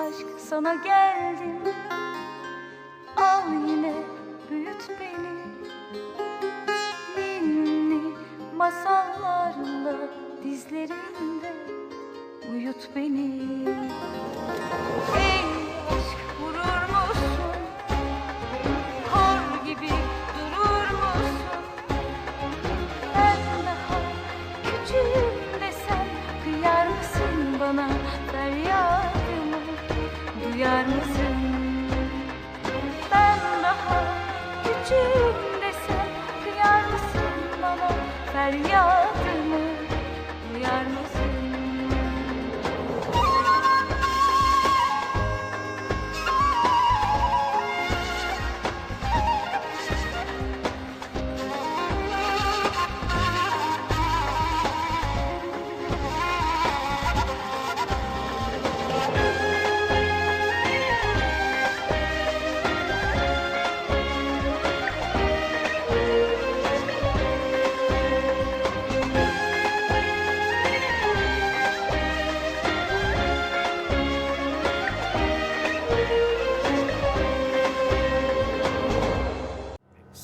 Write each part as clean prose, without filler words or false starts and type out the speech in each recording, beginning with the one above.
aşk sana geldim. Al yine büyüt beni, ninni masallarla dizlerinde uyut beni. Ey aşk vurur musun, kor gibi durur musun? Ben daha küçüğüm desem kıyar mısın bana, feryadımı duyar mısın? Ben daha küçüğüm desem kıyar mısın bana, feryadımı duyar mısın?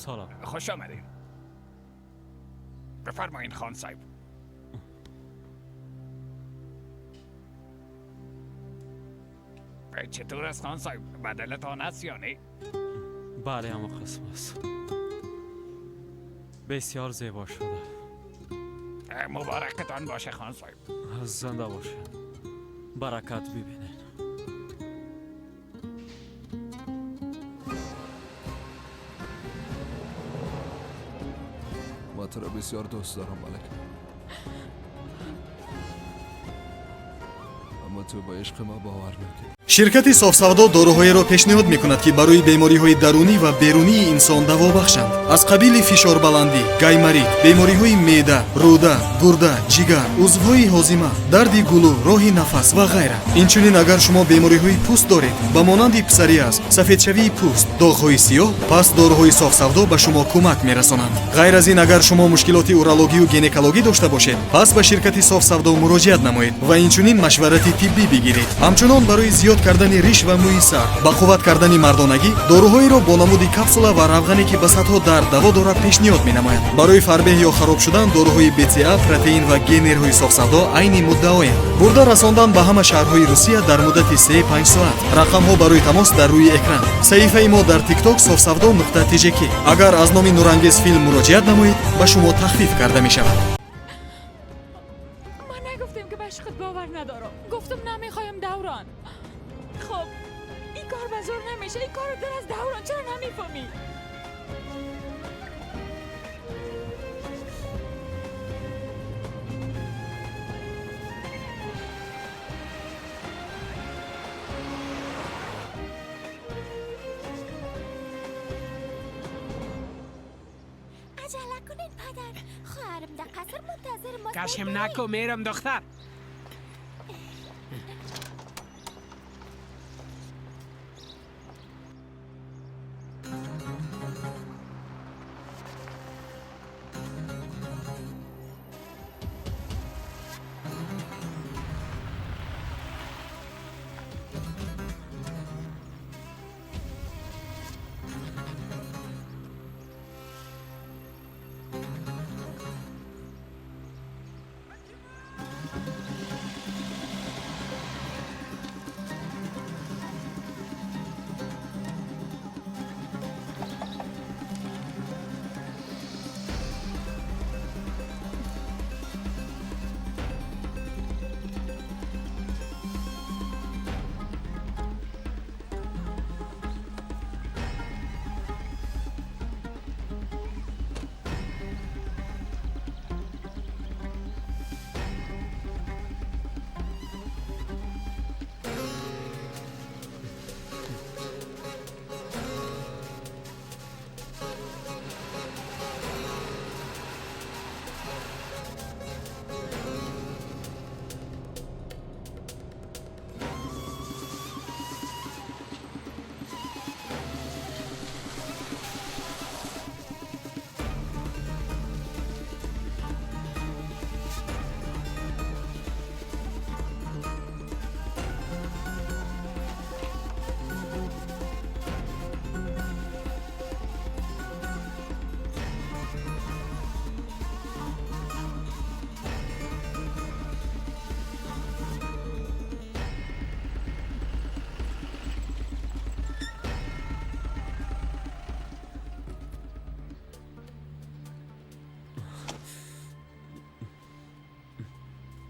سلام. خوش آمدید. بفرمایید خان صاحب. چطور است خان صاحب؟ بدلتان است یا نه؟ بله اما قسم است. بسیار زیبا شده. مبارکتان باشه خان صاحب. زنده باشه. برکت ببینین. ما تو را بسیار دوست دارم ملک، اما تو با عشق ما باور نکردی. شرکت صاف‌سودا داروهایро пешниҳод мекунад ки барои бемориҳои дарунӣ ва берунии инсон даво бахшанд. аз қабили фишорбаландӣ, гаймарид, бемориҳои меъда, рӯда, гурда, ҷигар, узвҳои ҳозима, дарди гулӯ, роҳи нафас ва ғайра. инчунин агар шумо бемориҳои пӯст доред ба монанди псориаз, сафедшавии пӯст, доғҳои сиёҳ, пас дороҳои софсавдо ба шумо кӯмак мерасонанд. ғайр аз ин агар шумо мушкилоти урологию гинекологӣ дошта бошед, пас ба ширкати софсавдо муроҷиат намоед ва инчунин машварати тиббӣ бигиред. ҳамчунон барои зиёд кардани риш ва мӯи сар, бақувват кардани мардонагӣ, дороҳоеро бо намуди капсула ва равғане ки ба сатҳо дард даво дорад пешниҳод менамояд. барои фарбеҳ ё хароб шудан дороҳои БЦА, протеин ва генерҳои софсавдо айни муддаоянд. бурда расондан ба ҳама шаҳрҳои Русия дар муддати 3-5 соат. рақамҳо барои тамос дар рӯи экран. саҳифаи мо дар TikTok sofsavdo.tjk. агар аз номи нурангез филм муроҷиат намоед, ба шумо тахфиф карда мешавад. من نگفتم که به عشقت باور ندارم. گفتم نمیخوایم دوران. خب این کار به زور نمیشه. این کار در از دوران چرا نمیفهمی؟ عجله کنین پدر، خواهرم در قصر منتظر ماست. کشم نکو میرم دختر.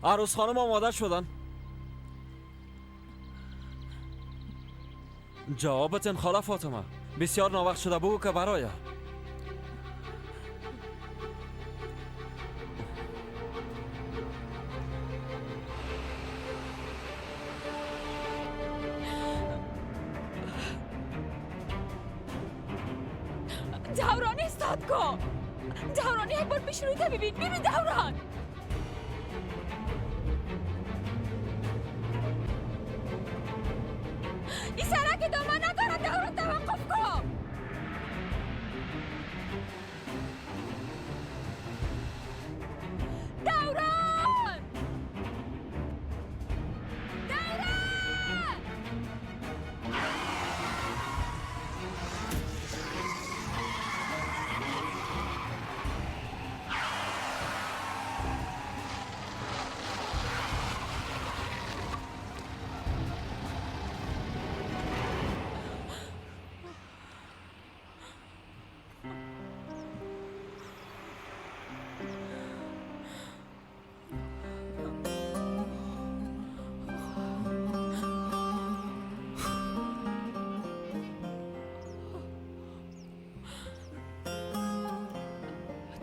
عروس خانم آماده شدن. جوابتن خاله فاطمه. بسیار ناوقت شده بگو که برای دوران استاد کو. دوران یک بار پیش روی ببین دوران. این سرک ادامه نداره. دوران توقف کن. دوران.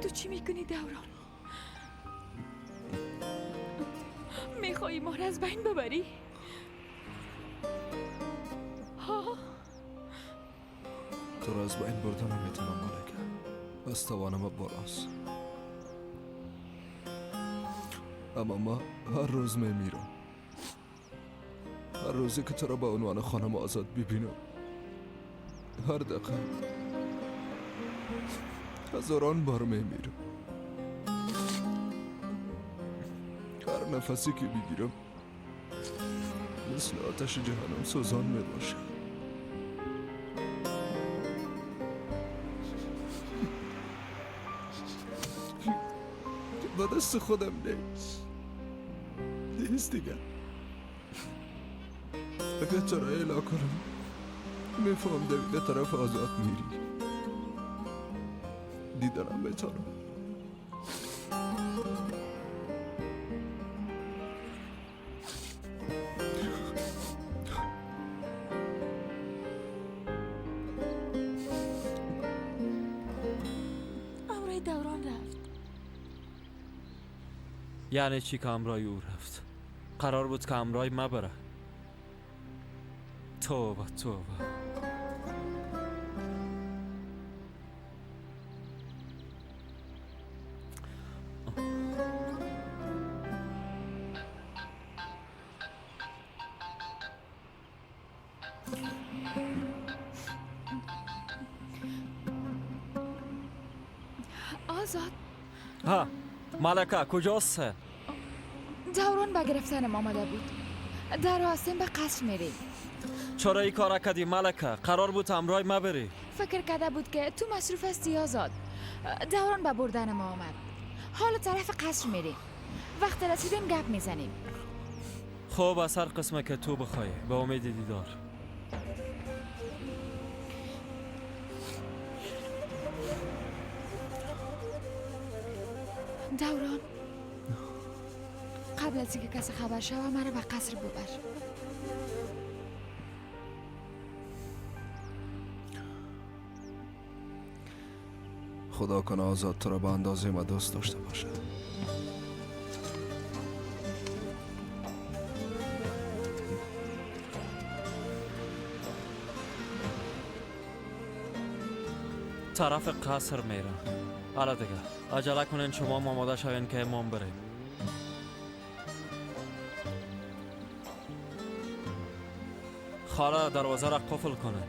تو چی میکنی دوران؟ میخوایی ما رو از بین ببری؟ ها؟ تو را از بین بردن نمیتونم ملکه. از توانم بالاست. اما ما هر روز میمیرم. هر روزی که تو را به عنوان خانم آزاد ببینم، هر دقیقه هزاران بار میمیرم. هر نفسی که بگیرم مثل آتش جهنم سوزان میباشه. با دست خودم نیست دیگه. اگه تو را اعلا کنم میفهم دویده طرف آزاد میری. دیدنم بتانم. امرای دوران رفت. یعنی چی که امرای او رفت؟ قرار بود که امرای ما بره. توبه توبه. آزاد ها ملکه کجاست؟ دوران به گرفتن آمده بود. در آستین به قصر میری. چرا این کار کردی ملکه؟ قرار بود امرای ما بری. فکر کرده بود که تو مصروف هستی آزاد. دوران به بردن ما آمد. حالا طرف قصر میری. وقت رسیدیم گپ میزنیم. خوب از هر قسمه که تو بخوای. به امید دیدار. دوران قبل از اینکه کسی خبر شوه مرا به قصر ببر. خدا کنه آزاد تو را به اندازه ما دوست داشته باشه. طرف قصر میرم. حالا دیگه عجله کنین شما آماده شوین که امام بریم. خاله دروازه را قفل کنین.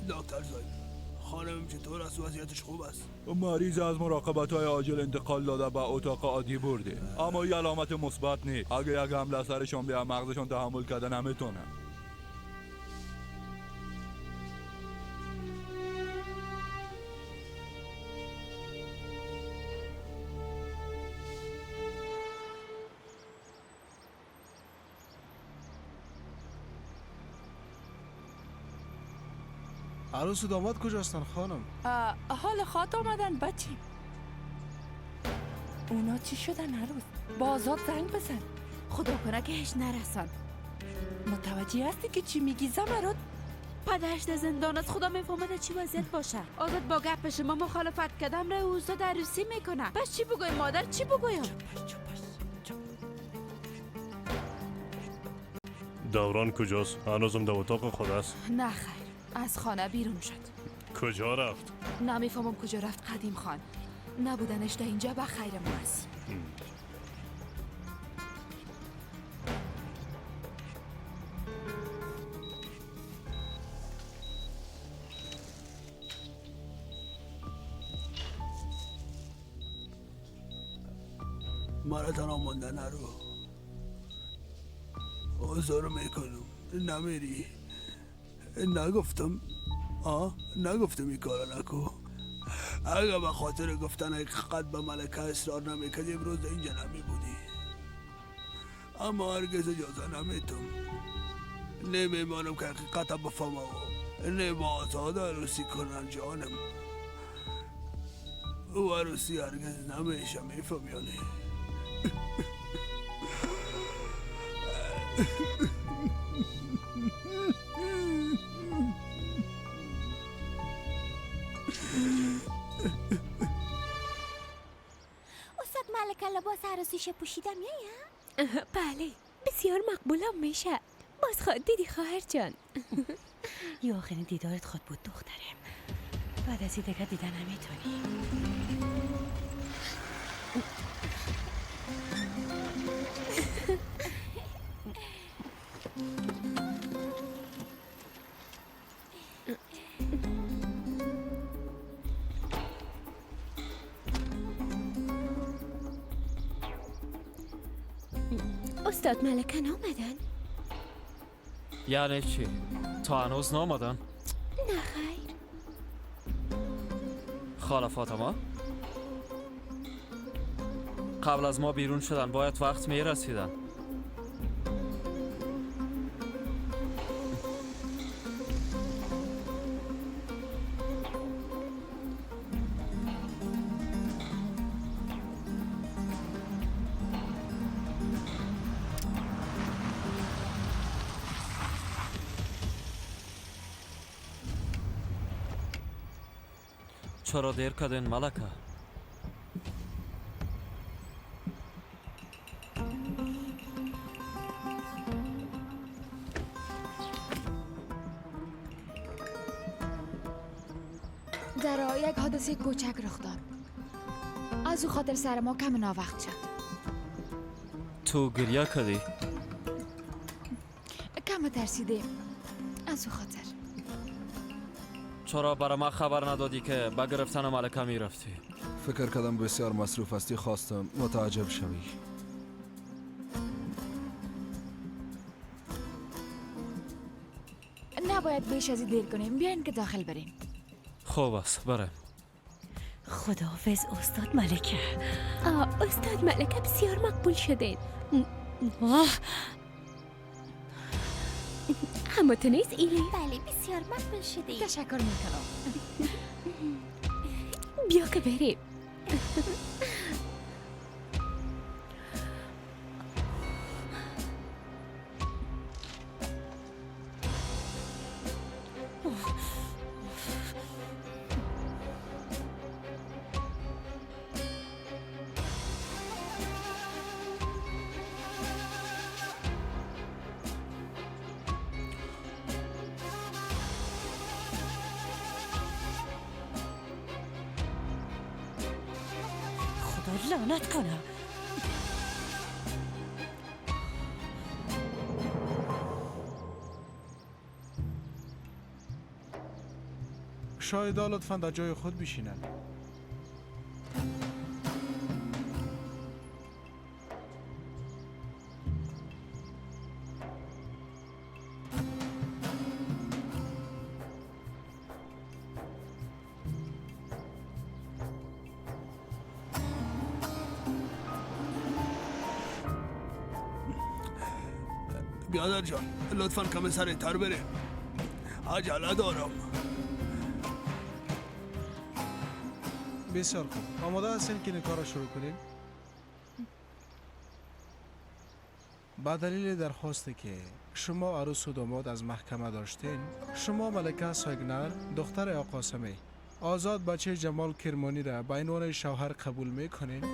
دکتر زاید خانم چطور است؟ وضعیتش خوب است؟ مریض از مراقبت‌های عاجل انتقال داده به اتاق عادی برده، اما این علامت مثبت نیست. اگه یک حمله سرشون بیا مغزشون تحمل کرده نمیتونه. عروس و داماد کجاستن خانم؟ حال خوات آمدن بچه. اونا چی شدن عروس؟ بازات زنگ بزن. خدا کنه که هیچ نرسن. متوجه هستی که چی میگی زمرد؟ پدرش در زندان است. خدا میفهمه چی وضعیت باشه. آزاد با گپ شما مخالفت کردم را اوستاد عروسی میکنه. پس چی بگویم مادر؟ چی بگویم؟ دوران کجاست؟ هنوزم در اتاق خود است. نه خیر، از خانه بیرون شد. کجا رفت؟ نمیفهمم کجا رفت قدیم خان. نبودنش در اینجا به خیر ما است. مرا تنها مانده نرو. آزار میکنم. نمیری. نگفتم این کارا نکو. اگه به خاطر گفتن حقیقت به ملکه اصرار نمیکردی امروز اینجا نمیبودی. اما هرگز اجازه نمیتم. نمیمانم که حقیقت بفهمم و نمی آزاد عروسی کنن جانم. او عروسی هرگز نمیشه میفهمیانی. استاد ملکه لباس عروسیش پوشیدم یا؟ بله بسیار مقبولم میشه. باز خواهد دیدی خواهر جان. یه آخرین دیدارت خود بود دخترم. بعد از این دیگه دیدن نمیتونی. استاد ملکه نامدن؟ یعنی چی؟ تا هنوز نامدن؟ نه خیر. خاله فاطمه؟ قبل از ما بیرون شدن باید وقت میرسیدن. چرا دیر کردین ملکه؟ در یک حادثه کوچک رخ داد. از او خاطر سر ما کم ناوقت شد. تو گریه کردی؟ کم ترسیده از او خاطر. چرا برای ما خبر ندادی که با گرفتن ملکه میرفتی؟ فکر کردم بسیار مصروف هستی، خواستم متعجب شوی. نباید بیش از این دیر کنیم. بیاین که داخل بریم. خوب است بریم. خداحافظ استاد ملکه. استاد ملکه بسیار مقبول شدین. اما تو نیست ایلی؟ بله بسیار مقبول شدین. تشکر میکنم. بیا که بریم. خدا لعنت کنه. شاهدا لطفاً در جای خود بشینن. بیادر جان لطفاً کمی سریعتر بریم. عجله دارم. بسیار خوب. آماده هستین که این کار را شروع کنیم؟ با دلیل درخواستی که شما عروس و داماد از محکمه داشتین، شما ملکه ساگنر دختر آقا قاسمی آزاد بچه جمال کرمانی را به عنوان شوهر قبول میکنین؟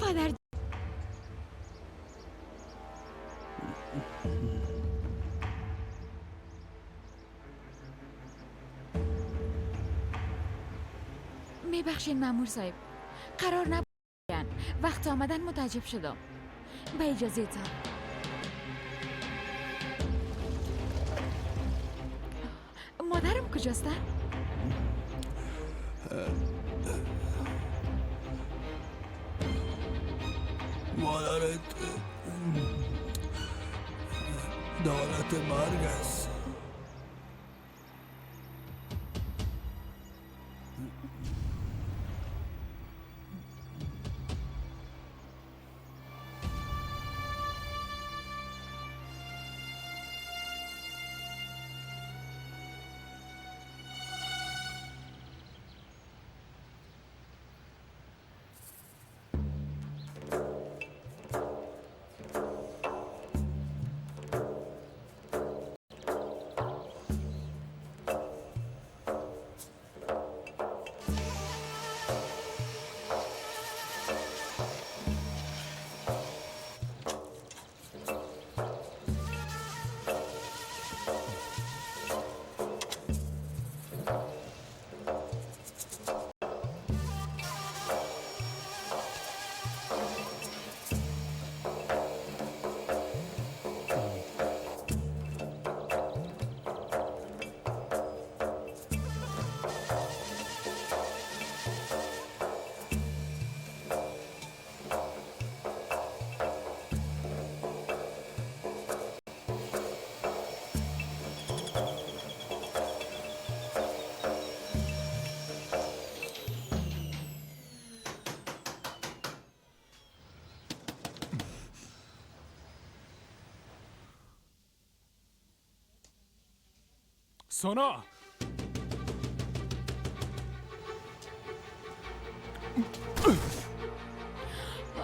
پدر میبخشین مأمور صاحب، قرار نبود وقت آمدن متعجب شدم. به اجازه تا مادرم کجاستن؟ مادرت دولت مرگ است. سونا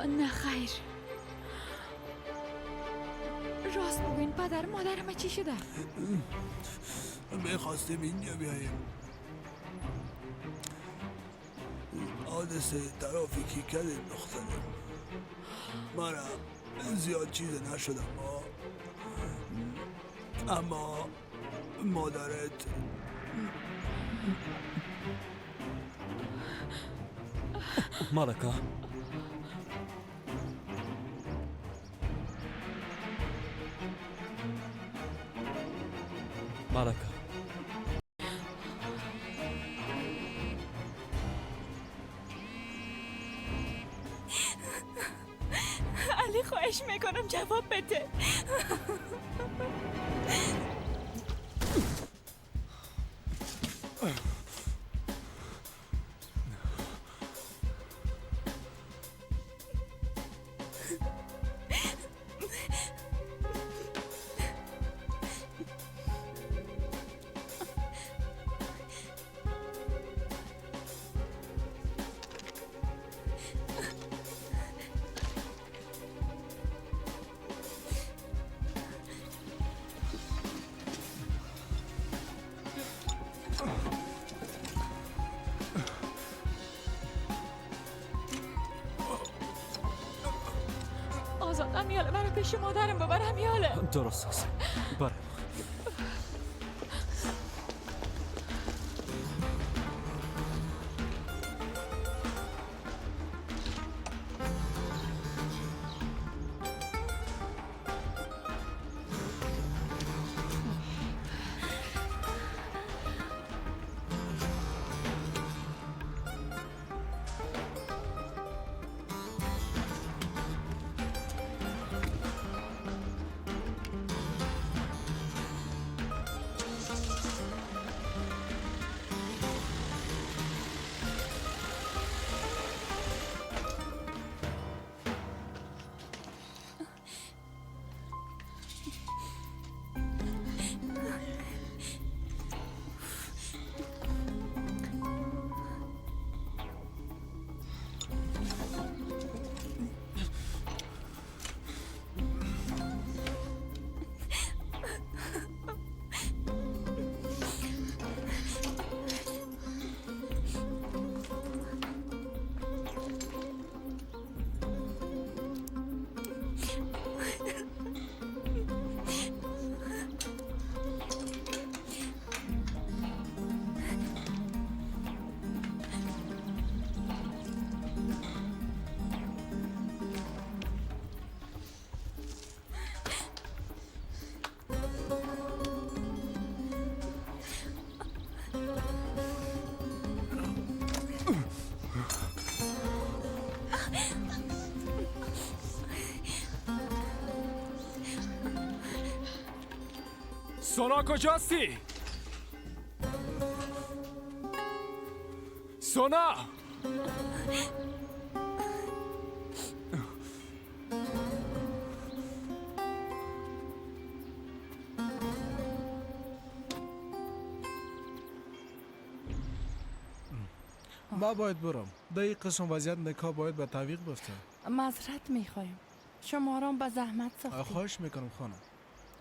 نه خیر. راست بگوین پدر، مادرم چی شده؟ میخواستیم اینجا بیاییم. حادثه ترافیکی کردیم دخترم. من زیاد چیز نشدم اما مادرت ملکه ملکه علی خواهش میکنم جواب بده. آزاد امیاله، برای پیش مادرم ببر امیاله. درست است. برای سونا کجاستی؟ سونا! ما باید برم. در این قسم وضعیت نکاح باید به تعویق بفته. معذرت میخوایم شما را به زحمت ساختیم. خواهش میکنم خانم.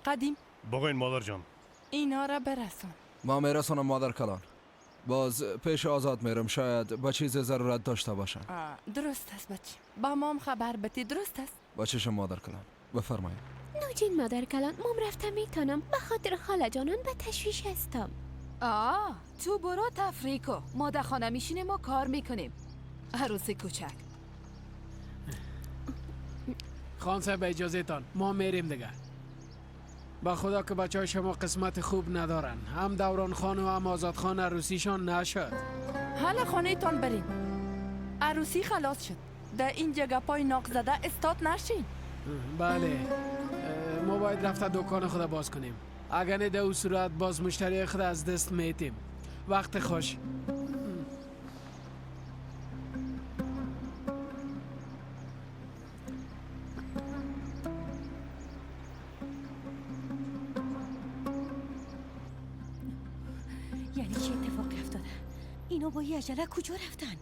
قدیم بگوین مادر جان. اینا را برسان. ما میرسونم مادر کلان. باز پیش آزاد میرم، شاید با چیز ضرورت داشته باشن. درست است بچه، با مام خبر بتی. درست است با چشم مادر کلان. بفرمایید. نوجین مادر کلان، مام رفتم میتونم به خاطر خاله جانان به تشویش هستم. تو برو تفریح کو. ما در خانه میشینیم و کار میکنیم. عروس کوچک. خان صاحب اجازه تان، ما میریم دیگه. با خدا که بچه های شما قسمت خوب ندارن. هم دوران خان و هم آزاد خان عروسیشان نشد. حالا خانه تان بریم. عروسی خلاص شد. در این جگه پای ناق زده استاد نشین. بله، ما باید رفته دکان خود باز کنیم. اگر نه در اون صورت باز مشتری خود از دست میتیم. وقت خوش. یعنی چه اتفاقی افتاده؟ اینا با یه عجله کجا رفتن؟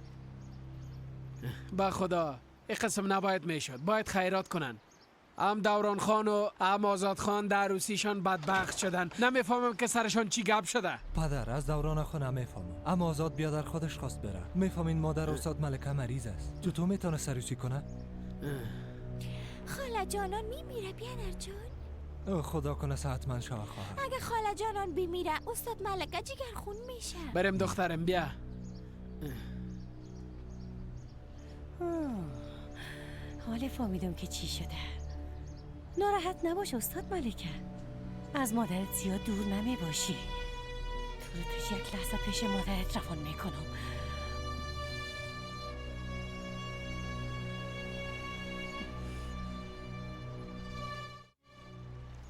با خدا این قسم نباید میشد. باید خیرات کنن. هم دوران خان و هم آزاد خان در عروسیشان بدبخت شدن. نمیفهمم که سرشان چی گپ شده. پدر از دوران خان نمیفهمم، اما آزاد بیادر خودش خواست بره. میفهمین مادر استاد ملکه مریض است. تو میتونه عروسی کنه؟ خاله جانان میمیره بیادر جان. خدا کنه حتما شاه خواهد. اگه خاله جانان بمیره استاد ملکه جگر خون میشه. بریم دخترم بیا. حالا فهمیدم که چی شده. ناراحت نباش استاد ملکه. از مادرت زیاد دور نمی باشی. تو رو تا یک لحظه پیش مادرت روان میکنم.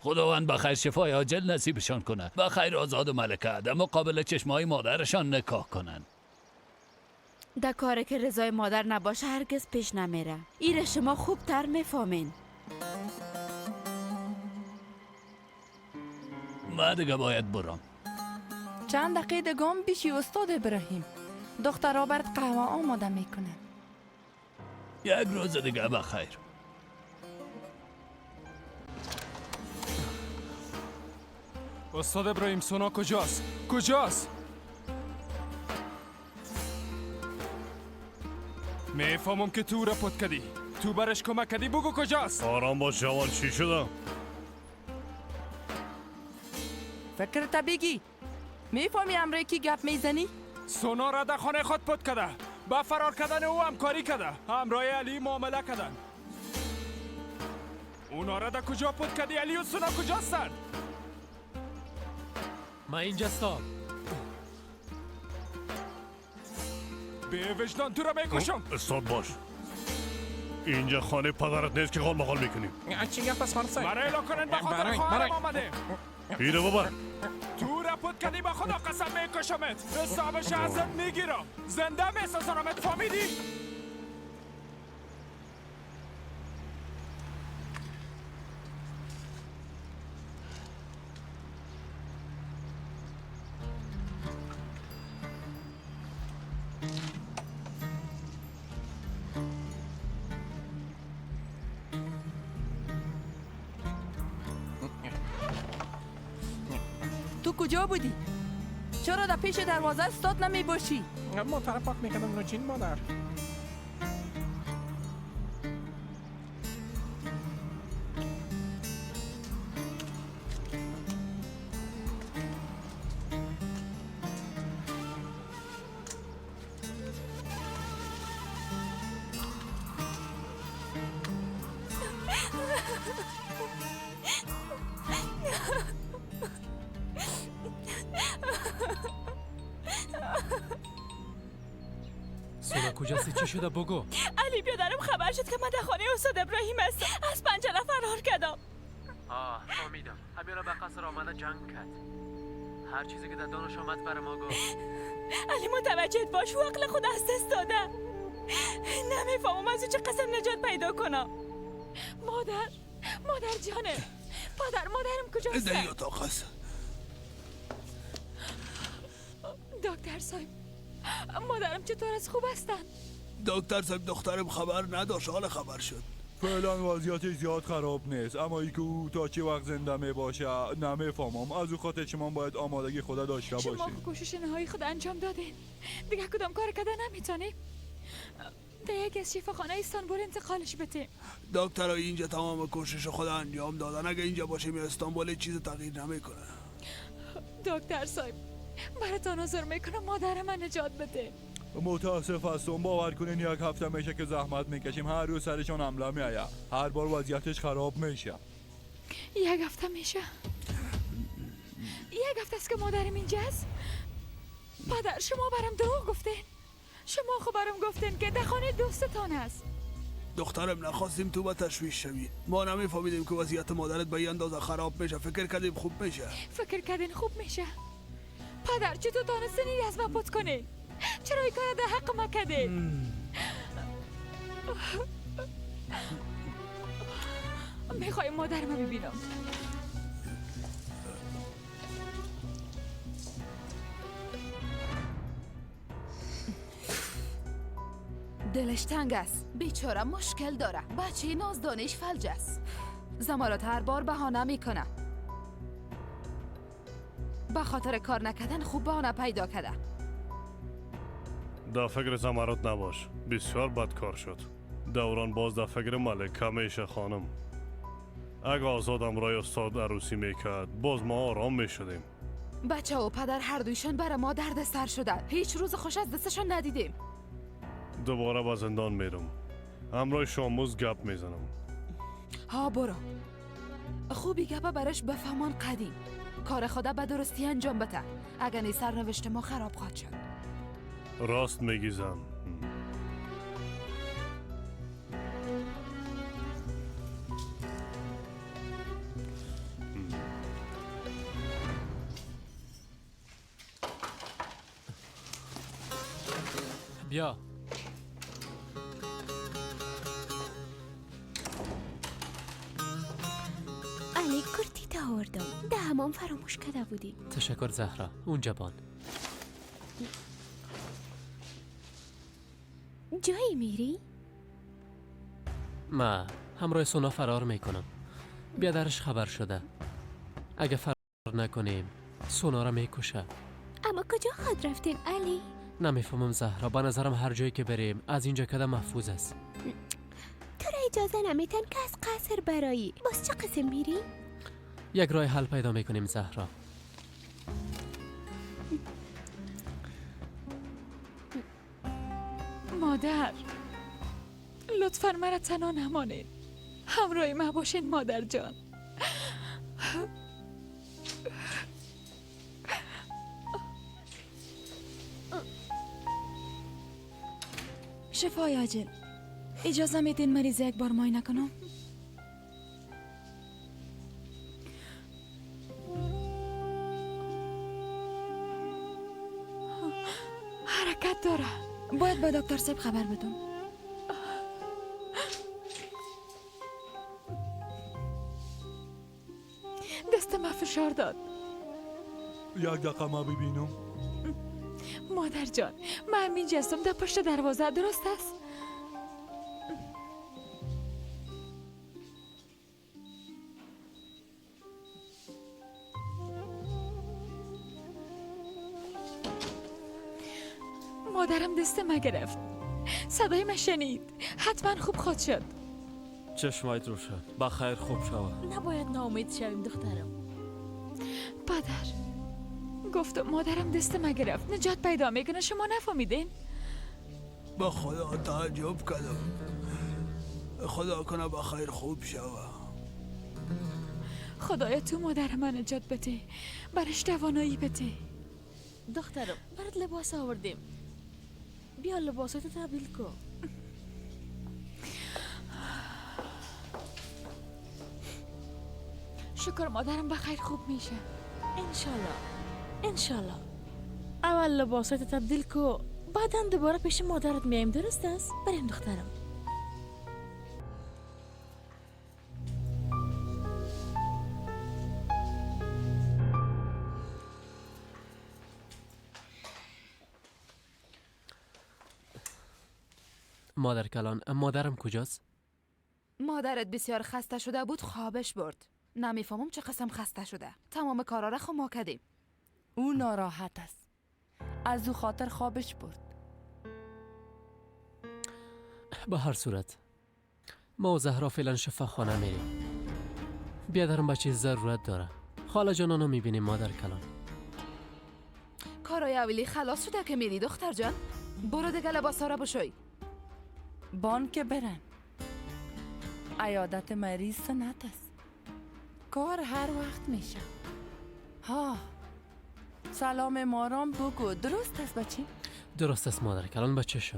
خداوند بخیر شفای عاجل نصیبشان کنه. بخیر آزاد و ملکه در مقابل چشمای مادرشان نکاح کنن. در کاری که رضای مادر نباشه هرگز پیش نمیره. ایره شما خوبتر میفهمین. من دیگه باید برم. چند دقیقه دگام بیشی استاد ابراهیم. دخترها برات قهوه آماده میکنن. یک روز دیگه بخیر. استاد ابراهیم سونا کجاست؟ کجاست؟ میفهمم که تو را پد کردی. تو برش کمک کردی، بگو کجاست؟ آرام باش جوان، چی شده؟ فکر تا بگی. میفهمی امروی کی گپ میزنی؟ سونا را در خانه خود پد کرده. با فرار کردن او همکاری کرده. همراه علی معامله کردن. اونا را در کجا پد کردی؟ علی و سونا کجاستن؟ ما اینجاستم. به وجدان تو را میکشم. استاد باش. اینجا خانه پدرت نیست که غال مغال میکنیم. چی گفت از خانه سای؟ برای کنن با خاطر خواهرم آمده. ایره ببر. تو را پد کردی، با خدا قسم میکشمت. حسابش ازت میگیرم. زنده میسازنمت، فهمیدی؟ تو کجا بودی؟ چرا در پیش دروازه استاد نمی باشی؟ ما طرف وقت میکنم نوجین مادر. سونا کجاست؟ چی شده بگو. علی بیادرم خبر شد که من در خانه استاد ابراهیم هستم. از پنجره فرار کردم. فهمیدم. همین را به قصر آمده جنگ کرد. هر چیزی که در دانش آمد بر ما گفت. علی متوجه باش، و عقل خود از دست دادم. نمیفهمم از او چه قسم نجات پیدا کنم. مادر جانه، مادرم کجاست؟ در اتاق است. دکتر صاحب، مادرم چطور است؟ خوب هستن؟ دکتر صاحب دخترم خبر نداشت، حالا خبر شد. فعلا وضعیتش زیاد خراب نیست، اما ای که او تا چه وقت زنده می باشه نمیفهمم. از او خاطر شما باید آمادگی خود داشته باشید. شما کوشش نهایی خود انجام دادین، دیگه کدام کار کردن نمیتونیم. به یکی از شفاخانه استانبول انتقالش بده. دکترها اینجا تمام کوشش خود انجام دادن. اگه اینجا باشیم استانبول چیز تغییر نمیکنه. دکتر صاحب، براتون عذر میکنم، مادر من نجات بده. متاسف هستم، باور کنین یک هفته میشه که زحمت میکشیم. هر روز سرشون حمله میآید، هر بار وضعیتش خراب میشه. یک هفته میشه؟ یک هفته است که مادرم اینجاست؟ پدر شما برام دروغ گفتین. شما خب برام گفتین که در خانه دوستتان است. دخترم نخواستیم تو به تشویش شوید. ما نمیفهمیدیم که وضعیت مادرت به این اندازه خراب میشه. فکر کردیم خوب میشه. فکر کردین خوب میشه؟ پدر چطور تانستین این از من پت کنین؟ چرا این کار در حق ما کردین؟ میخوایم مادرم ببینم. دلش تنگ است، بیچاره مشکل داره. بچه نازدانش فلج است. زمارات هر بار بهانه میکنه. به خاطر کار نکردن خوب بهانه پیدا کرده. در فکر زمارات نباش، بسیار بدکار شد. دوران باز در فکر ملکه میشه خانم. اگه آزادم رای استاد عروسی میکرد باز ما آرام میشدیم. بچه و پدر هر دویشان برای ما درد سر شدن. هیچ روز خوش از دستشان ندیدیم. دوباره به زندان میرم، همراه شاموز گپ میزنم. ها برو. خوبی گپا برش بفهمان قدیم. کار خدا به درستی انجام بده. اگر نی سرنوشت ما خراب خواهد شد. راست میگی زن. بیا. علی کرتی تا آوردم. ده همام فراموش کرده بودی. تشکر زهرا. اونجا بان. جایی میری؟ ما همراه سونا فرار میکنم. بیادرش خبر شده. اگه فرار نکنیم سونا را میکشه. اما کجا خود رفتین علی؟ نمیفهمم زهرا، به نظرم هر جایی که بریم از اینجا کده محفوظ است. تو را اجازه نمیتن که از قصر برایی. باز چه قسم میری؟ یک راه حل پیدا میکنیم زهرا. مادر، لطفاً مرا تنها نمانید. همراه ما باشین مادر جان. شفای عاجل، اجازه میدین مریض یک بار معاینه کنم؟ حرکت داره. باید به دکتر صاحب خبر بدم. دست ما فشار داد. یک دقیقه ما ببینم. مادر جان، من همینجا هستم در پشت دروازه، درست است؟ مادرم دست ما گرفت. صدای من شنید. حتما خوب خواهد شد. چشمایت روشن. بخیر خوب شود. نباید ناامید شویم دخترم. پدر گفتم مادرم دست ما گرفت، نجات پیدا میکنه. شما نفهمیدین؟ با خدا تعجب کردم. خدا کنه بخیر خوب شوه. خدایا تو مادر من نجات بده، برش توانایی بده. دخترم برات لباس آوردیم، بیا لباساتو تبدیل کن. شکر مادرم بخیر خوب میشه. انشالله انشالله. اول لباسات تبدیل کو، بعدا دوباره پیش مادرت میایم. درست است؟ بریم دخترم. مادر کلان، مادرم کجاست؟ مادرت بسیار خسته شده بود، خوابش برد. نمیفهمم چه قسم خسته شده. تمام کارا را ما کردیم. او ناراحت است. از او خاطر خوابش برد. به هر صورت ما و زهرا فعلا شفاخانه میریم. بیادرم بچه ضرورت داره. خاله جانانو میبینیم مادر کلان. کارای اولی خلاص شده که میری دختر جان. برو دیگه لباسا را بشوی. بان که برن. عیادت مریض سنت است. کار هر وقت میشه. ها سلام مارام بگو. درست است بچه؟ درست است مادر کلان بچه شو.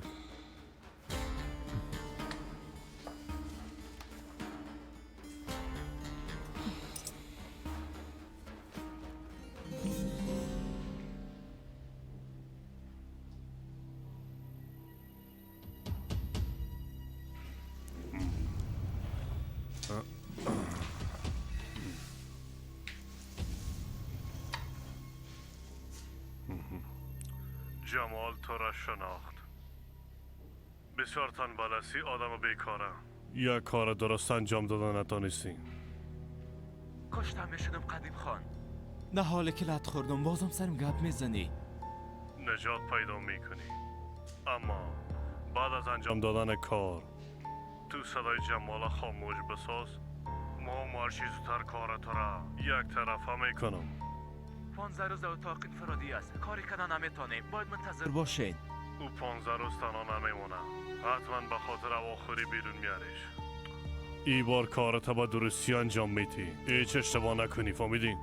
جمال تو را شناخت. بسیار تنبل هستی، آدم بیکاره. یک کار درست انجام دادن نتانستی. کشتم میشدم قدیم خان. نه حاله که لط خوردم بازم سرم گپ میزنی. نجات پیدا میکنی، اما بعد از انجام دادن کار تو صدای جمال خاموش بساز. ما مرشی زودتر کار تو را یک طرفه میکنم. 15 روز اتاق انفرادی است. کاری کردن نمیتونیم. باید منتظر باشین. او 15 روز تنها نمیمونه. حتما به خاطر اواخری بیرون میاریش. ای بار کارت با درستی انجام میدی. هیچ اشتباه نکنی، فهمیدی؟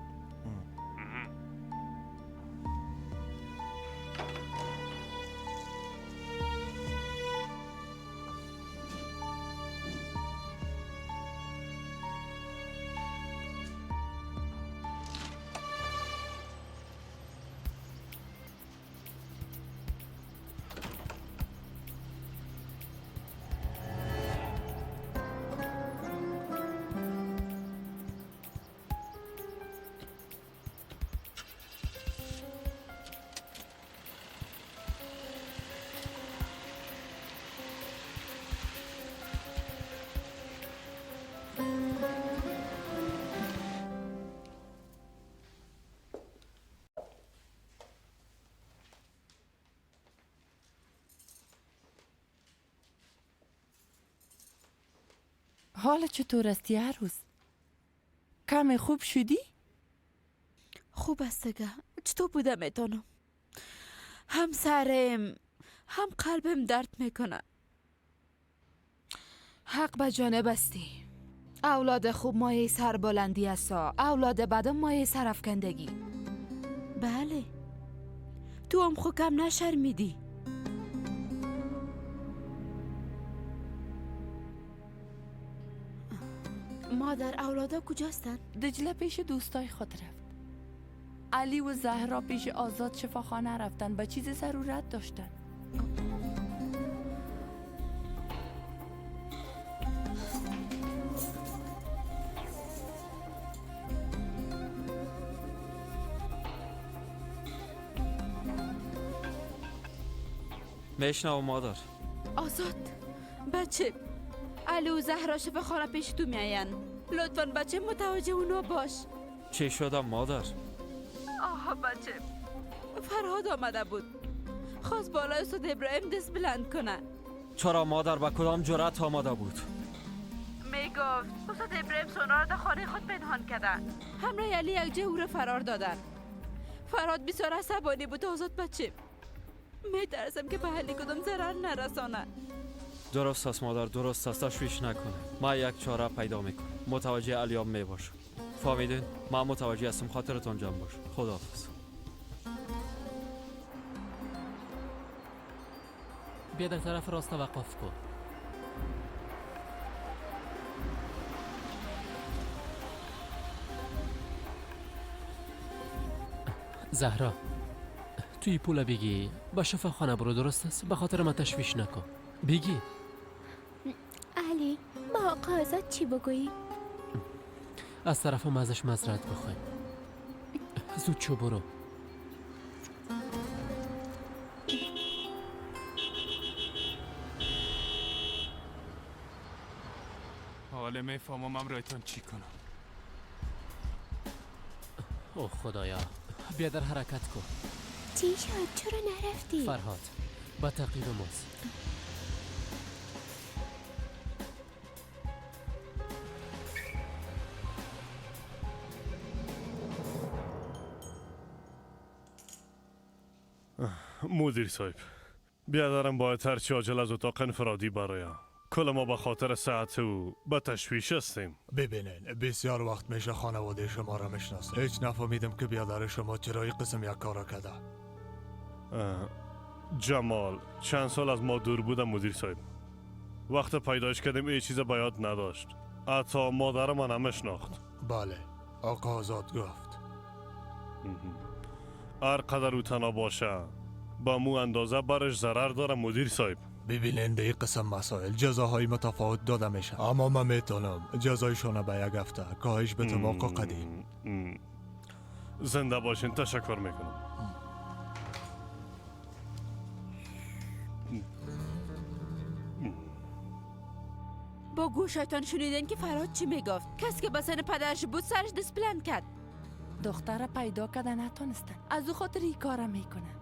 حال چطور استی عروس؟ کم خوب شدی؟ خوب است دیگه. چطور بوده میتونم؟ هم سرم هم قلبم درد میکنه. حق به جانب استی. اولاد خوب مایه سربلندی است. اولاد بدم مایه سرافکندگی. بله. تو هم خود کم نشرمیدی. مادر اولادا کجاستن؟ دجله پیش دوستای خود رفت. علی و زهرا پیش آزاد شفاخانه رفتن. به چیز ضرورت داشتن. میشنوم مادر. آزاد بچه، علی و زهرا شفاخانه پیش تو میاین. لطفاً بچه متوجه اونا باش. چی شدم مادر؟ آها بچه، فرهاد آمده بود. خواست بالای استاد ابراهیم دست بلند کنه. چرا مادر؟ به کدام جرأت آمده بود؟ میگفت استاد ابراهیم سونا را در خانه خود پنهان کردن. همراه علی یک جه او را فرار دادن. فرهاد بسیار عصبانی بود. آزاد بچه، میترسم که به علی کدام ضرر نرسانه. درست است مادر، درست است. تشویش نکنه. ما یک چاره پیدا میکنم. متوجه علیام میباشم. فهمیدین؟ من متوجه هستم. خاطرتان جمع باش. خداحافظ. بیا در طرف راست توقف کن. زهرا توی پول بگی با شفاخانه برو، درست است؟ به خاطر من تشویش نکن. بگی علی با آقا آزاد چی بگویی؟ از طرفم ازش معذرت بخوایم. زود شو برو. حالا میفهمم رایتان چی کنم. اوه خدایا، بیا در حرکت کن. چی شد؟ چرا نرفتی؟ فرهاد با تعقیب ماست. مدیر صاحب، بیادرم باید هرچی عاجل از اتاق انفرادی برایم. کل ما به خاطر ساعت او به تشویش هستیم. ببینین بسیار وقت میشه خانواده شما را میشناسم. هیچ نفهمیدم که بیادر شما چرا این قسم یک کار کرده. جمال چند سال از ما دور بودم مدیر صاحب. وقت پیدایش کردیم این چیز به یاد نداشت. حتی مادر من هم نشناخت. بله آقا آزاد گفت. هر قدر او تنها باشه با مو اندازه برش ضرر داره مدیر صاحب. ببینین به این قسم مسائل جزاهای متفاوت داده میشه، اما من میتونم جزایشون به یک هفته کاهش به طبق قدیم. زنده باشین، تشکر میکنم. با گوشتان شنیدین که فرهاد چی میگفت؟ کسی که به سن پدرش بود سرش دسپلند کرد. دختر پیدا کرده نتونستن، از او خاطر این کارم میکنه.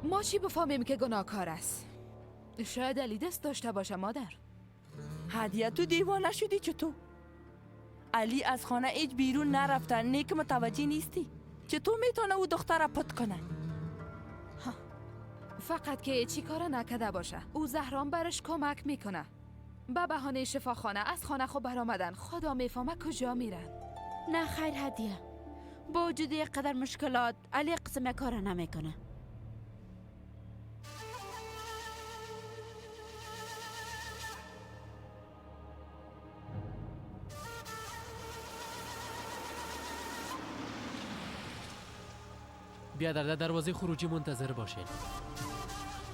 ما چی بفهمیم که گناهکار است؟ شاید علی دست داشته باشه مادر. هدیه تو دیوانه شدی چطور؟ علی از خانه ایج بیرون نرفته، نیک متوجه نیستی؟ چطور میتونه او دختر پت کنه؟ فقط که چی کار نکده باشه. او زهران برش کمک میکنه. به بهانه شفاخانه از خانه خو برآمدن. خدا میفهمه کجا میرن. نه خیر هدیه، با وجود یک قدر مشکلات علی قسم کار نمیکنه. بیا در دروازه خروجی منتظر باشین.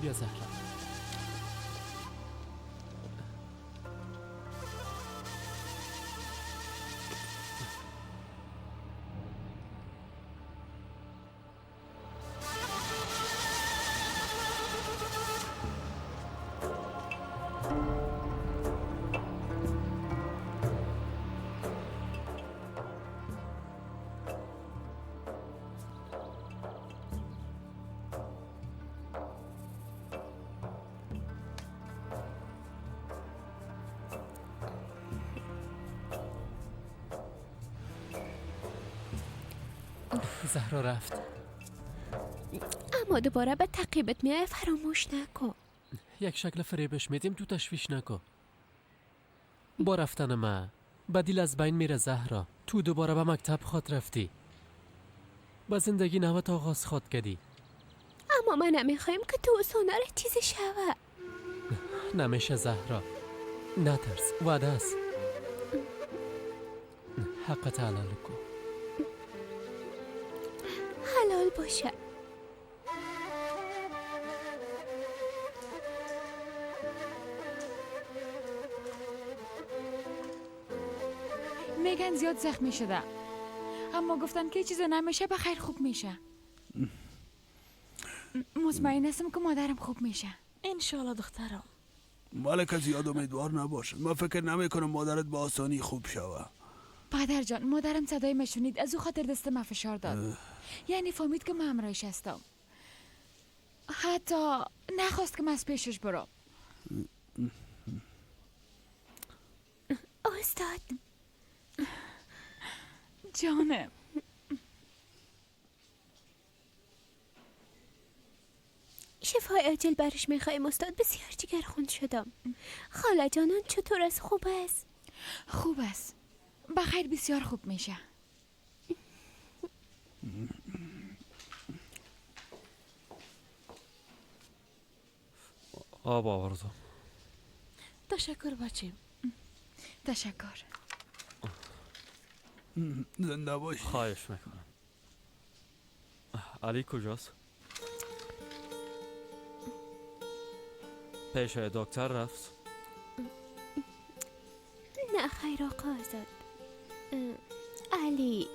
بیا زهرا. زهرا رفت، اما دوباره به تعقیبت میای، فراموش نکن. یک شکل فریبش میدیم، تو تشویش نکن. با رفتن من بدیل از بین میره زهرا. تو دوباره به مکتب خود رفتی، با زندگی نوت آغاز خود کردی. اما من نمیخوایم که تو سونار چیزی شوه. نمیشه زهرا، نترس، وعده است. حقت حلال کن. حلال باشه. میگن زیاد زخمی شده، اما گفتن که چیز نمیشه بخیر خوب میشه. مطمئن هستم که مادرم خوب میشه. انشالله دخترم. ملکه زیاد امیدوار نباش. من فکر نمیکنم مادرت با آسانی خوب شوه. پدر جان، مادرم صدای مشونید، از او خاطر دست ما فشار داد. یعنی فهمید که من همراهش هستم. حتی نخواست که من از پیشش برم. استاد جانم، شفای عاجل برش میخوایم استاد. بسیار جگرخون شدم. خاله جانان چطور است؟ خوب است؟ خوب است، بخیر، بسیار خوب میشه. آب آوردم. تشکر بچه. تشکر. زنده باشی. خواهش میکنم. علی کجاست؟ پیش دکتر رفت؟ نه خیر آقا آزاد. علی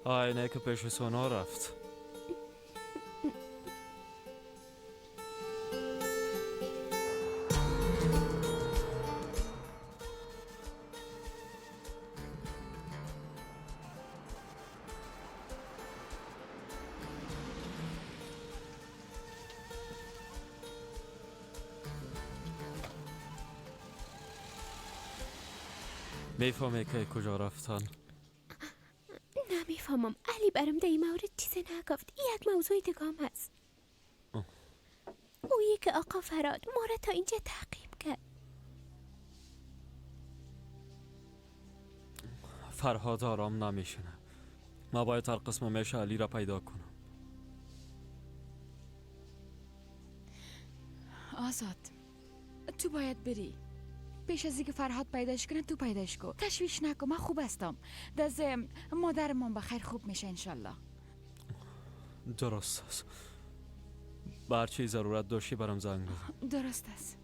آینه که پیش سونا رفت. میفهمی که کجا رفتن؟ نمیفهمم. علی برام در این مورد چیزی نگفت. یک موضوع دیگه هم هست. اویی که آقا فراد ما را تا اینجا تعقیب کرد. فرهاد آرام نمیشنه. ما باید هر قسم میشه علی را پیدا کنم. آزاد تو باید بری. پیش از اینکه فرهاد پیداش کنه تو پیداش کن. تشویش نکن، من خوب هستم. دازه مادرمون بخیر خوب میشه انشالله. درست است. بر چی ضرورت داشتی برام زنگ بزن. درست است.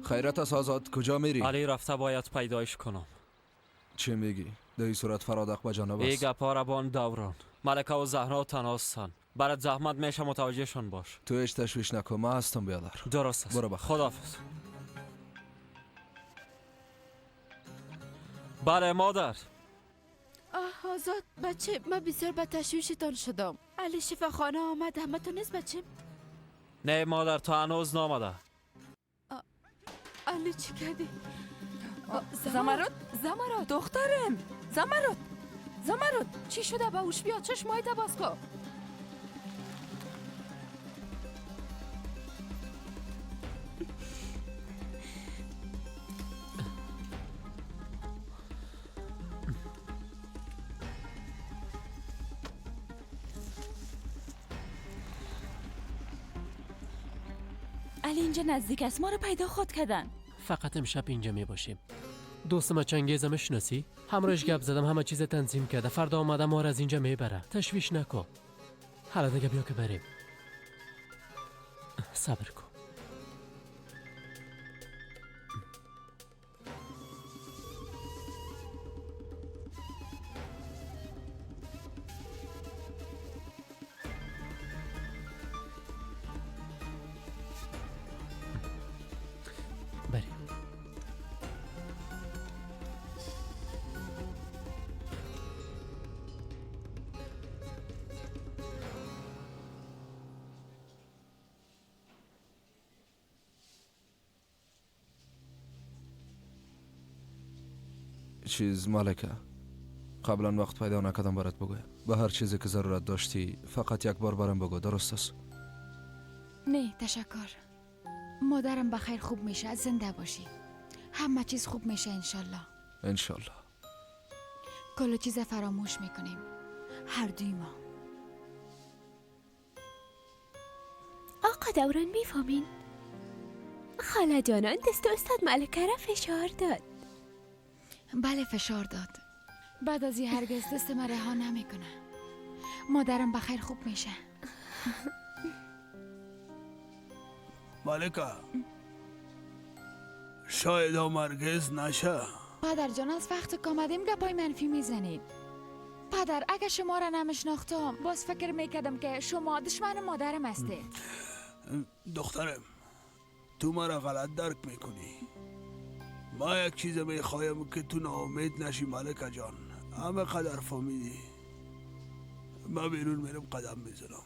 خیرت است آزاد، کجا میری؟ علی رفته باید پیدایش کنم. چی میگی؟ در این صورت فرادق به جانب ای است. گپا را بان دوران. ملکه و زهرا تناستن. برات زحمت میشه متوجهشان باش. تو هیچ تشویش نکن، من هستم بیادر. درست است. برو بخیر. خداحافظ. بله مادر. آزاد بچه، من بسیار به تشویشتان شدم. علی شفاخانه آمد، همه تو نیست بچه؟ نه مادر، تا هنوز نامده. علی چی کردی؟ زمرد دخترم. زمرد چی شده؟ به اوش بیا، چشمایت باز کن. علی اینجا نزدیک است، ما رو پیدا خود کردن. فقط امشب اینجا می باشیم. دوستم چنگیزم شناسی؟ همراهش گپ زدم، همه چیز تنظیم کرده. فردا آمده ما را از اینجا میبره. تشویش نکن. حالا دیگه بیا که بریم. صبر کن. چیز ملکه، قبلا وقت پیدا نکردم برات بگویم. به هر چیزی که ضرورت داشتی فقط یک بار برام بگو، درست است؟ نه تشکر. مادرم بخیر خوب میشه، زنده باشی. همه چیز خوب میشه انشالله. انشالله. کل چیز فراموش میکنیم هر دوی ما. آقا دوران میفهمین؟ خاله جانان دست استاد ملکه را فشار داد. بله فشار داد. بعد از این هرگز دست من رها نمیکنه. مادرم بخیر خوب میشه. ملکه شاید هم هرگز نشه. پدر جان از وقت که آمدیم گپای منفی میزنید. پدر اگه شما را نمیشناختم باز فکر میکردم که شما دشمن مادرم هستی. دخترم تو مرا غلط درک میکنی. ما یک چیز میخوایم که تو ناامید نشی ملکه جان. همه قدر فهمیدی. من بیرون میرم قدم میزنم.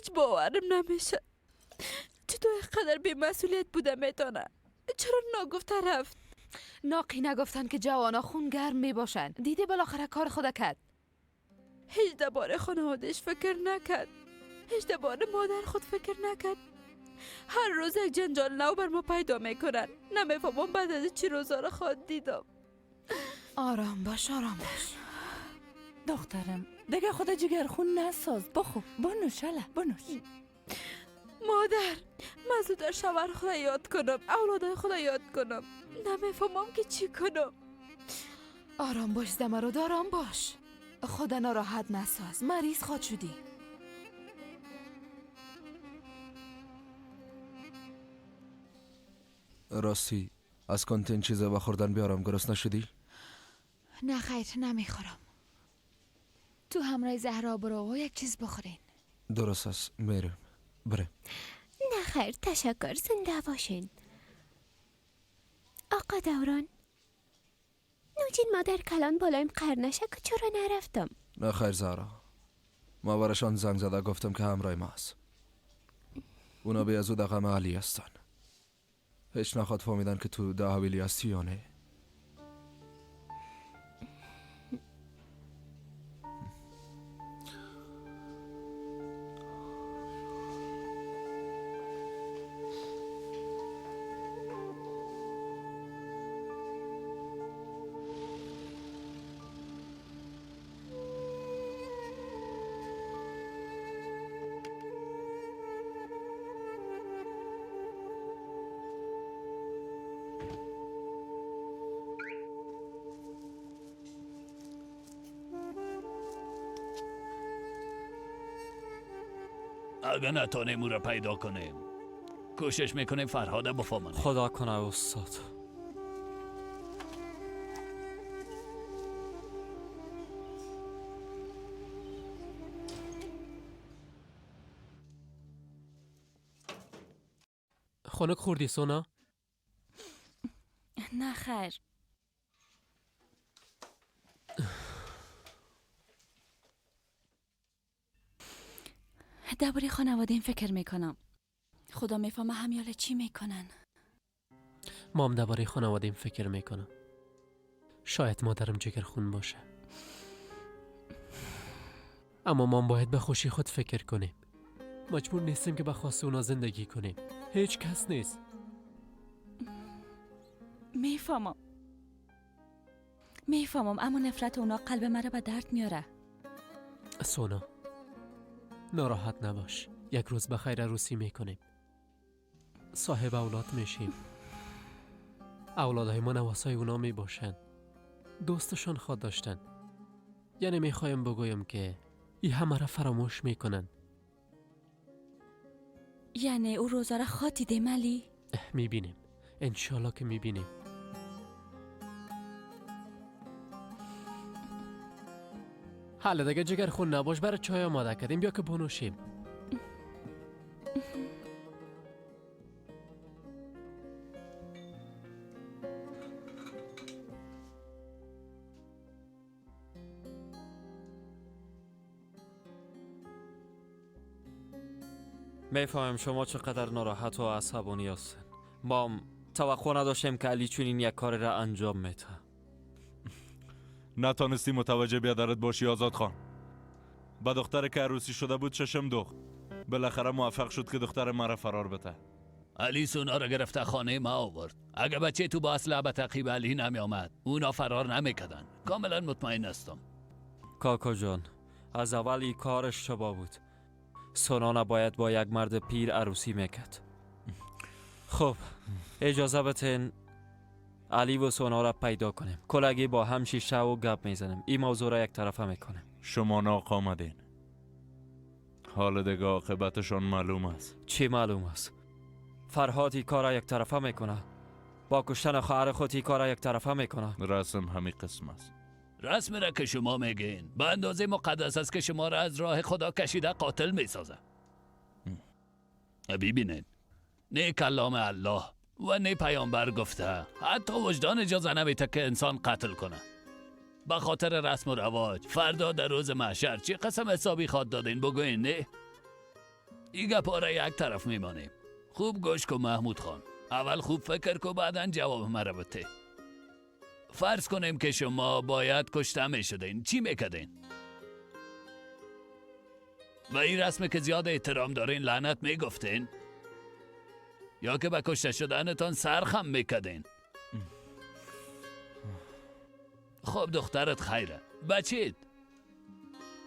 هیچ باورم نمیشه. چطور اینقدر بی‌مسئولیت بوده میتونه؟ چرا نگفته رفت؟ ناقی نگفتن که جوانا خونگرم می باشن. دیده بالاخره کار خدا کرد. هیچ درباره خانوادش فکر نکرد. هیچ درباره مادر خود فکر نکرد. هر روز یک جنجال نو بر ما پیدا میکنن. نمیفهمم بعد از چی روزا رو خود دیدم. آرام باش، آرام باش. دخترم دیگه خدا جگر خون نساز. بخو بنوش هله بنوش. مادر من زودتر شوهر خدا یاد کنم، اولادای خدا یاد کنم. نمیفهمم که چی کنم. آرام باش زمرد، آرام باش. خدا ناراحت نساز، مریض خود شدی. راستی از کانتین چیزا بخوردن بیارم، گرسنه نشدی؟ نه خیر نمیخورم. تو همراه زهرا برو و یک چیز بخورین. درست است، میرم. بره. نه خیر تشکر، زنده باشین. آقا دوران، نوجین مادر کلان بالایم قرنشه که چرا نرفتم؟ نه خیر زهرا، ما برشان زنگ زده گفتم که همراه ما است. اونا به ازو دقم علی هستن. هیچ نخواد فهمیدن که تو ده حویلی هستی یا نه. اگه نتانیم او را پیدا کنیم کوشش میکنیم فرهاد بفهمانیم. خدا کنه استاد. خنک خوردی سونا؟ نه خیر. درباره خانواده این فکر میکنم. خدا میفهمه همیاله چی میکنن. مام درباره خانوادیم فکر میکنم. شاید مادرم جگر خون باشه، اما مام باید به خوشی خود فکر کنیم. مجبور نیستیم که به خواست اونا زندگی کنیم. هیچ کس نیست. میفهمم اما نفرت اونا قلب مرا به درد میاره. سونا ناراحت نباش، یک روز بخیر عروسی میکنیم، صاحب اولاد میشیم. اولادهای ما نواسای اونا میباشن، دوستشان خواد داشتن. یعنی میخوایم بگویم که ای همه را فراموش میکنن. یعنی او روزا را خواد دیده ملی؟ میبینیم، انشالله که میبینیم. حالا دیگه جگر خون نباش، برای چای آماده کردیم، بیا که بنوشیم. میفهمم شما چقدر ناراحت و عصبانی هستین. ما توقع نداشتیم که علی چنین یک کار را انجام میده. نتانستی متوجه بیادرت باشی آزاد خان. با دختر که عروسی شده بود چشم دوخت. بالاخره موفق شد که دختر مرا فرار بده. علی سونا را گرفته خانه ما آورد. اگه بچه تو با اسلحه به تعقیب علی نمی آمد اونا فرار نمیکردن. کاملا مطمئن هستم. کاکا جان، از اول این کار اشتباه بود. سونا نباید با یک مرد پیر عروسی میکرد. خب اجازه بتین علی و سونا را پیدا کنیم. کلگی با هم شیشه و گپ میزنیم. این موضوع را یک طرفه میکنیم. شما ناق آمدین. حال دیگه عاقبتشان معلوم است. چی معلوم است؟ فرهاد این کار را یک طرفه میکنه. با کشتن خواهر خود این کار را یک طرفه میکنه. رسم همین قسم است. رسم را که شما میگین به اندازه مقدس است که شما را از راه خدا کشیده قاتل میسازه. ببینید، نه کلام الله و نه پیامبر گفته حتی وجدان اجازه نمیده که انسان قتل کنه. به خاطر رسم و رواج فردا در روز محشر چی قسم حسابی خواد دادین بگوین؟ نه این گپاره یک طرف میمانیم. خوب گوش کن محمود خان. اول خوب فکر کن بعدا جواب مرا بده. فرض کنیم که شما باید کشته می شدین. چی میکدین؟ و این رسمه که زیاد احترام دارین لعنت میگفتین؟ یا که به کشته شدنتان سرخم میکدین؟ خب دخترت خیره. بچید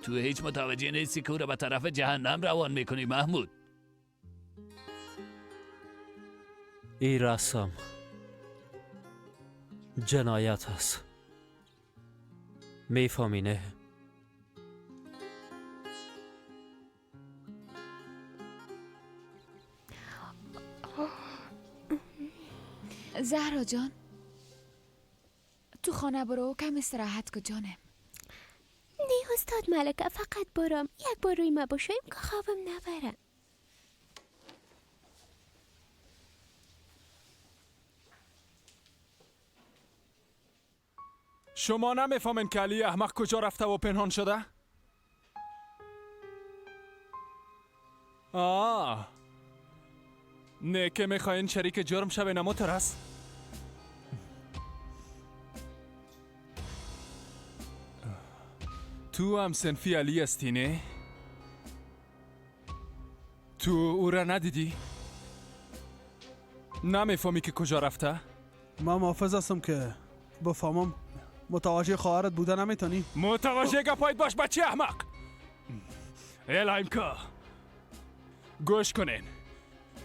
تو هیچ متوجه نیستی که او را به طرف جهنم روان میکنی محمود؟ این رسم جنایت است. میفهمی نه؟ زهرا جان تو خانه برو کم استراحت کن جانم. نه استاد ملکه، فقط برام یک بار روی ما باشویم که خوابم نبره. شما نمیفهمین که علی احمق کجا رفته و پنهان شده؟ نه که میخواین شریک جرم شوین اما ترس؟ تو هم سنفی علی هستی نه؟ تو او را ندیدی؟ نمیفهمی که کجا رفته؟ من محافظ هستم که بفهمم. متوجه خواهرت بوده نمیتونی؟ متوجه گپایت باش بچه احمق. الایم که گوش کنین.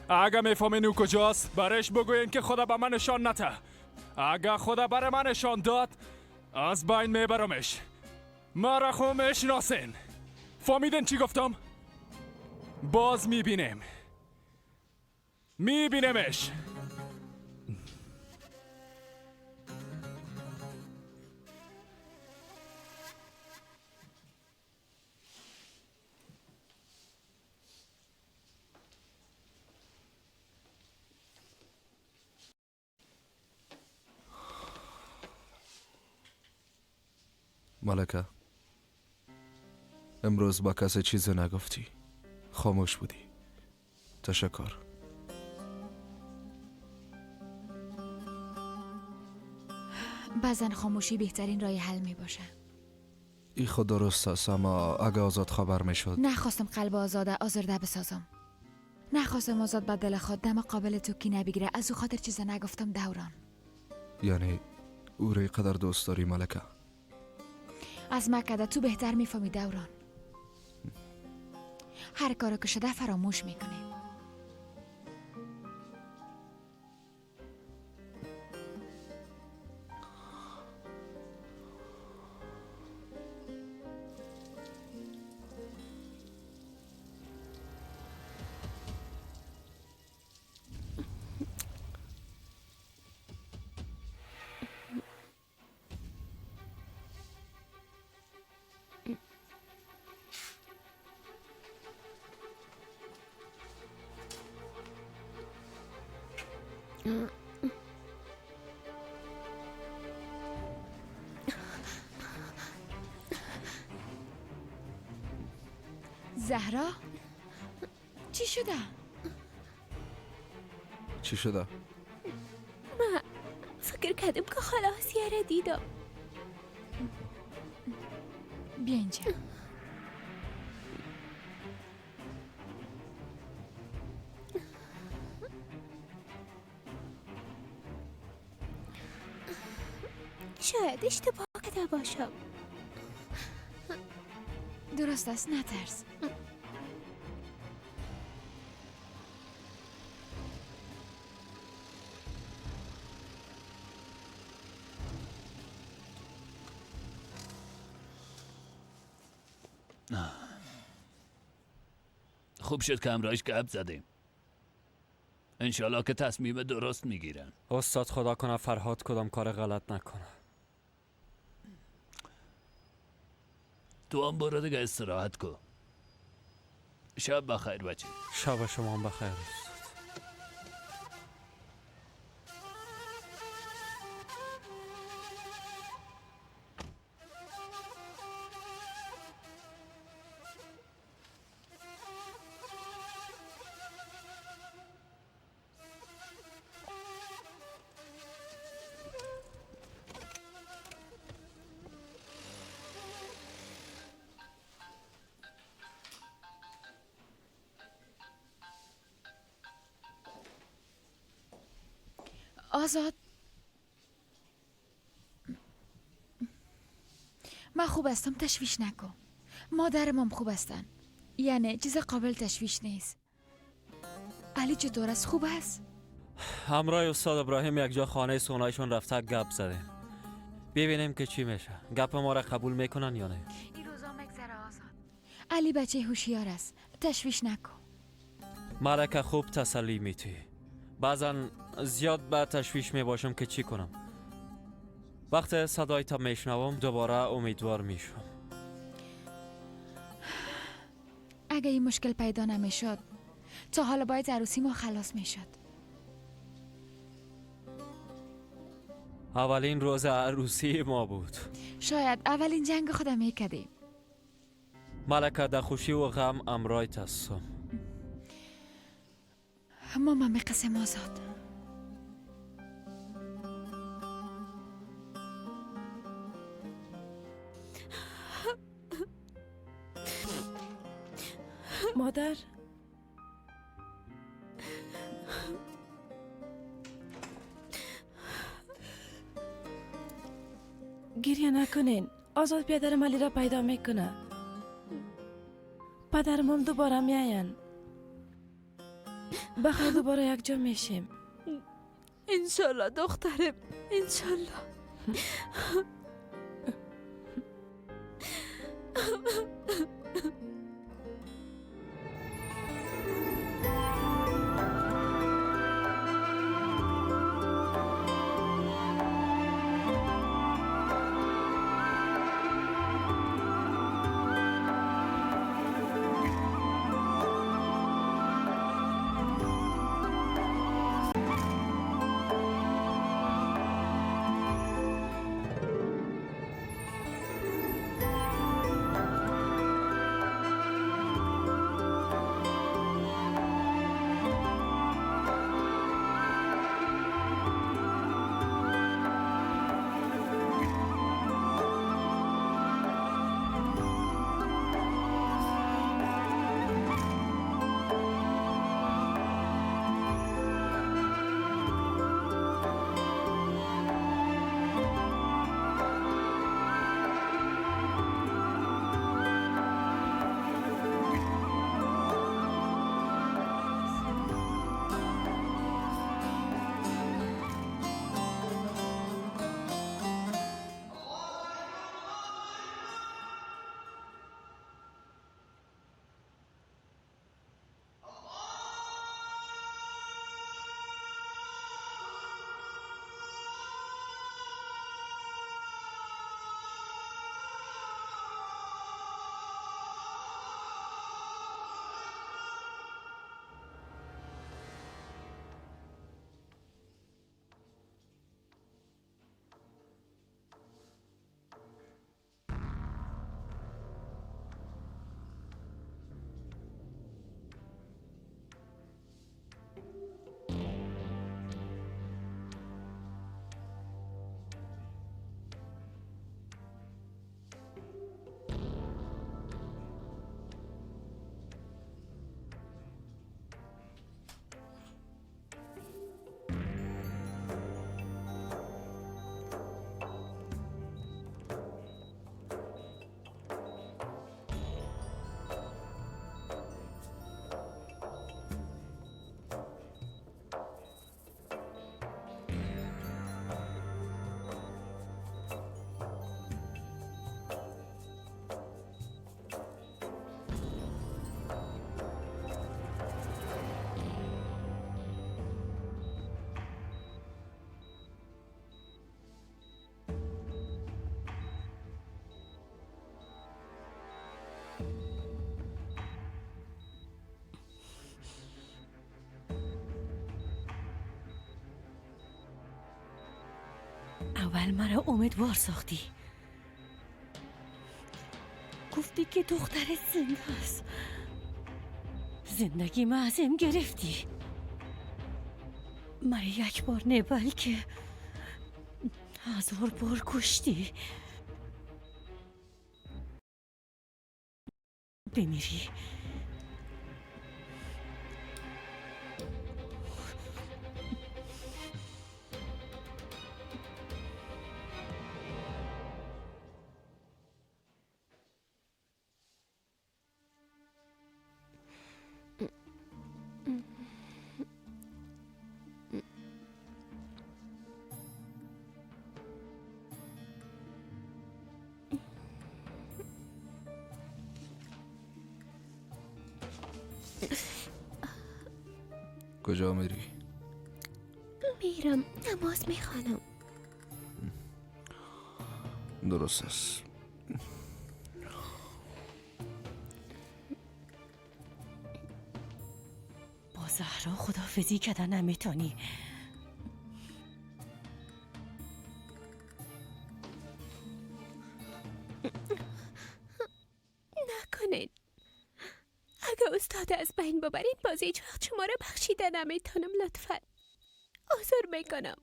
اگه میفهمین او کجاست برش بگوین که خدا به من نشان نده. اگه خدا بر من نشان داد از بین میبرمش. ما را خو میشناسین. فهمیدین چی گفتم؟ باز میبینمش. ملکه امروز با کسی چیزی نگفتی. خاموش بودی. تشکر. بعضن خاموشی بهترین راه حل می باشه. ای خود درست است، اما اگه آزاد خبر می شد. نخواستم قلب آزرده بسازم. نخواستم آزاد به دل خود دم قابل تو کی نبگیره. از او خاطر چیز نگفتم دوران. یعنی او را قدر دوست داری ملکه؟ از مکده تو بهتر میفهمی دوران. هر کارو که شده فراموش میکنی. زهرا چی شده؟ چی شده؟ من فکر کردم که خاله آسیه را دیدم. بیا اینجا. شاید اشتباه کرده باشم. درست است، نترس. خوب شد که همراهش گپ زدیم. انشالله که تصمیم درست میگیرن. استاد خدا کنه فرهاد کدام کار غلط نکنه. تو هم برو دیگه استراحت کن. شب بخیر بچه. شب شما هم بخیر است. آزاد من خوب هستم، تشویش نکن. مادرم هم خوب هستن، یعنی چیز قابل تشویش نیست. علی چطور است؟ خوب است؟ همراه استاد ابراهیم یک جا خانه سونایشون رفته گپ زده. ببینیم که چی میشه. گپ ما را قبول میکنن یا نه. این روزا مگذره آزاد. علی بچه هوشیار است، تشویش نکن. ملکه خوب تسلی میتی. بعضا زیاد به تشویش میباشم که چی کنم. وقت صدای تا میشنوم دوباره امیدوار میشم. اگه این مشکل پیدا نمیشد تا حالا باید عروسی ما خلاص میشد. اولین روز عروسی ما بود. شاید اولین جنگ خودم میکردیم. ملکه در خوشی و غم امرایت هستم. ماما میقسم آزاد. مادر گریه نکنین. آزاد پدرم علی را پیدا میکنه. پدرم هم دوباره میاین. بخیر دوباره یک جا میشیم. انشالله دخترم، انشالله. اول مرا امیدوار ساختی. گفتی که دخترت زنده است. زندگی ما ازم گرفتی. مرا یک بار نه بلکه 1000 بار کشتی. بمیری کجا میری؟ میرم نماز میخوانم. درست است. با زهرا خداحافظی کردن نمیتونی. نکنین. اگه استاد از بین ببرین باز هیچ وقت شما رو بخشیده نمیتونم. لطفا عذر میکنم.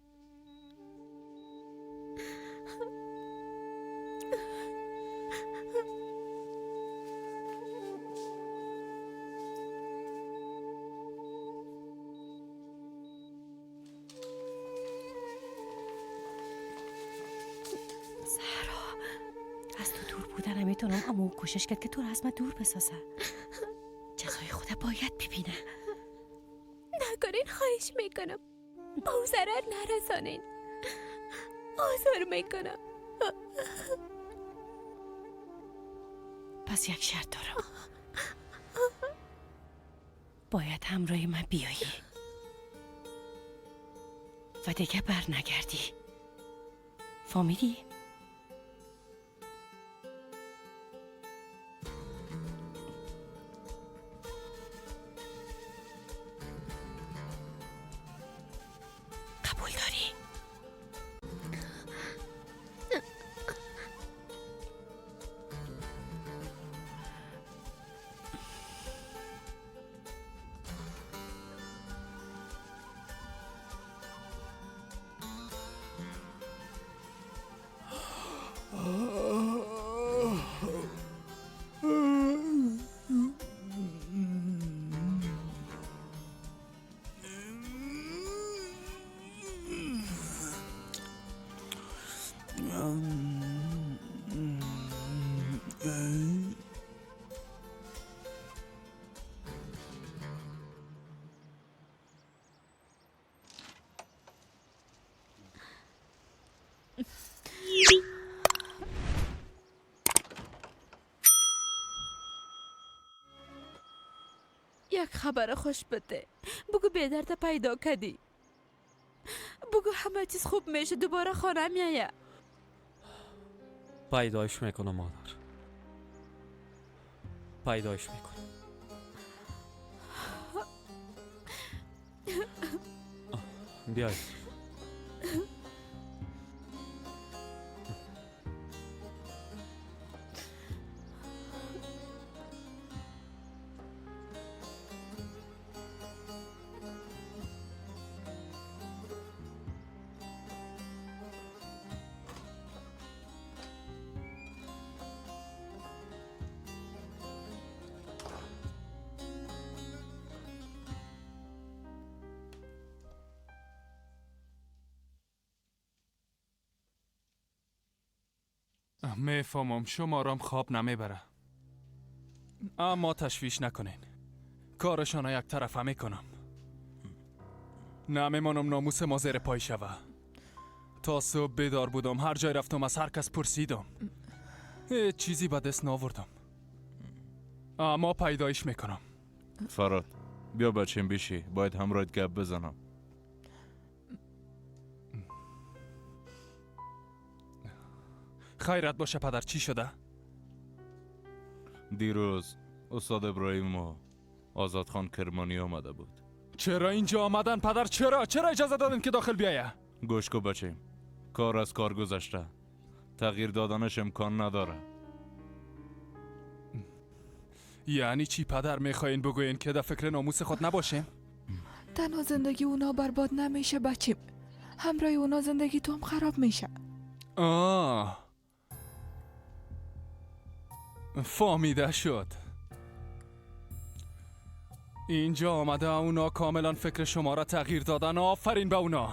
از تو دور بودن نمیتونم همون کوشش کرد که تو رو از من دور بسازه. جزای خدا باید ببینه. نکنین خواهش میکنم. او ضرر نرسانین. عذر میکنم. پس یک شرط دارم. باید همراه من بیایی و دیگه بر نگردی. فهمیدی؟ قبول داری؟ یک خبر خوش بده. بگو بیدرد پیدا کردی. بگو همه چیز خوب میشه. دوباره خانه میایه. پیدایش میکنم مادر. پیدایش میکنم. بیای. میفهمم شما رام خواب نمیبره، اما تشویش نکنین. کارشان یک طرفه میکنم. نمیمانم ناموس ما زیر پای شوه. تا صبح بیدار بودم، هر جای رفتم از هر کس پرسیدم، هیچ چیزی به دست ناوردم. اما پیدایش میکنم. فراد بیا بچیم بیشی، باید همراهت گپ بزنم. خیرت باشه پدر، چی شده؟ دیروز استاد ابراهیم و آزاد خان کرمانی آمده بود. چرا اینجا آمدن پدر؟ چرا اجازه دادن که داخل بیایه؟ گوش کو بچیم، کار از کار گذشته، تغییر دادنش امکان نداره. یعنی چی پدر؟ میخواین بگوین که در فکر ناموس خود نباشیم؟ تنها زندگی اونا برباد نمیشه بچیم، همراه اونا زندگی تو هم خراب میشه. فهمیده شد. اینجا آمده اونا کاملا فکر شما را تغییر دادن. آفرین به اونا.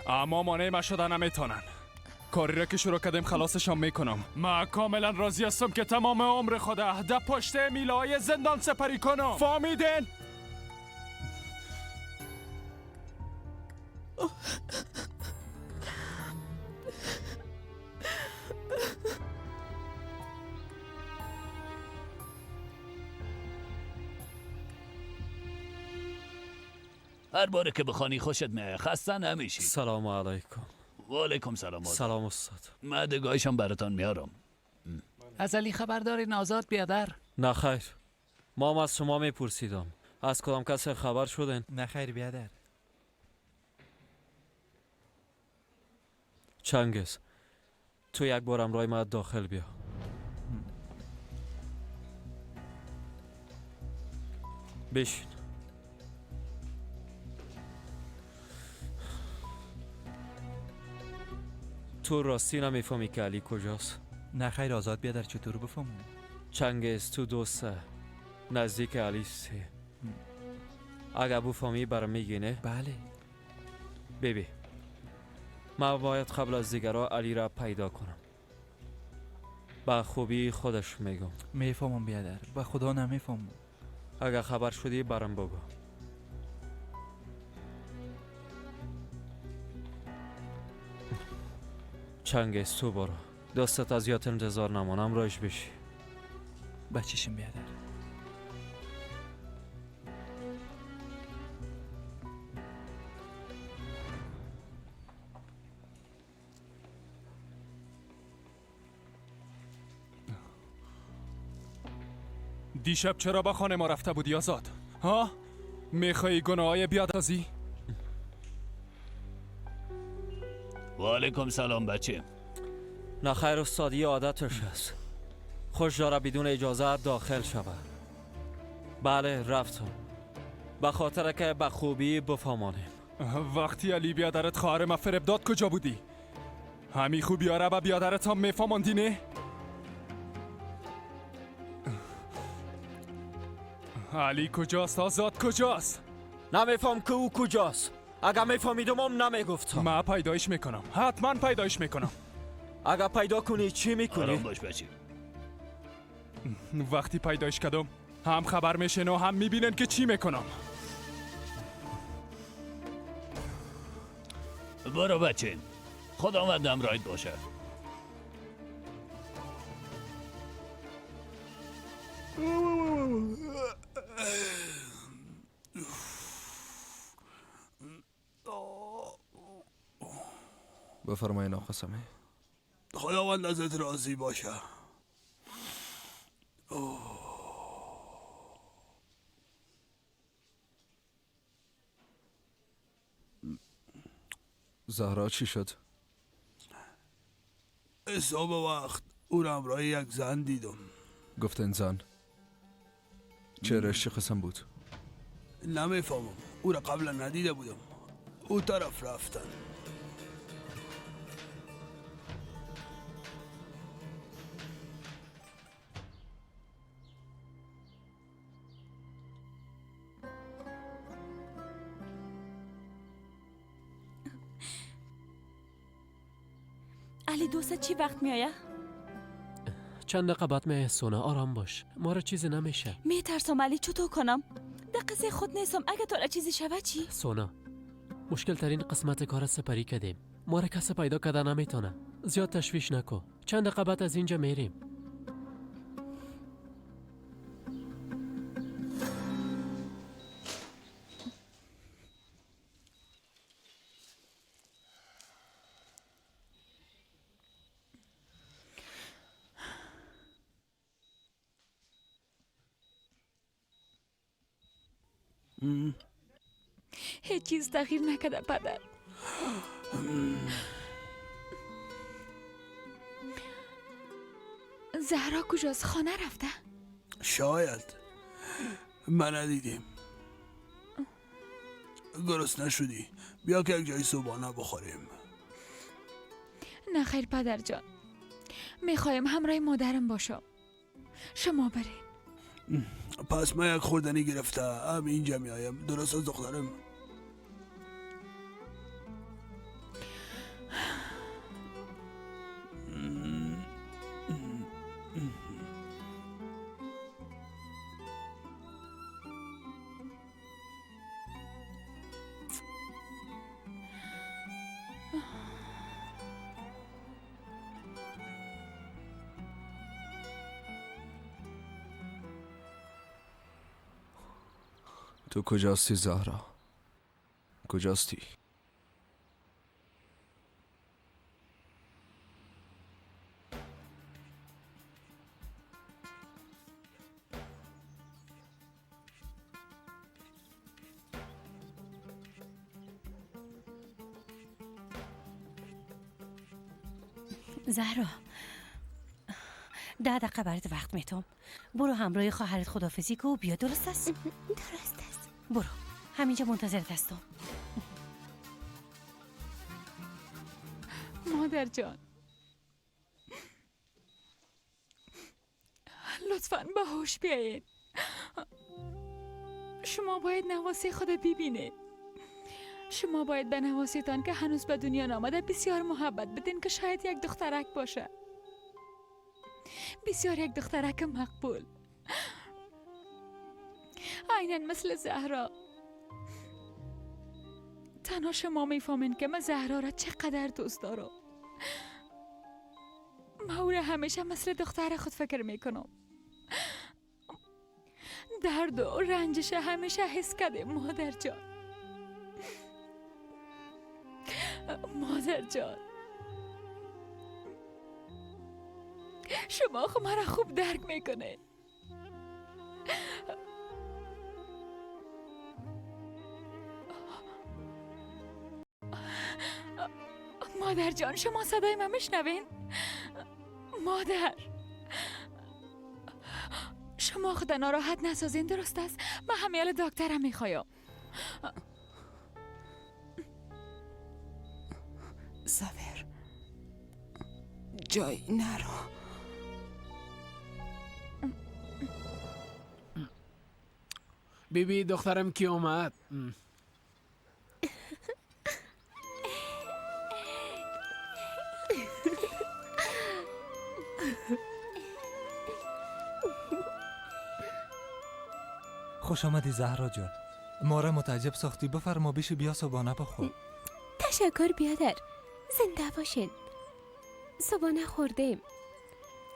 اما مانع ما شدن نمیتونن. کاری را که شروع کردیم خلاصشان میکنم. من کاملا راضی هستم که تمام عمر خدا در پشت میلای زندان سپری کنم. فهمیدین؟ هر باره که بخوانی خوشت میاد. خسته نمیشی. سلام علیکم. و علیکم سلام. سلام استاد. مدگاهشم براتان میارم. از علی خبر دارین آزاد بیادر؟ نه خیر. ما هم از شما میپرسیدم. از کدام کسی خبر شدین؟ نه خیر بیادر. چنگیز تو یک بار امرای ما داخل بیا. بشین. تو راستی نمیفهمی که علی کجاست؟ نه خیر آزاد بیادر، چطور بفهمم؟ چنگیز تو دوسته نزدیک علی سی. اگر بفهمی برام میگینه؟ بله. ببین من باید قبل از دیگرها علی را پیدا کنم. با خوبی خودش میگم. میفهمم بیادر، با خدا نمیفهمم. اگر خبر شدی برام بگو. چنگیز تو برو. دستت از یاد انتظار نمانم رایش بشی. بچشم بیادر. دیشب چرا با خانه ما رفته بودی آزاد؟ ها؟ میخوایی گناهای بیادازی؟ و علیکم سلام بچه. نه خیر استادی عادتش است. خوش داره بدون اجازه داخل شود. بله رفتم. به خاطر که به خوبی بفهمانیم. وقتی علی بیادرت خواهر ما فریب داد کجا بودی؟ همی خوبی آره با بیادرت هم میفهماندی نه؟ علی کجاست؟ آزاد کجاست؟ نمیفهم که او کجاست. اگر میفهمیدم هم نمیگفتم. من پیدایش میکنم. حتما پیدایش میکنم. اگر پیدا کنی چی میکنی؟ آرام باش بچه. وقتی پیدایش کردم هم خبر میشن و هم میبینن که چی میکنم. برو بچه. خداوند همراهت باشه. بفرمایین آقا سمی. خداوند ازت راضی باشه. زهرا چی شد؟ حساب وقت او را همراه یک زن دیدم. گفتن زن؟ چهرش چه قسم بود؟ نمیفهمم. او را قبلا ندیده بودم. او طرف رفتن. علی دوست چی وقت میایه؟ چند دقیقه بعد میایه سونا. آرام باش. ما را چیزی نمیشه. میترسم علی چطور کنم؟ دقیقه خود نیستم. اگه تو را چیزی شود چی؟ سونا مشکل ترین قسمت کار سپری کردیم. ما را کسی پیدا کرده نمیتونه. زیاد تشویش نکو. چند دقیقه بعد از اینجا میریم. هیچ چیز تغییر نکرده پدر. زهرا کجاست؟ خانه رفته؟ شاید. من ندیدیم. گرسنه نشدی؟ بیا که یک جای صبحانه بخوریم. نه خیر پدر جان. میخوایم همراه مادرم باشم. شما برین. پس من یک خوردنی گرفته هم اینجا میایم. درست از دخترم. تو کجاستی زهرا؟ کجاستی؟ زهرا 10 دقیقه برات وقت میتم. برو همراه خواهرت خدافزی کو و بیا. درست است؟ درست است. برو همینجا منتظرت هستم. مادر جان لطفاً به هوش بیاین. شما باید نواسی خود ببینید. شما باید به نواسیتان که هنوز به دنیا نامده بسیار محبت بدین که شاید یک دخترک باشه. بسیار یک دخترک مقبول، عیناً مثل زهرا. تنها شما میفهمین که من زهرا را چقدر دوست دارم. من او را همیشه مثل دختر خود فکر میکنم. درد و رنجش همیشه حس کردم مادر جان. مادر جان شما خود مرا خوب درک میکنه. مادر جان شما صدای من میشنوین؟ مادر شما خود ناراحت نسازین، درست است؟ من همیال دکترم میخوایم. زفر جای نرو. بیبی دخترم کی اومد؟ خوش آمدی زهرا جان. ما را متعجب ساختی. بفرما بشی بیا صبحانه بخور. تشکر بیادر، زنده باشین. صبحانه خوردیم.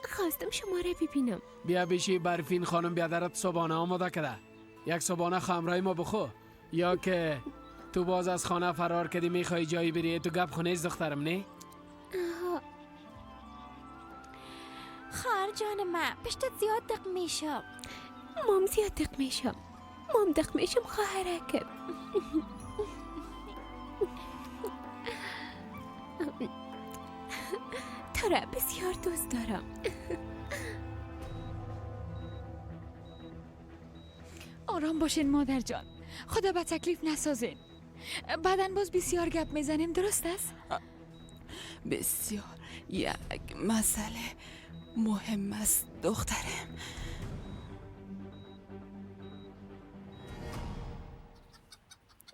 خواستم شما را ببینم. بیا بشی برفین خانم بیادرت صبحانه آماده کرده. یک صبحانه خمرای ما بخو. یا که تو باز از خانه فرار کردی میخوای جایی بری تو گپ خونه از دخترم نه؟ خواهر جان من پشتت زیاد دق میشم. مام زیاد دق میشم. مام دق میشم خواهرکم. تو را بسیار دوست دارم. آرام باشین مادر جان، خدا به تکلیف نسازین. بعدن باز بسیار گپ میزنیم، درست است؟ بسیار یک مسئله مهم است دخترم.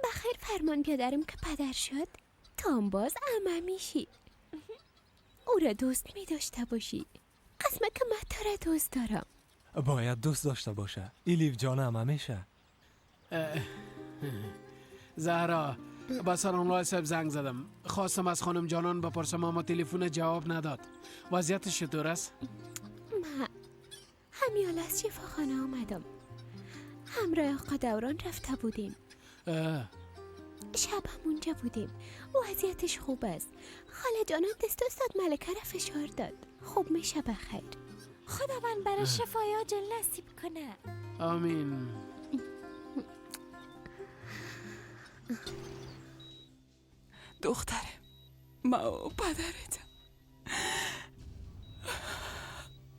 بخیر فرمان بیادرم که پدر شد تام باز عمه میشی. او را دوست می داشته باشی. قسمه که من تو را دوست دارم. باید دوست داشته باشه. ایلیف جانم همیشه. زهرا با سلام الله صاحب زنگ زدم. خواستم از خانم جانان بپرسم اما تلفن جواب نداد. وضعیتش چطور است؟ من همیال از شفاخانه آمدم. همراه آقا دوران رفته بودیم. شب هم اونجا بودیم. وضعیتش خوب است. خاله جانان دست استاد ملکه را فشار داد. خوب میشه بخیر. خداوند برای شفای عاجل نصیب کنه. آمین. دخترم ما و پدرتم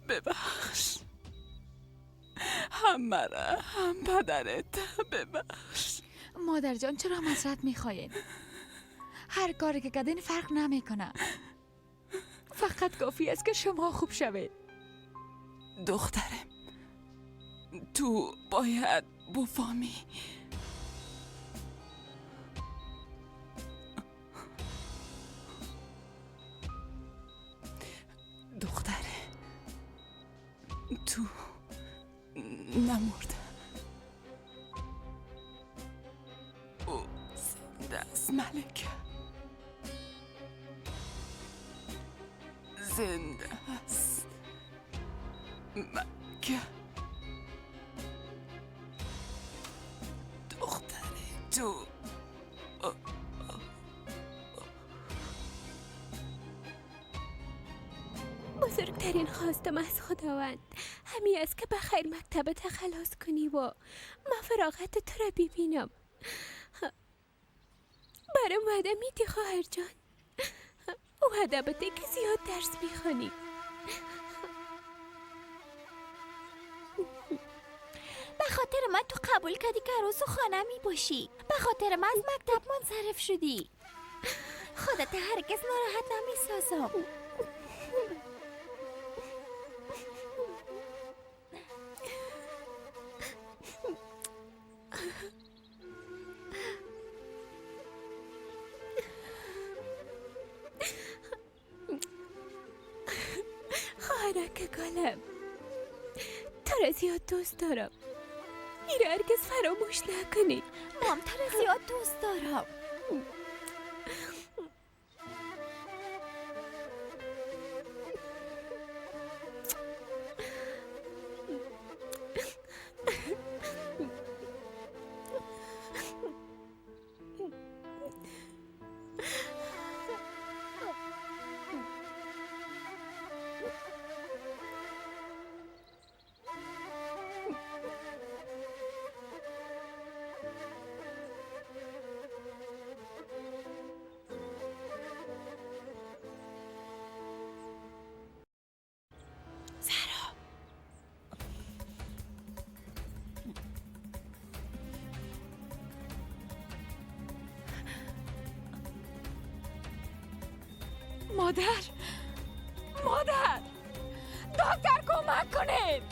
ببخش. هم مرا هم پدرت ببخش. مادر جان چرا مسرت میخواین؟ هر کاری که کردین فرق نمیکنه. فقط کافی است که شما خوب شوید. دخترم تو باید بفهمی دختره تو نمرده. او زنده است ملکه. زنده است ملکه. دختره تو بزرگترین خواستم از خداوند همین است که بخیر مکتبت خلاص کنی و ما فراغت تو را ببینم. برام وعده میدی خواهر جان؟ وعده بده که زیاد درس میخوانی. به خاطر من تو قبول کردی که عروس و خانه می باشی. به خاطر من از مکتب منصرف شدی. خودت هرگز ناراحت نمی سازم. خواهرک گلم، تو را زیاد دوست دارم. این را هرگز فراموش نکنی. مام تو را زیاد دوست دارم. مادر دکتر کمک کنید.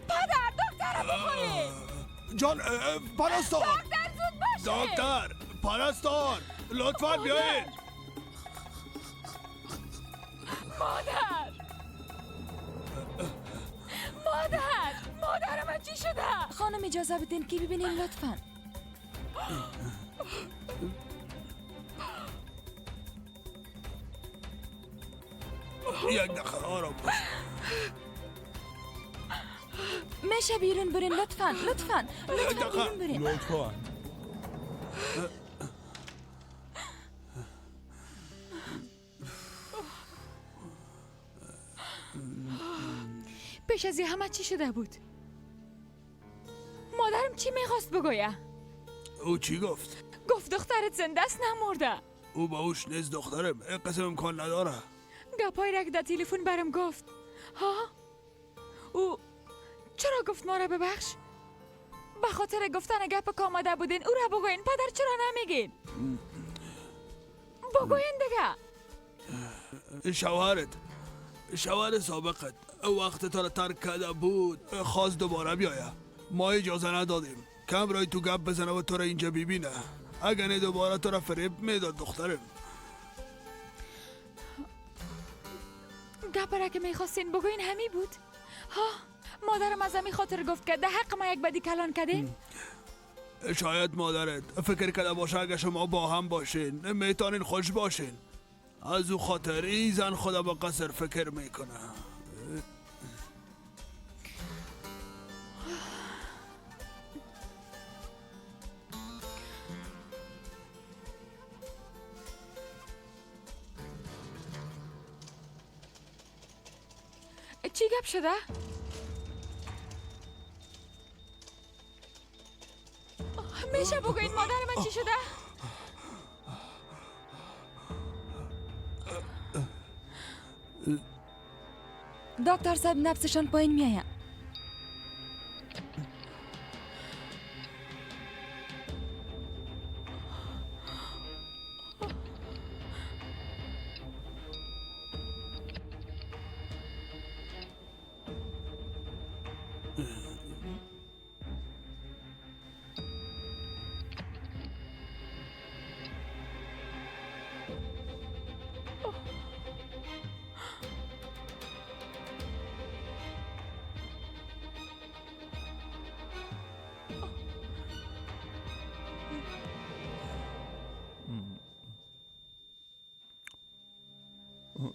پدر دکتر رو بخورید. جان پرستار دکتر زود باشید. دکتر پرستار لطفا بیاین. مادر من چی شده؟ خانم اجازه بدین که ببینیم لطفا. یک دقیقه آرام باش. میشه بیرون برین لطفا. لطفا بیرون برین. لطفا. پیش از همه چی شده بود؟ مادرم چی میخواست بگویه؟ او چی گفت؟ گفت دخترت زنده است نمرده. او با اوش نیز دخترم این قسم امکان نداره. گپای رک در تلفن برم گفت. ها؟ او چرا گفت ما را ببخش؟ به خاطر گفتن گپ که آمده بودین او را بگوین. پدر چرا نمیگین؟ بگوین دیگه. شوهر سابقت وقت تا را ترک کرده بود خواست دوباره بیایه. ما اجازه ندادیم که همراه تو گپ بزنه و تو را اینجا ببینه. اگه نه دوباره تو را فریب میداد دخترم. گپ را که میخواستین بگوین همی بود؟ ها؟ مادرم از همی خاطر گفت که ده حق ما یک بدی کلان کردین؟ شاید مادرت فکر کرده باشه اگه شما با هم باشین میتونین خوش باشین. از او خاطر این زن خدا با قصر فکر میکنه. چی گپ شده؟ میشه بگوین مادر من چی شده؟ دکتر صاحب نفسشان پایین میآید.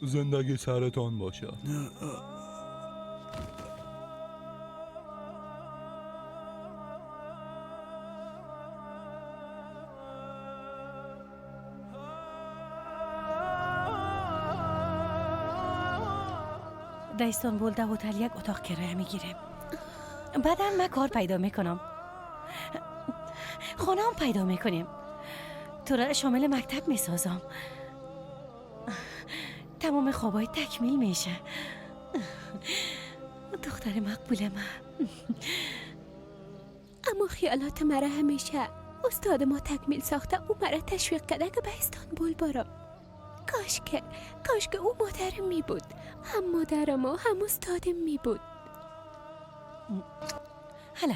زندگی سرتان باشه. در استانبول در هتل یک اتاق کرایه میگیرم. بعدا من کار پیدا میکنم، خانه هم پیدا میکنیم، تو را شامل مکتب میسازم، تمام خوابای تکمیل میشه. دختر مقبول من. اما خیالات مرا همیشه استاد ما تکمیل ساخته او مرا تشویق کرده که به استانبول برم. کاش که او مادرم می بود، هم مادرم و هم استادم می بود. حالا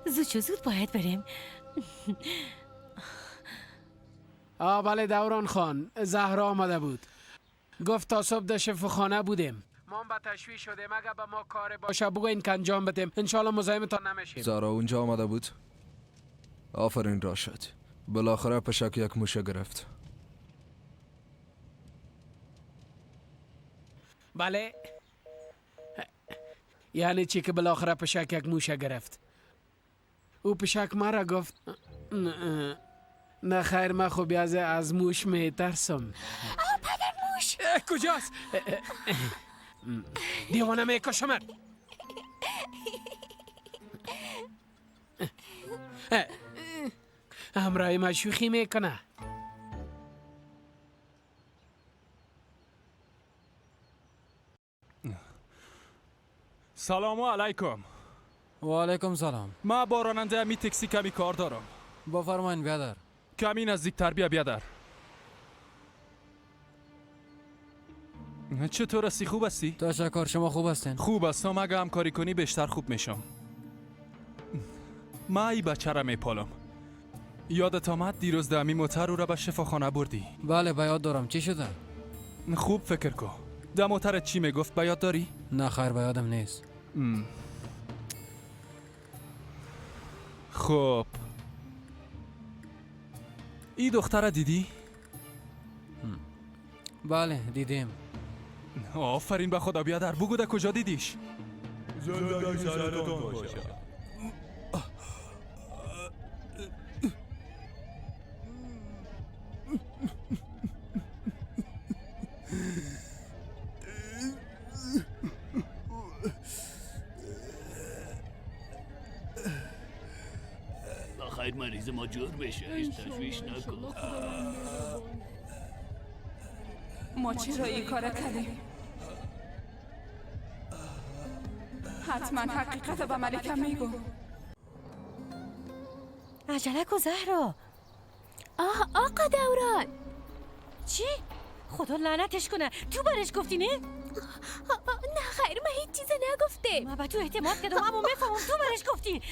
زود باید بریم. بله دوران خان، زهرا آمده بود، گفت تا صبح در شفاخانه بودیم. ما به تشویش شدیم، اگه به ما کار باشه بگوین که انجام بدیم، انشالله مزاحمتان نمیشیم. زهرا اونجا آمده بود؟ آفرین راشد، بالاخره پشک یک موشه گرفت. بله، یعنی چی که بالاخره پشک یک موشه گرفت؟ او پشک مرا گفت نه خیر، من خوبی از موش میترسم. پدر موش کجاست؟ دیوانه میکشمت. همراه ما شوخی میکنه. سلام علیکم. و علیکم سلام. ما با راننده می تاکسی کمی کار دارم. بفرمایین بیادر. کمی نزدیکتر بیا بیادر. چطور هستی؟ خوب هستی؟ تشکر، شما خوب هستین؟ خوب هستم، اگه همکاری کنی بیشتر خوب میشم. ما ای بچه را میپالم. یادت آمد دیروز دمی موتر او را به شفاخانه بردی؟ بله به یاد دارم. چی شده؟ خوب فکر کن. ده موترت چی میگفت به یاد داری؟ نه خیر به یادم نیست. خب ای دختر دیدی؟ بله دیدیم. آفرین به خدا بیادر، بگو ده کجا دیدیش؟ زندگی سرتون باشه. بخیر مریض ما جور بشه، هیچ تشویش نکن. ما چرا این کار کردیم؟ حتما حقیقت به ملکه میگو. عجله کن زهرا. آقا دوران. چی؟ خدا لعنتش کنه، تو برش گفتی نه؟ نه خیر، من هیچ چیز نگفته. من به تو اعتماد کردم اما میفهمم تو برش گفتی.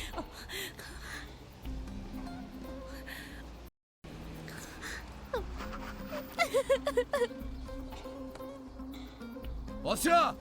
آسیا!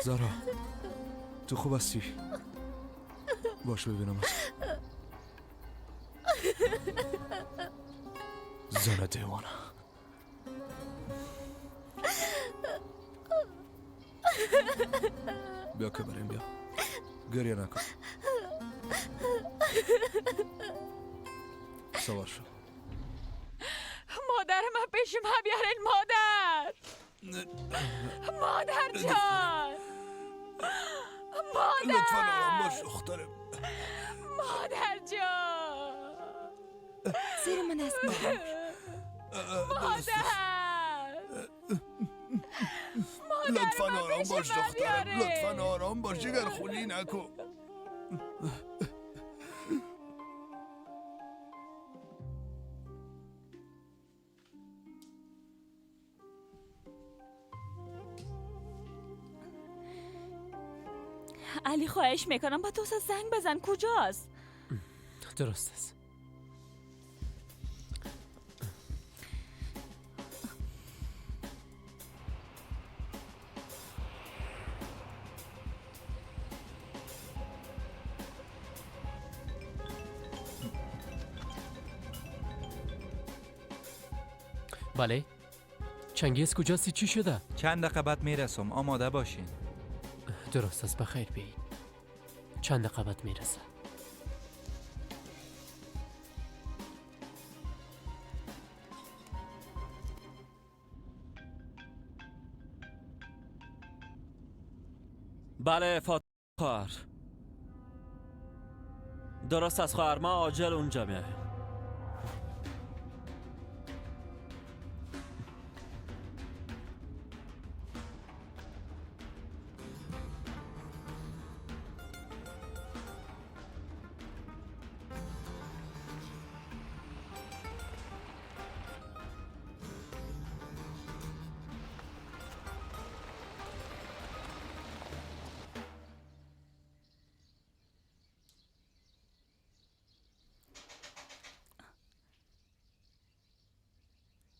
زهرا تو خوب هستی؟ باش ببینم. زن دیوانه. بیا که بریم، بیا گریه نکن. سوار شو. مادر من پیش ما بیارین. مادر جان، مادر. لطفاً آرام باش دخترم. مادر جان، زیر من است مادر. لطفاً آرام باش دخترم. لطفاً آرام باش، جگر خونی نکن. علی خواهش میکنم با تو زنگ بزن، کجاست؟ درست است. بله؟ چنگیز کجاستی؟ چی شده؟ چند دقیقه بعد میرسم، آماده باشین. درست است، بخیر بیایید. چند دقیقه بعد میرسه. بله فاطمه خواهر. درست است خواهر، ما عاجل اونجا میایم.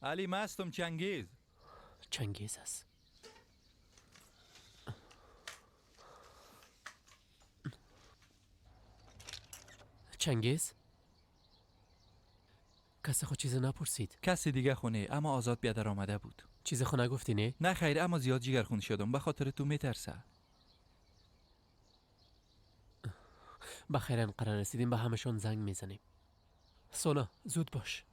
علی مستم چنگیز. چنگیز است. چنگیز؟ کسی خود چیز نپرسید؟ کسی دیگه خونه، اما آزاد بیادر آمده بود. چیز خود نگفتی نه؟ نه خیر، اما زیاد جیگرخون شدم، به خاطر تو میترسه. بخیر انقدر رسیدیم به همشون زنگ میزنیم. سونا زود باش.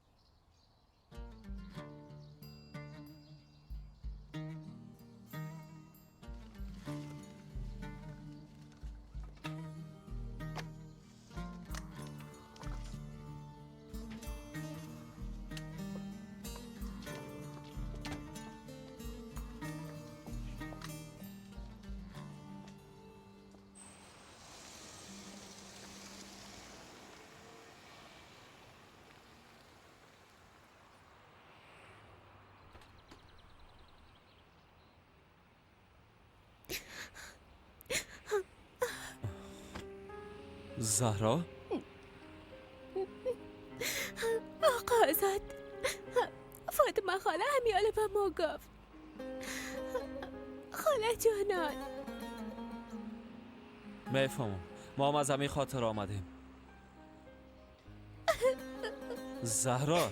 زهرا؟ آقا آزاد، فاطمه خاله همیاله به ما گفت. خاله جانان، میفهمم، ما هم از همین خاطر آمدیم. زهرا،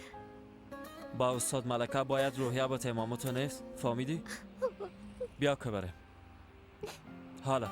با استاد ملکه باید روحیه با امامتو نیست؟ فهمیدی؟ بیا که بریم. حالا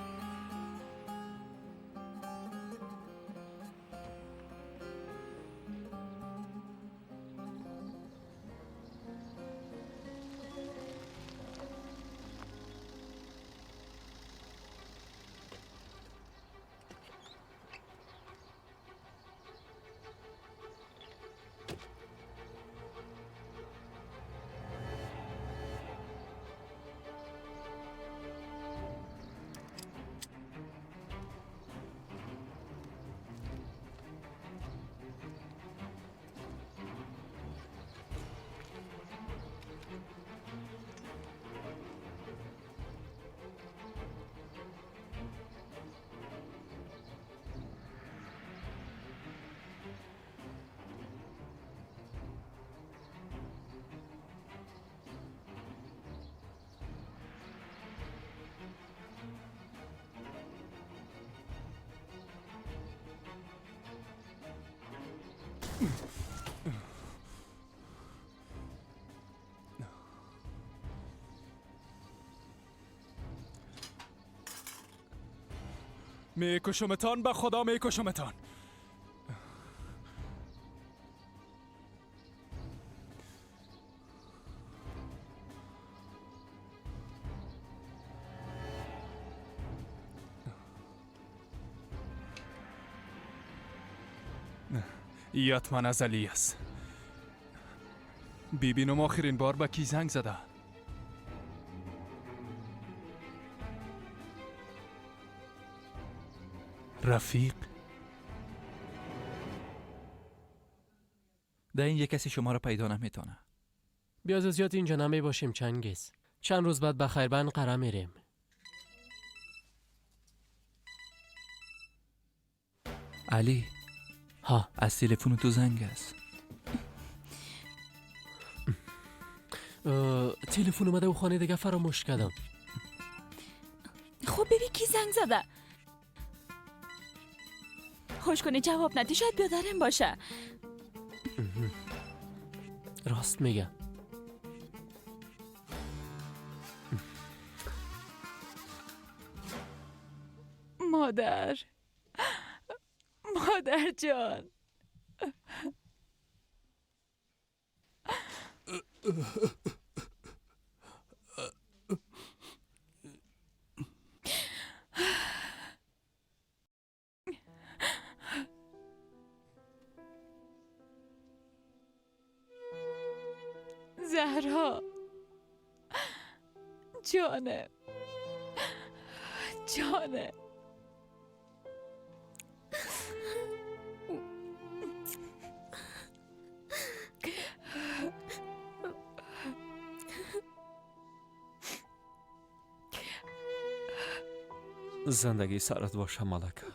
میکشمتان، به خدا میکشمتان. یتمن از علی است. ببینم آخرین بار به کی زنگ زده. رفیق؟ در این یک کسی شما را پیدا نمیتونه. بیا زیاد اینجا نمی باشیم چنگیز. چند روز بعد به خیربند قره میریم. علی، ها، از تلفن تو زنگ است. تلفن اومده و خانه دیگه فراموش کردم. خب ببین کی زنگ زده. خوش کنی جواب ندی، شاید بیادرم باشه. راست میگه. مادر مادر جان. زهرا جانم جانم. زندگی سرت باشه ملکه.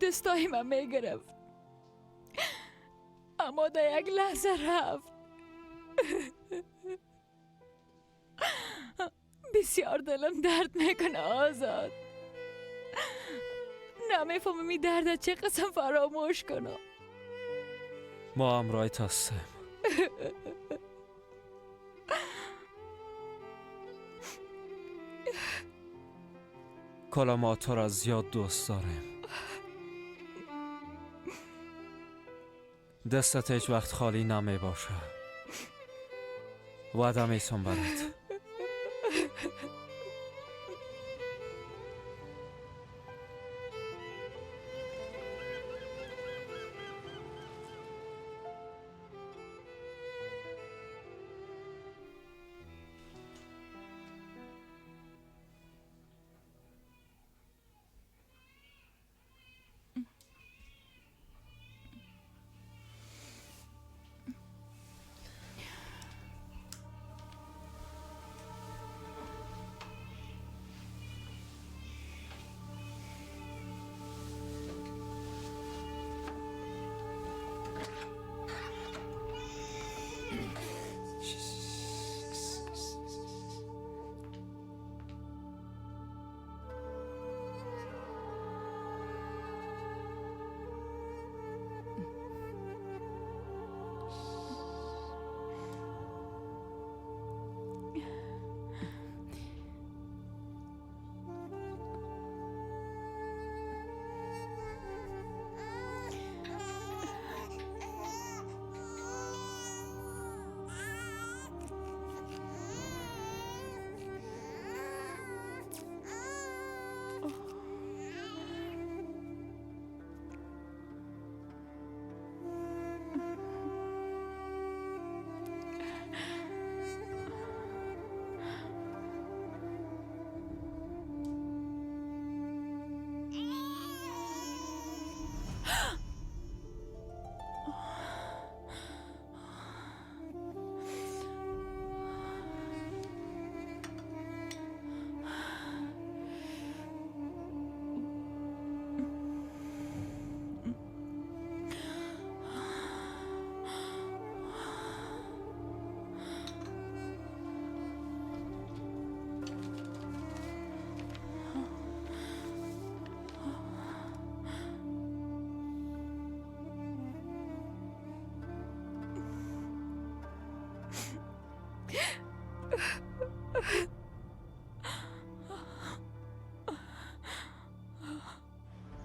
دستای من میگرفت اما در یک لحظه رفت. بسیار دلم درد میکنه آزاد. نمیفهمم این درد چه قسم فراموش کنم. ما هم رایت هستیم. کلا ما تو را زیاد دوست داریم. دستت هیچ وقت خالی نمی باشه. وعده میتون برات.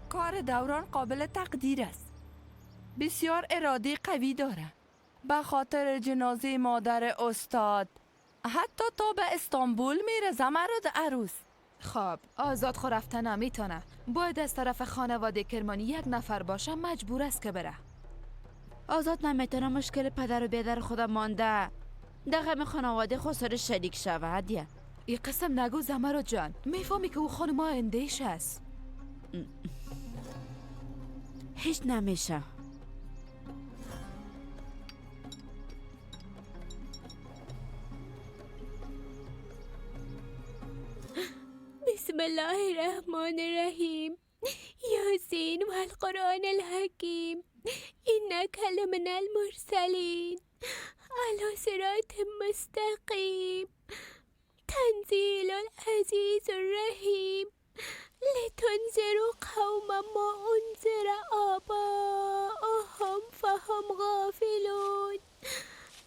کار دوران قابل تقدیر است. بسیار اراده قوی داره. به خاطر جنازه مادر استاد حتی تا به استانبول میره زمرد عروس. خب آزاد خو رفتن نمیتونه. باید از طرف خانواده کرمانی یک نفر باشه، مجبور است که بره. آزاد نمیتونه مشکل پدر و بیدر خودم مانده در غم خانواده خسر شریک شود. این قسم نگو زمرد جان. میفهمی که او خانم اندیش است. هیچ نمیشه. بسم الله الرحمن الرحیم. یاسین و القرآن الحکیم انک لمن المرسلین علی صراط مستقیم تنزیل العزیز الرحیم لتنذروا قوما ما انذر آباؤهم فهم غافلون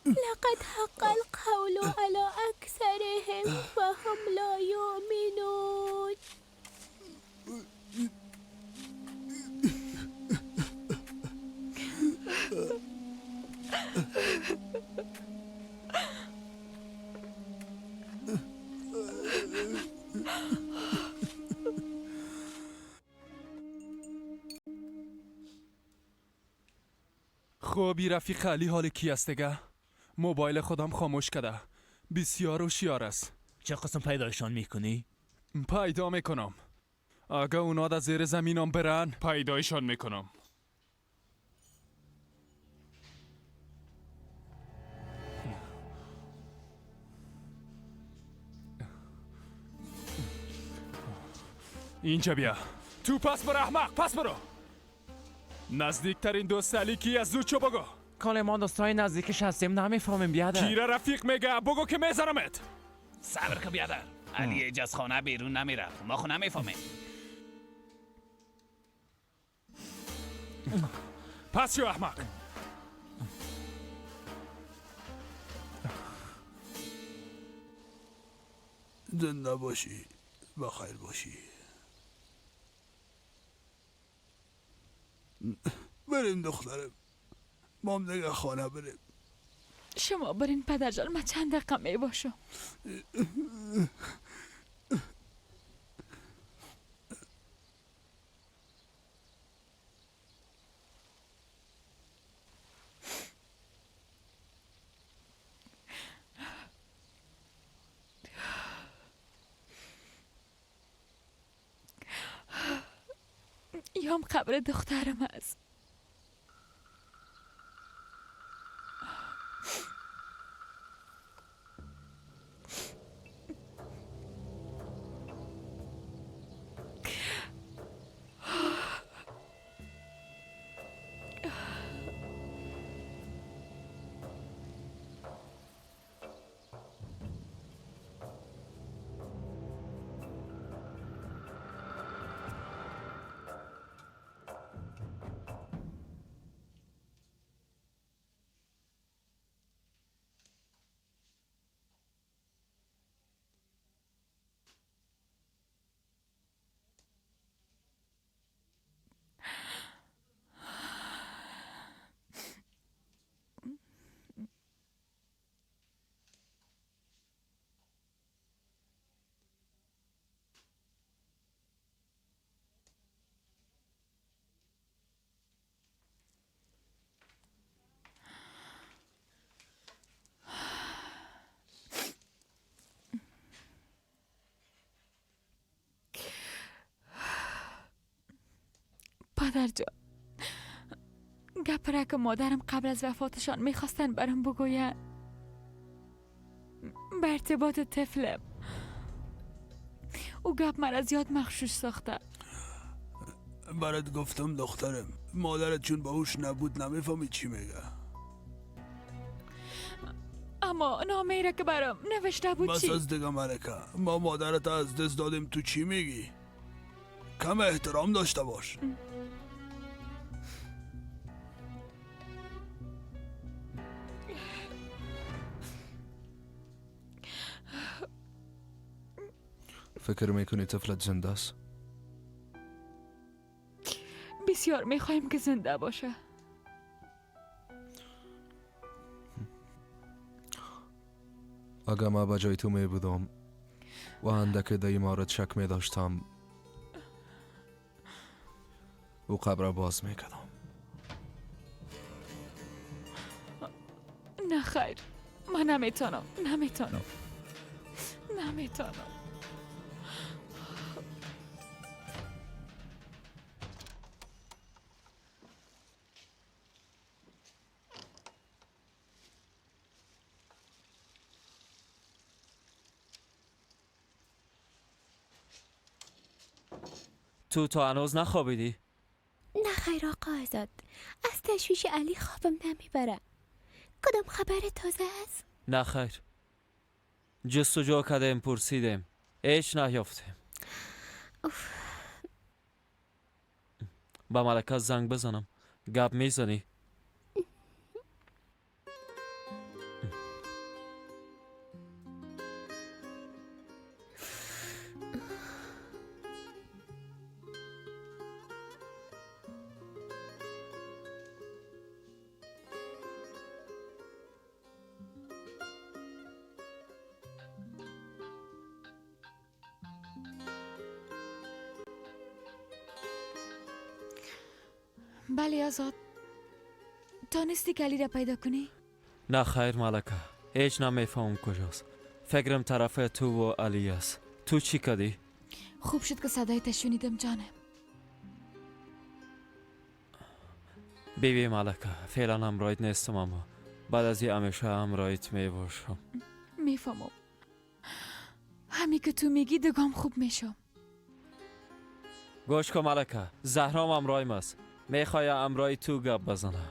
لقد حق القول على اکثرهم فهم لا یؤمنون. خوبی رفیق علی حال کی است دیگه؟ موبایل خودم خاموش کرده. بسیار هوشیار است. چه قسم پیدایشان میکنی؟ پیدا میکنم. اگه اونا در زیر زمینم برن پیدایشان میکنم. اینجا بیا. تو پس برو احمق، پس برو. نزدیکترین دوست علی کی از زود چو بگو. کاله ما دوستای نزدیکش هستیم نمیفهمیم بیادر. کی را رفیق میگه بگو که میزنمت. صبر که بیادر. علی اجاز خانه بیرون نمیره. ما خو نمیفهمیم. پس شو احمق. زنده باشی، بخیر باشی. بریم دخترم، ما هم دیگه خانه بریم. شما برین پدرجان، من چند دقیقه می باشم. یام قبر دخترم است. پدر جان، گپره که مادرم قبل از وفاتشان میخواستن برام بگوین به ارتباط طفلم. او گپ من از یاد مخشوش ساخته. برات گفتم دخترم، مادرت چون باهوش نبود نمیفهمی چی میگه. اما نامه را که برام نوشته بود بس چی؟ از دیگه ملکه، ما مادرت از دست دادیم، تو چی میگی؟ کم احترام داشته باش. فکر میکنی طفلت زنده است؟ بسیار میخوایم که زنده باشه. اگه ما به جای تو می بودم و اندک در این مورد شک می داشتم او قبر باز می کردم. نه خیر، من نمیتونم. تو تا هنوز نخوابیدی؟ نه خیر آقا آزاد، از تشویش علی خوابم نمیبره. کدام خبر تازه است؟ نه خیر، جستجو کردیم، پرسیدیم، هیچ نیافتیم. با ملکه زنگ بزنم، گپ میزنی؟ بله آزاد، تانستی که علی را پیدا کنی؟ نه خیر ملکه، هیچ نمیفهمم کجاست. فکرم طرف تو و علی است. تو چی کردی؟ خوب شد که صدایت شنیدم جانم. بیبی ملکه، فعلا همراهیت نیستم، اما بعد از این همیشه همراهیت میباشم. میفهمم. همی که تو میگی دگام خوب میشم. گوش کن ملکه، زهرام همراهیم است. میخوای همراهی تو گپ بزنه.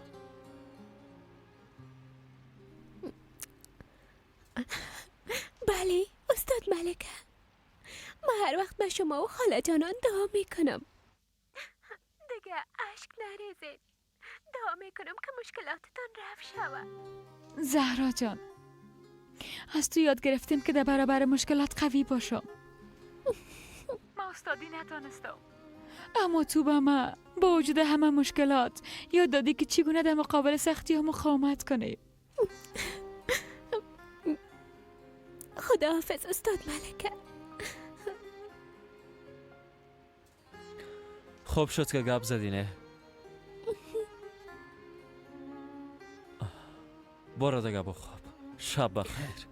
بله استاد ملکه، من هر وقت به شما و خاله جانان دعا میکنم. دیگه اشک نریزید. دعا میکنم که مشکلاتتان رفع شود. زهرا جان، از تو یاد گرفتیم که در برابر مشکلات قوی باشم. ما استادی نتانستم، اما تو به ما با وجود همه مشکلات یاد دادی که چگونه در مقابل سختی ها مقاومت کنیم. خداحافظ استاد ملکه. خوب شد که گپ زدی نه؟ برو دیگه بخواب. شب بخیر.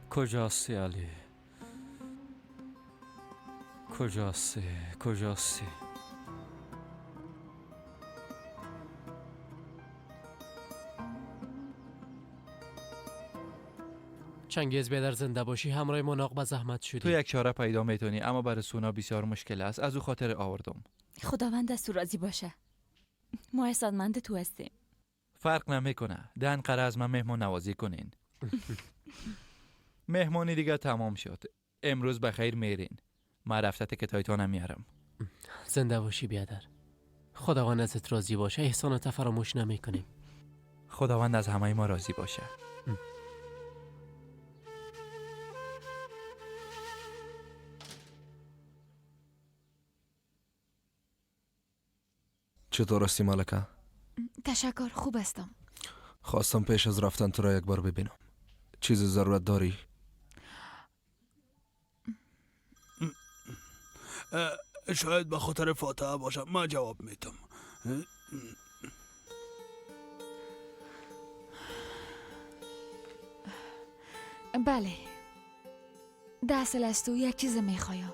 کجاستی علی؟ کجاستی؟ چنگیز بیادر زنده باشی، همراه مناق به زحمت شدی. تو یک چاره پیدا میتونی، اما برای سونا بسیار مشکل است. از او خاطر آوردم. خداوند از تو راضی باشه. ما احسانمند تو هستیم. فرق نمیکنه. دن قرار از من مهمان نوازی کنین. مهمانی دیگه تمام شد. امروز بخیر میرین. من رفته تکتایتو نمیارم. زنده باشی بیادر. خداوند ازت راضی باشه. احسانت فراموش نمیکنیم. خداوند از همه ما راضی باشه. چطور هستی ملکه؟ تشکر، خوب هستم. خواستم پیش از رفتن تو را یک بار ببینم. چیزی ضرورت داری؟ شاید به خاطر فاتحه باشم. من جواب میدم. بله، 10 سال از تو یک چیز میخوایم.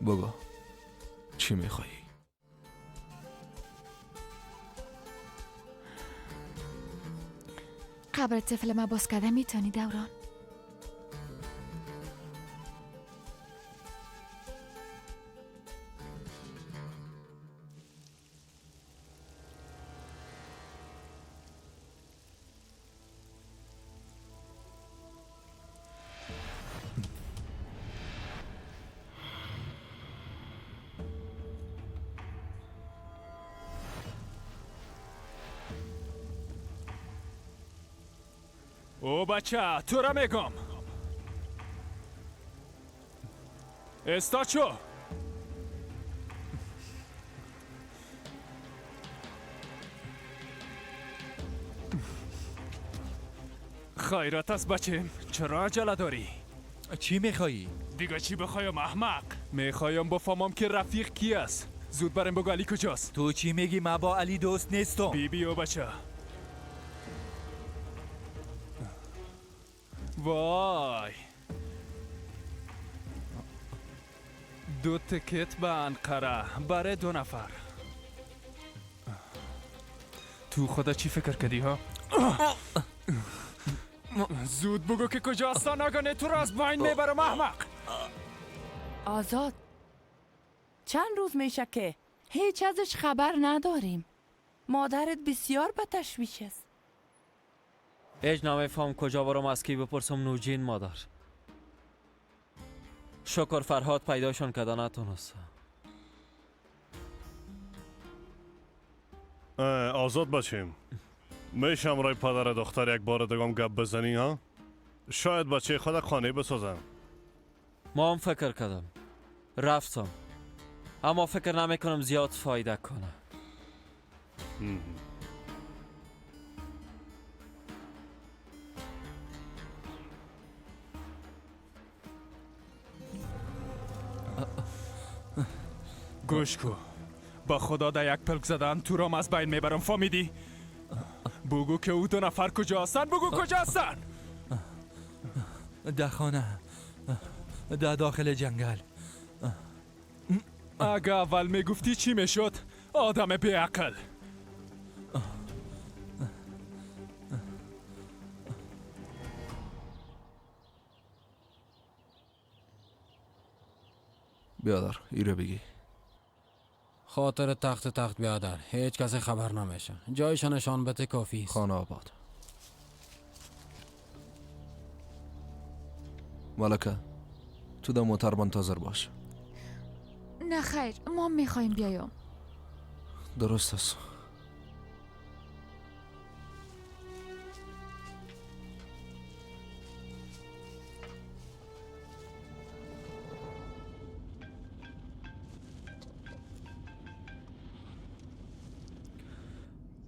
بگو چی میخوایی؟ قبر طفل ما باز کده میتونی دوران؟ او بچه تو را میگم. استاچو خیرت است بچه، چرا عجله داری؟ چی میخوایی؟ دیگه چی بخوایم احمق؟ میخوایم بفهمم که رفیق کی است. زود برم بگو علی کجاست. تو چی میگی؟ من با علی دوست نیستم. بی او بچه. وای، 2 تکت به انقره برای 2 نفر. تو خدا چی فکر کردی ها؟ زود بگو که کجاست، ناگهان تو را از بین میبرم احمق. آزاد، چند روز میشه که هیچ ازش خبر نداریم. مادرت بسیار به تشویش است. هیچ نمیفهم کجا برم، از کی بپرسم. نوجین مادر. شکر فرهاد پیداشون کده نتونست. آزاد بچیم، میشم رای پدر دختر یک بار دگم گپ بزنی ها؟ شاید بچه خود خانه بسازم. ما هم فکر کردم. رفتم، اما فکر نمی کنم زیاد فایده کنه. گوش کو، با خدا در یک پلک زدن تو رام از بین میبرم، فهمیدی؟ بگو که او 2 نفر کجا هستن، بگو کجا هستن. در خانه، در داخل جنگل. اگه اول میگفتی چی میشد؟ آدم بیعقل. بیادر ایره بگی. خاطر تخت بیادر هیچ کسی خبر نمیشه. جایش نشان بده کافی است. خانه آباد. ملکه تو در موتر منتظر باش. نه خیر، ما میخوایم بیایم. درست است.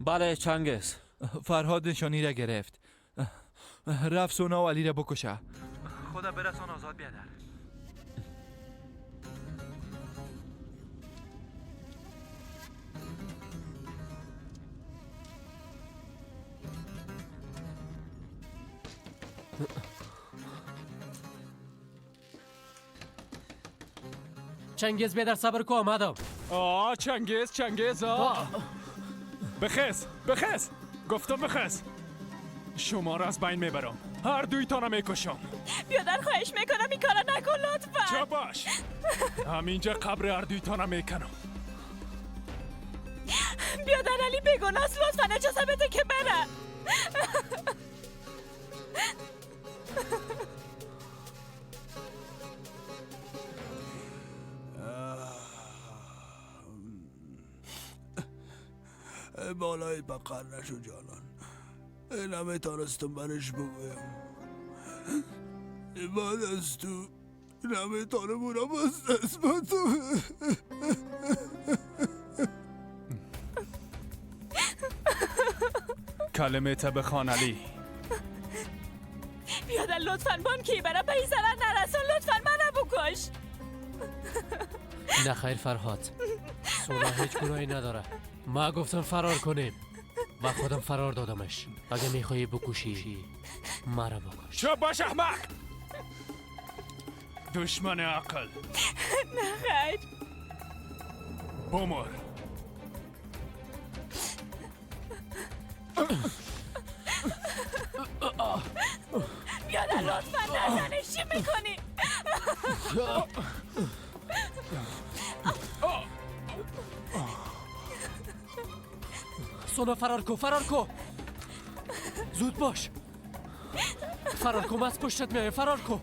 بله چنگیز. فرهاد نشانی را گرفت. رفت سونا و علی را بکشه. خدا برسان آزاد بیادر. چنگیز بیادر صبر کو، آمدم. چنگیز بخیز گفتم بخیز. شما را از بین میبرم، هر دویتان میکشم. بیادر خواهش میکنم این کارا نکن لطفا. چه باش، همینجا قبر هر دویتان میکنم. بیادر علی بگناه است، لطفا اجازه بده که بره. بالای بقر نشو جانان، نمیتانستم برش بگویم. بعد از تو نمیتانم اونم از دست بدم. کلمه بخوان علی. بیادر لطفا بانکی برای به این ضرر نرسون، لطفا منو بکش. نه خیر فرهاد، سونا هیچ گناهی نداره. ما گفتم فرار کنیم و خودم فرار دادمش. اگه میخوایی بکشی مرا بکش. چه باش احمق، دشمن عقل. نه خیر، بمر. بیادر لطفا نزنش، چی میکنی؟ سونا فرار کو. زود باش. فرار کو، از پشتت میای. فرار کو.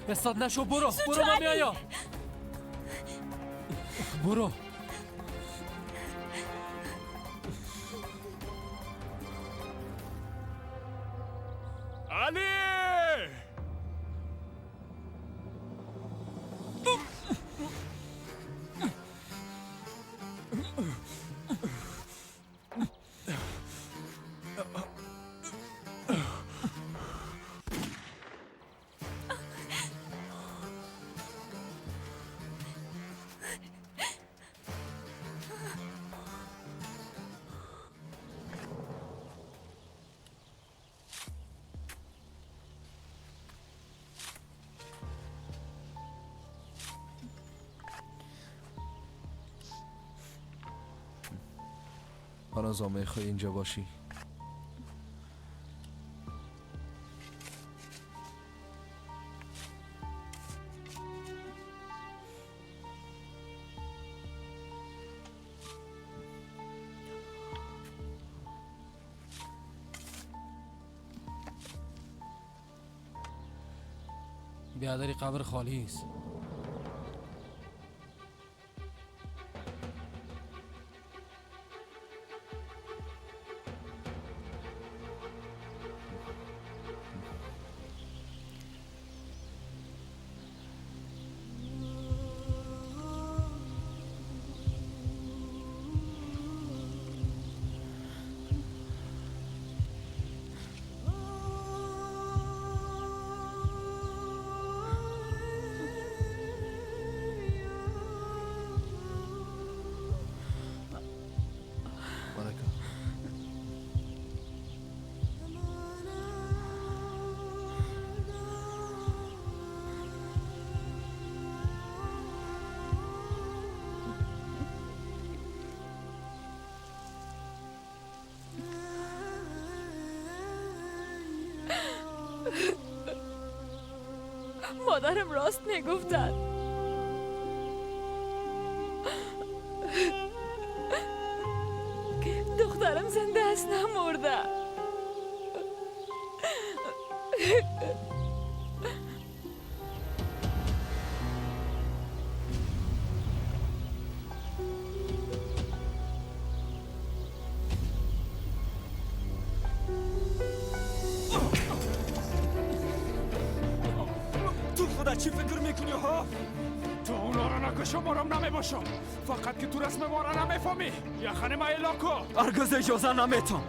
استاد نشو، برو نمیایا. برو. علی! هنوز میخوای اینجا باشی؟ بیادری قبر خالی است. مادرم راست میگفتن. دخترم زنده است، نمرده. تو خدا چی فکر میکنی ها؟ تو اونا را نکشم، ما را نمیباشم. فقط که تو رسم ما را نمیفهمی. یخنه ما الاکو هرگز اجازه نمیتون.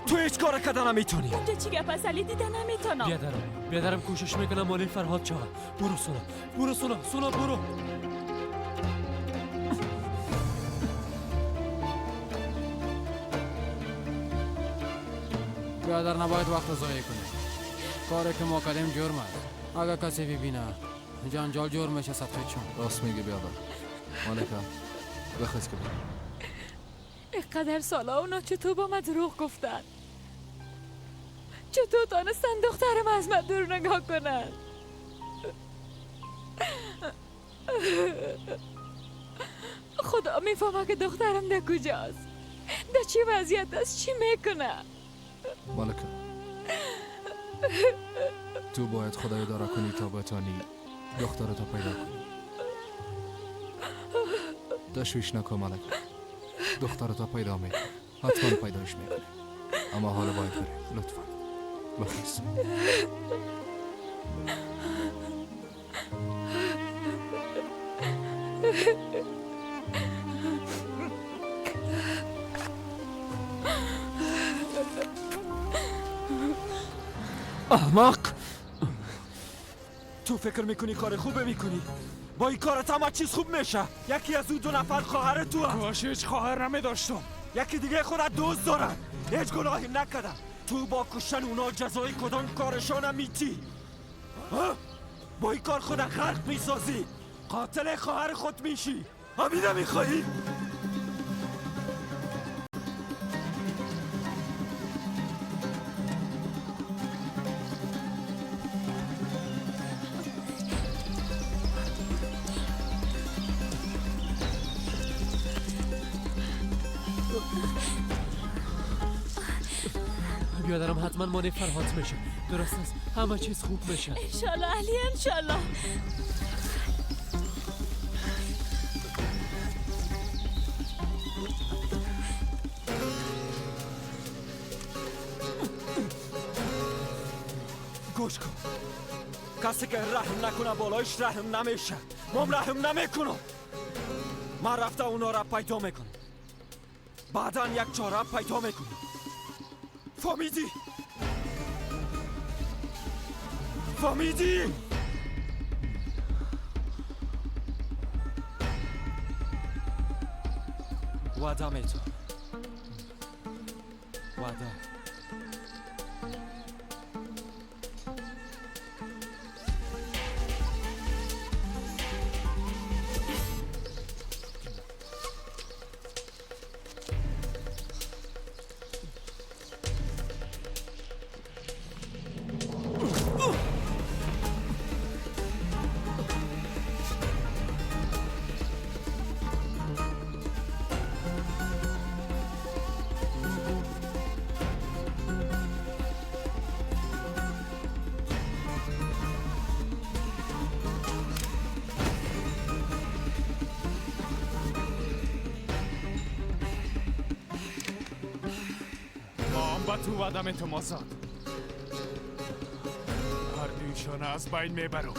تو هیچ کار کده نمیتونی. اونجا چی گپ است علی؟ دیده نمیتونم. بیادرم کوشش میکنم مالی فرهاد چاقه. برو سونا برو. بیادر نباید وقت ضایع کنی. کاری که ما کردیم جرم است. اگر کسی ببینه جنجال جرم میشه صدقه چون. راست میگه بیادر. مالکا بخیز که برو. اینقدر سالا اونا چطور با من دروغ گفتن؟ چطور تانستن دخترم از من دور نگاه کنن؟ خدا میفهمه که دخترم در کجاست، در چی وضعیت است، چی میکنه. مالکا تو باید خدای داره کنی تا بتانی دخترتو پیدا کنی. تشویش نکن مالکا، دخترتو پیدا میکنی، حتما پیداش میکنی. اما حالا باید بری، لطفا بخیز. احمق، تو فکر میکنی کار خوبه میکنی؟ با این کارت همه چیز خوب میشه. یکی از اون 2 نفر خواهر تو هست. کاش هیچ خواهر نمیداشتم. یکی دیگه خودت دوست داره. هیچ گناهی نکردم. تو با کشتن اونا جزای کدام کارشان میتی؟ با این کار خودت غرق میسازی، قاتل خواهر خود میشی. همینه میخوایی؟ بیادرم حتما مانع فرهاد میشه. درست است، همه چیز خوب میشه. انشالله علی، انشالله. گوش کن، کسی که رحم نکنه بالایش رحم نمیشه. مام رحم نمیکنم. من رفته اونا را پیدا میکنم، بعدا یک چاره پیدا میکنم. فهمیدی؟ وعده میتون. وعده. تو وعدم تو مازاد، هر دویشان از بین میبرم.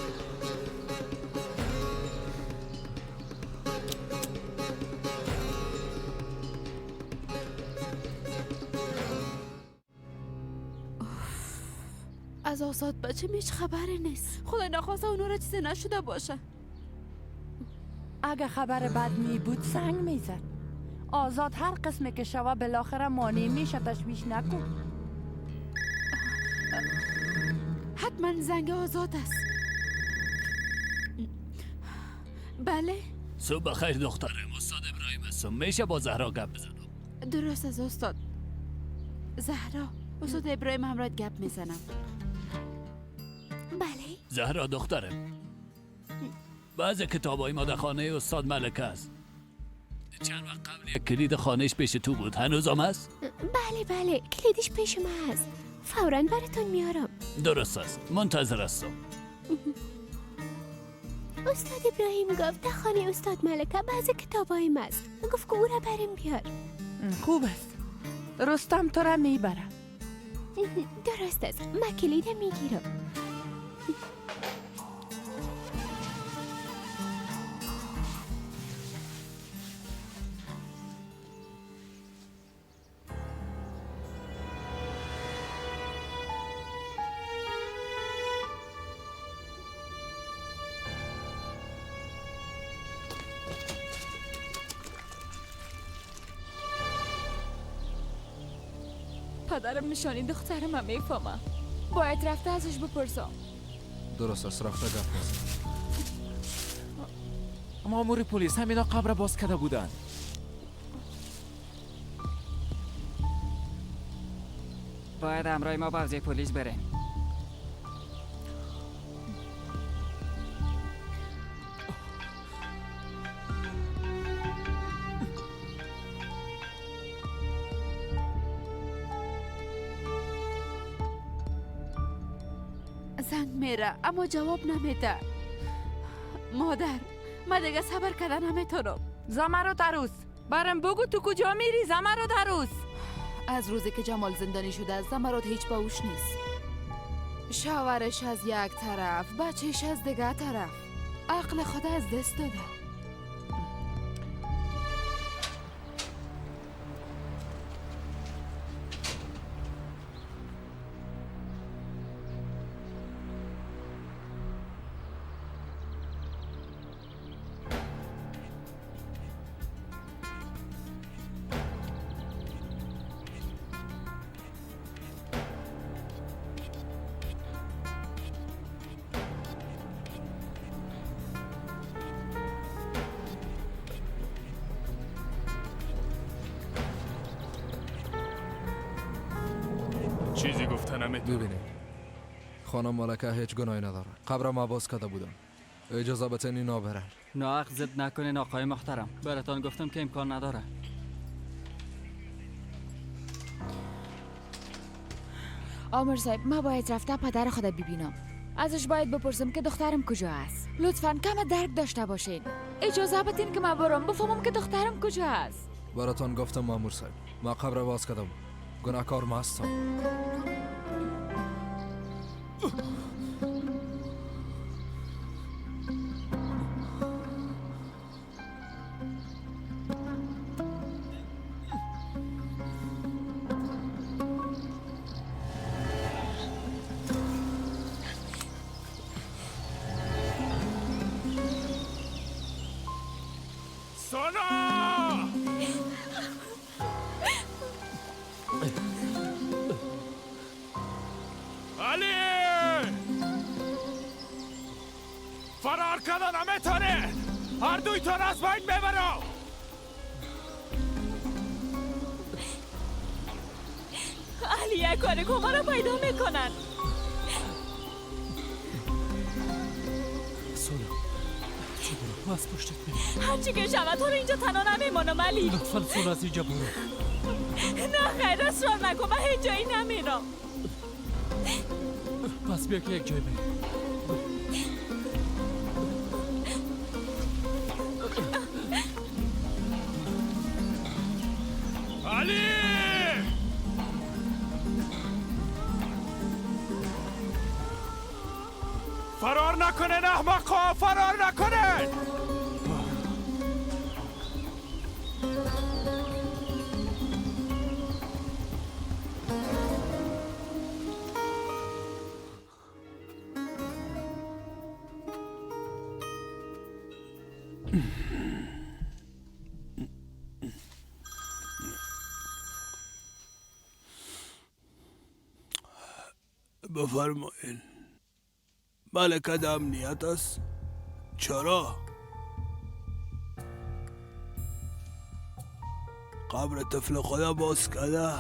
از آزاد بچه هیچ خبری نیست. خدا نخواسته اونو را چیزی نشده باشه. اگه خبر بد می بود سنگ میزد. آزاد هر قسمی که شوه بالاخره مانع میشه، تشویش نکن. حتما زنگ آزاد است. بله صبح بخیر دخترم، استاد ابراهیم هستم. میشه با زهرا گپ بزنم؟ درست از استاد. زهرا، استاد ابراهیم همراهت گپ میزنم. بله. زهرا دخترم، بعض کتابای ما در خانه استاد ملکه است. چند وقت قبل یک کلید خانهش پیش تو بود. هنوزم هست؟ بله کلیدش پیش من هست. فوراً براتون میارم. درست است. منتظر هستم. استاد ابراهیم گفت در خانه استاد ملکه بعضی کتابای ماست. گفت که او را بریم بیار. خوب است. رستم تو را میبرم. درست است. من کلید میگیرم. پدرم نشانی دخترم هم میفهمم. باید رفته ازش بپرسم. درست است، رفته گپ نزن. مامور پلیس همینا قبر باز کرده بودن. باید همراه ما به حوزه پلیس بریم. زنگ میره اما جواب نمیده. مادر من دیگه صبر کردن نمیتونم. زمرو تروس برم بگو تو کجا میری زمرو تروس؟ از روزی که جمال زندانی شده از زمرات هیچ باوش نیست. شوهرش از یک طرف، بچهش از دیگه طرف. عقل خود از دست داده. چیزی گفتن نمیتونم. ببینید خانم ملکه هیچ گناهی نداره. قبر ما باز کرده بودم. اجازه بتین اینا برن. ناحق ضد نکنین آقای محترم. براتون گفتم که امکان نداره. آمر صاحب من باید رفته پدر خودم ببینم. ازش باید بپرسم که دخترم کجا است. لطفاً کم درک داشته باشین. اجازه بدین که من برم بفهمم که دخترم کجا است. براتون گفتم مامور صاحب، ما قبر باز کردم. گناهکار ما هستم. فرار کردن نمیتونه. هر دویتان از بین ببرو. علی یک کاری که ما رو پیدا میکنن. سونا چه برو از پشتت میرم. هرچی که شود تو رو اینجا تنها نمیمانم علی. لطفاً سونا از اینجا برو. نه خیر اصرار نکن من هیچ جایی نمیرم. پس بیا که یک جای بریم. علی! فرار نکنن احمقا، فرار نکنن! بفرمایین. ملکه در امنیت است؟ چرا؟ قبر طفل خدا باز کرده.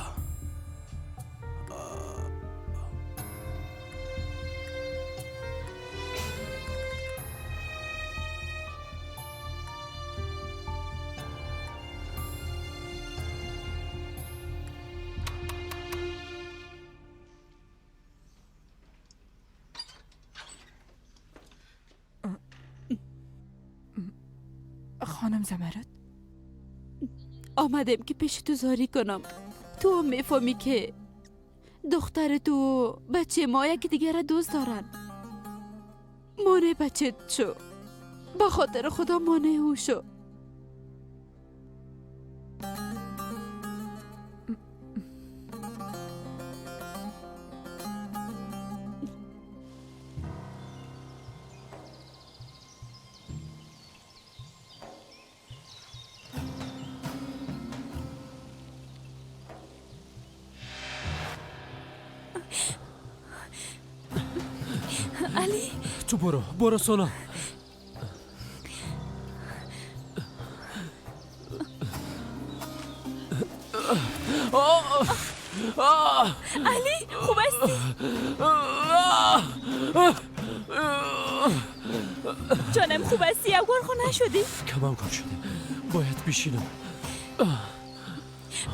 خانم زمرد؟ آمدم که پیش تو زاری کنم. تو هم میفهمی که دختر تو بچه ما یکی دیگر را دوست دارن. مانع بچه شو، با خاطر خدا مانع او شو. علی تو برو سونا. علی خوب هستی؟ جانم خوب هستی؟ اگر خو نشدی؟ کمم کار شده، باید بشینم.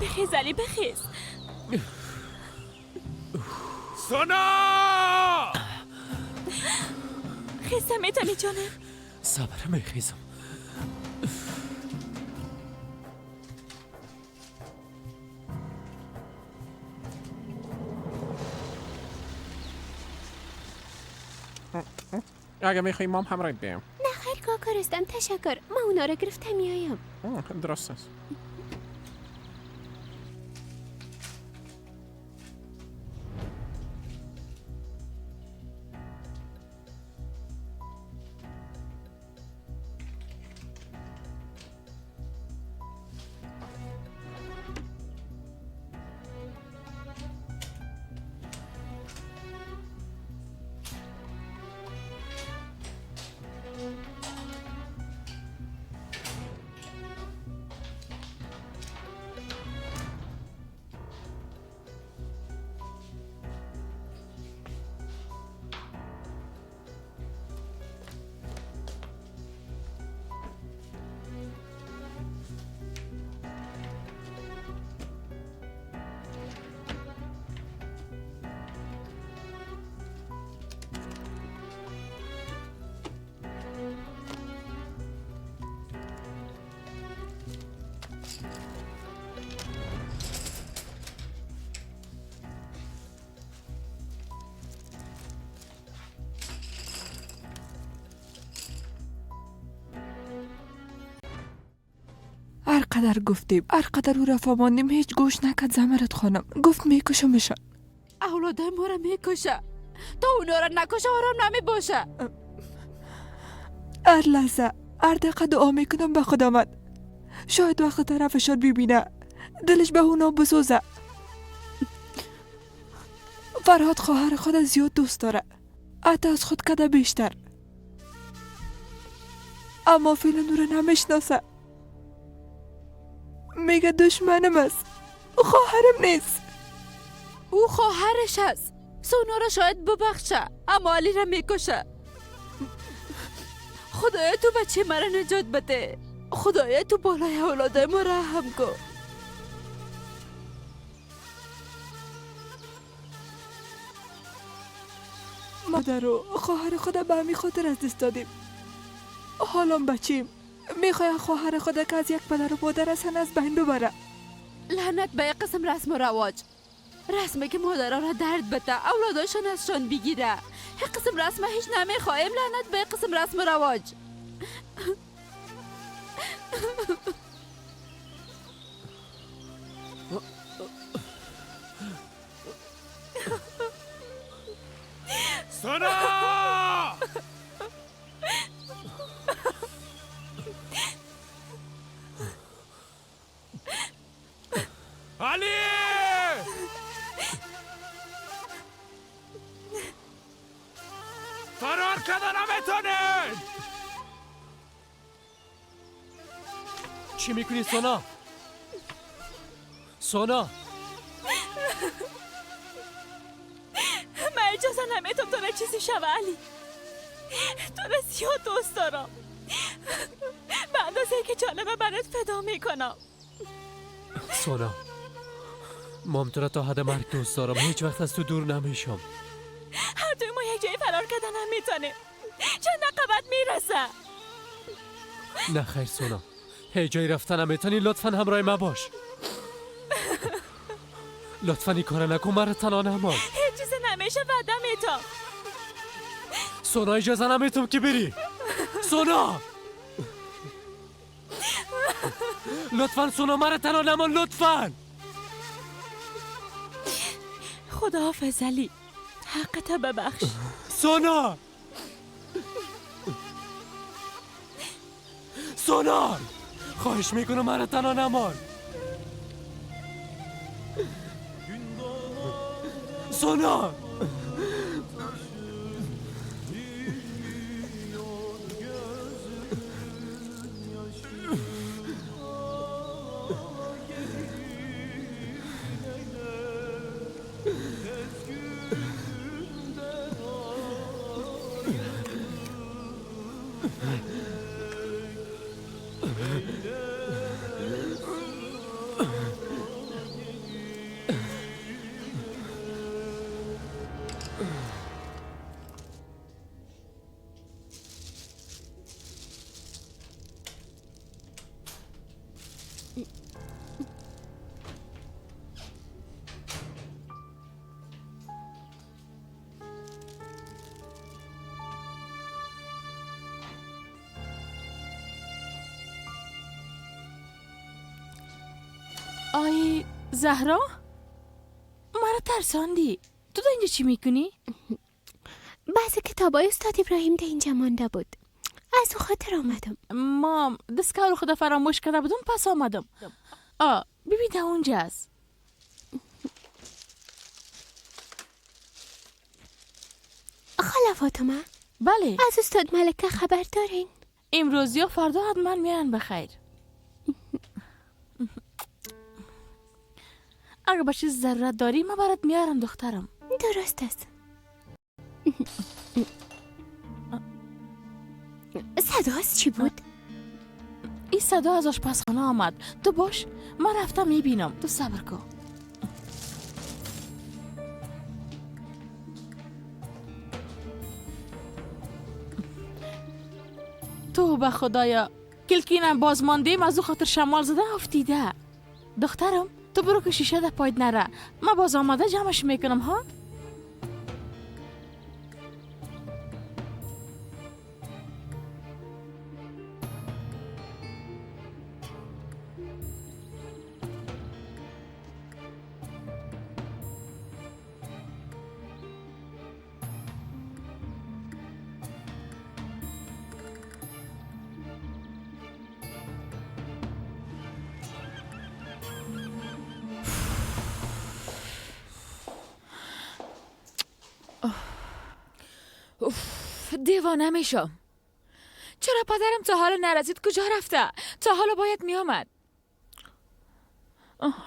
بخیز علی بخیز. سونا خیزم میتونی جانم؟ صبر میخیزم. اگه میخوایی مام همراهت بیم. نه خیر کاکارستم تشکر. ما اونا را گرفتم میایم. درست است. هر قدر گفتیم، هر قدر او را فهماندیم هیچ گوش نکرد زمرد خانم. گفت میکشمشان. اولادای ما را میکشه. تا اونا را نکشه آرام نمی باشه. هر لحظه هر دقیقه دعا میکنم به خداوند شاید وقت طرفشان ببینه دلش به اونا بسوزه. فرهاد خواهر خود زیاد دوست داره، حتی از خود کده بیشتر، اما فعلا او را نمیشناسه. میگه دشمنم است، خواهرم نیست. او خواهرش است. سونا را شاید ببخشه اما علی را میکشه. خدایا تو بچه مرا نجات بده. خدایا تو بالای اولادای ما رحم کن. مادر و خواهر خود به همین خاطر از دست دادیم. حالا بچیم میخواه خواهر خود که از یک پدر و مادر هستن از بین ببره. لعنت به یک قسم رسم و رواج، رسمه که مادرها را درد بده اولاداشان ازشان بگیره. یک قسم رسمه هیچ نمیخوایم. لعنت به یک قسم رسم و رواج. سونا علی فرار کردن نمیتونین. چی میکنی سونا؟ سونا من اجازه نمیتم تو را چیزی شوه علی. تو را زیاد دوست دارم. به اندازه که جانمه برات فدا میکنم. سونا مام تو را تا حد مرگ دوست دارم. هیچ وقت از تو دور نمیشم. هر دوی ما یک جایی فرار کردن هم میتونه. چند عقبت میرسه. نه خیر سونا، هی جای رفتنم میتونی لطفا همراه ما باش. لطفا این کار نکن، مرا تنها نمان. هیچ چیز نمیشه وعده میتم. سونا اجازه نمیتم که بری. سونا لطفا سونا، مرا تنها نمان لطفا. خداحافظ علی، حقت ببخش. سونا سونا خواهش میکنم مرا تنها نمان. سونا آی زهرا، مرا ترساندی. تو دا اینجا چی میکنی؟ بعضی کتابای استاد ابراهیم ده اینجا مانده بود، از او خاطر آمدم. مام دستگاه رو خدا فراموش کرده بودم، پس آمدم. ببین ده اونجاست. خاله فاطمه، بله از استاد ملکه خبر دارین؟ امروز یا فردا حتما میان بخیر. اگه به چیز ضرورت داری من برات میارم دخترم. درست است. صدا از چی بود؟ این صدا از آشپزخانه آمد. تو باش، من رفتم میبینم، تو صبر کن. تو به خدایا کلکینم باز ماندیم، از او خاطر شمال زده افتیده. دخترم تو برو که شیشه ده پاید نره، من باز آمده جمعش میکنم ها. دیوانه میشم. چرا پدرم تا حالا نرسید؟ کجا رفته؟ تا حالا باید میامد.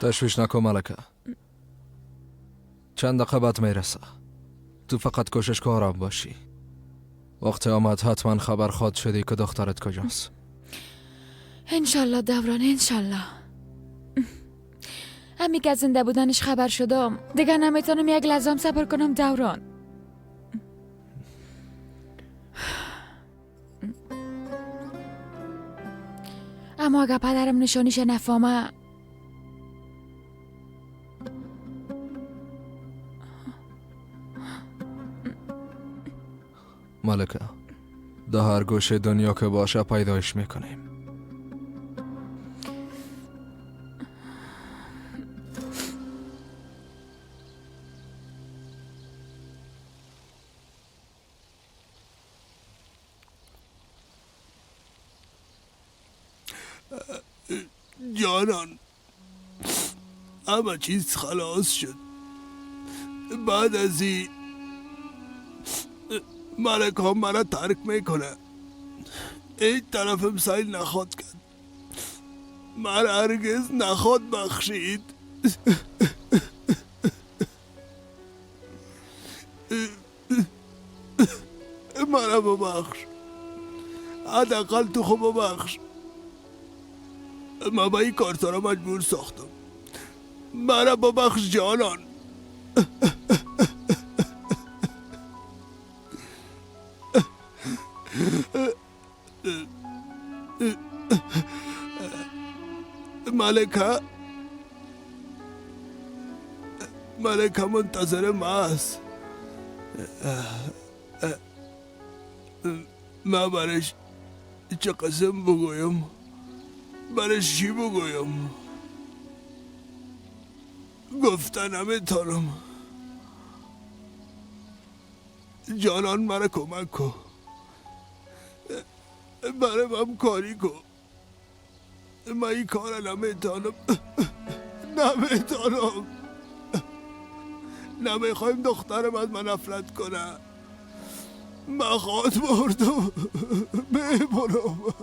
تشویش نکن ملکه، چند دقیقه بعد میرسه. تو فقط کوشش که آرام باشی. وقت آمد حتما خبر خواد شدی که دخترت کجاست. انشالله دوران، انشالله. امی که زنده بودنش خبر شدم دیگه نمیتونم یک لحظه صبر کنم دوران. اما اگه پدرم نشانیش نفهمه. ملکه، در هر گوشه دنیا که باشه پیدایش میکنیم. جانان، همه چیز خلاص شد. بعد از این ملک هم مرا ترک میکنه. این طرفم سیل نخواد کرد، مرا هرگز نخواد بخشید. مرا ببخش، حداقل تو خوب ببخش. ما به این کار تو را مجبور ساختم. مرا ببخش جانان. ملکه منتظر ماست. من برش چه قسم بگویم؟ برش چی بگویم؟ گفتن نمیتونم. جانان مرا کمک کن. برای من کاری کن. من این کار نمیتونم. نمیخوایم دخترم از من نفرت کنه. من خواهد بردم ببرم.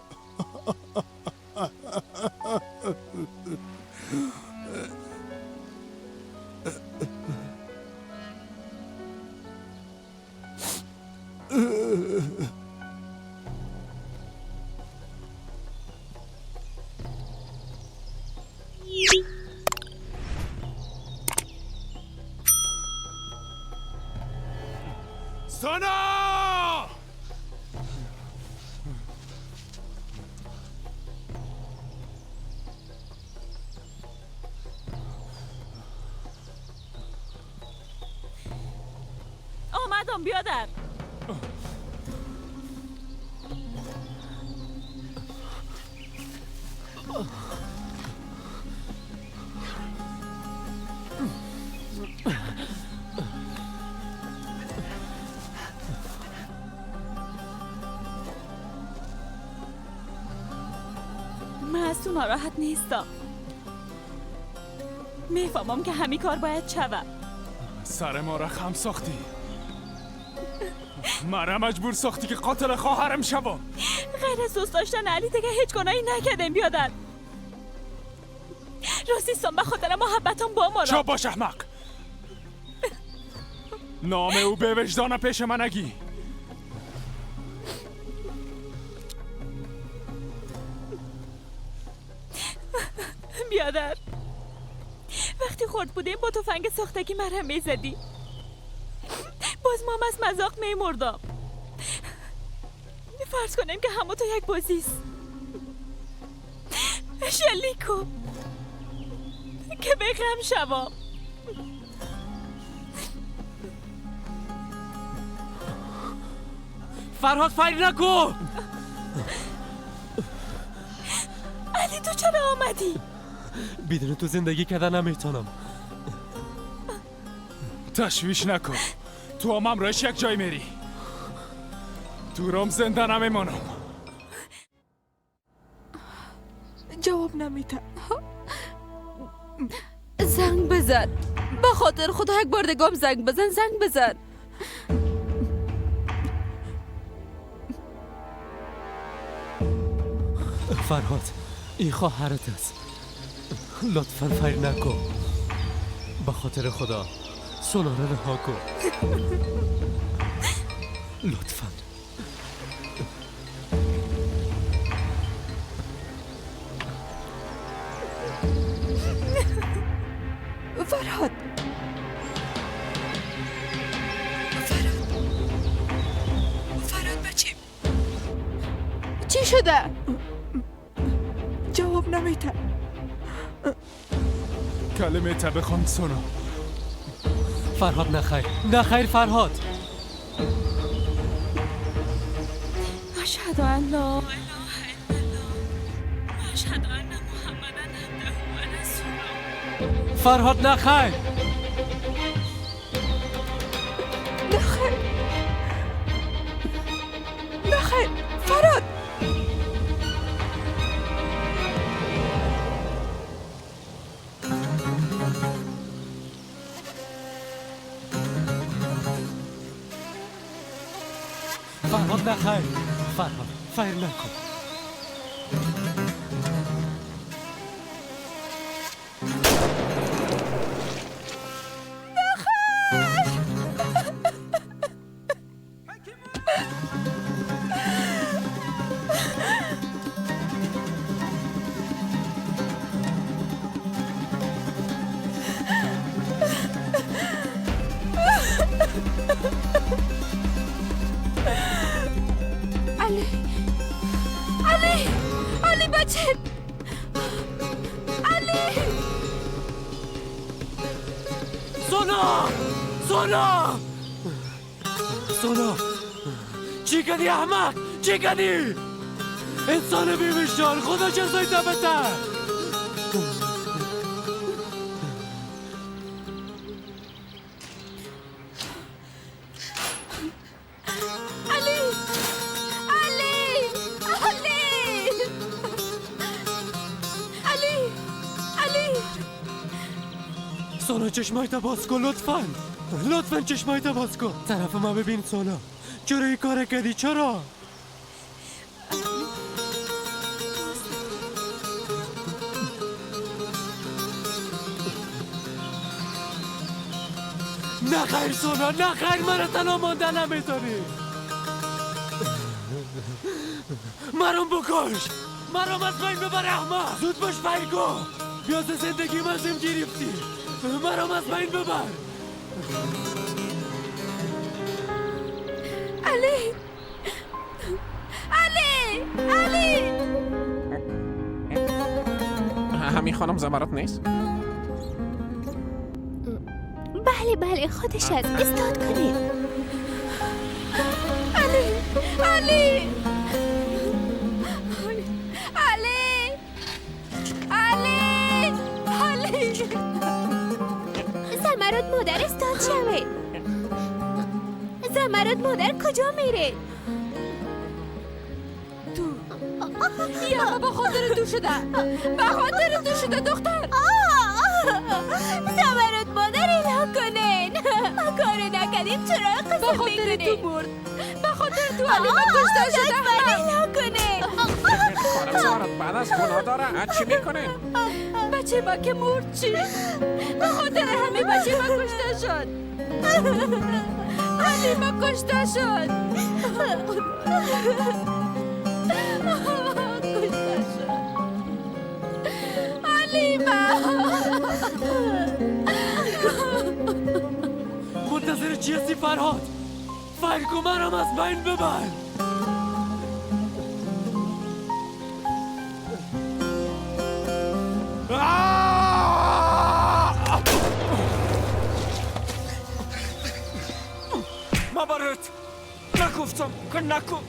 سونا! آمدم بیادر. من از تو ناراحت نیستم. میفهمم که همین کار باید شود. سر ما را خم ساختی. مرا مجبور ساختی که قاتل خواهرم شوم. غیر از دوست داشتن علی دیگه هیچ گناهی نکردم بیادر. راستیستم به خاطر محبتم با ما. چوب باش احمق. نام او به وجدان پیش من نگی. بیادر وقتی خورد بودیم با تفنگ ساختگی مرهم میزدی. باز ما از مذاق میمردم. فرض کنیم که همه تو یک بازیست. شلیکو که بغم شوام. فرهاد فیر نکو. علی تو چرا آمدی؟ بدون تو زندگی کردن نمیتونم. تشویش نکن. تو هم امروز یک جای میری. تو رام زنده نمیمانم. جواب نمیتم. زنگ بزن. به خاطر خدا یک بار دگام زنگ بزن. فرهاد این خواهرت است. لطفاً فیر نکن. به خاطر خدا سونا را رها کن. لطفاً. فرهاد بچیم چی شده؟ جواب نمیده. کلمه تبه خواند سونا. فرهاد نخیر فرهاد. اشهد ان لا اله الا الله و اشهد ان محمدا عبده و رسوله. فرهاد نخیر. فرهاد فرهاد نخیر. فرهاد فیر نکن. سونا سونا سونا چی کردی احمق؟ چی کردی؟ انسان بی‌وجدان خدا چه زایده بتر. سونا چشمایت باز کن لطفاً. لطفاً چشمایت باز کن. طرف ما ببین سونا. چرا این کار کردی؟ چرا؟ نه خیر سونا، نه خیر، مرا تنها ماندن نمیتونی. مرام بکش، مرام از بین ببر احمق. زود باش فرگو، بیاز زندگی مزم گرفتی. مرام از بین ببر. علی علی علی همین خانم زمرات نیست؟ بله بله خودش است. استاد کنید. علی علی علی علی علی زمرد مادر استاد شوه. زمرد مادر کجا میره؟ یا با خاطر تو شده. با خاطر تو شده دختر. زمرد مادر اله کنین. ما کار نکردیم چرا قسم میکنین؟ به خاطر تو مرد. به خاطر تو علی من کشته شده. لطفا اله کنین. خانم زمرد بعد از گناه داره. چی میکنین؟ بچه ما که مرد چی؟ به خاطر همه بچه ما کشته شد. علی ما کشته شد. کشته شد. علی ما منتظر چی هستی فرهاد؟ فرگو مرام از بین ببر. مبارد نگفتم که نکن.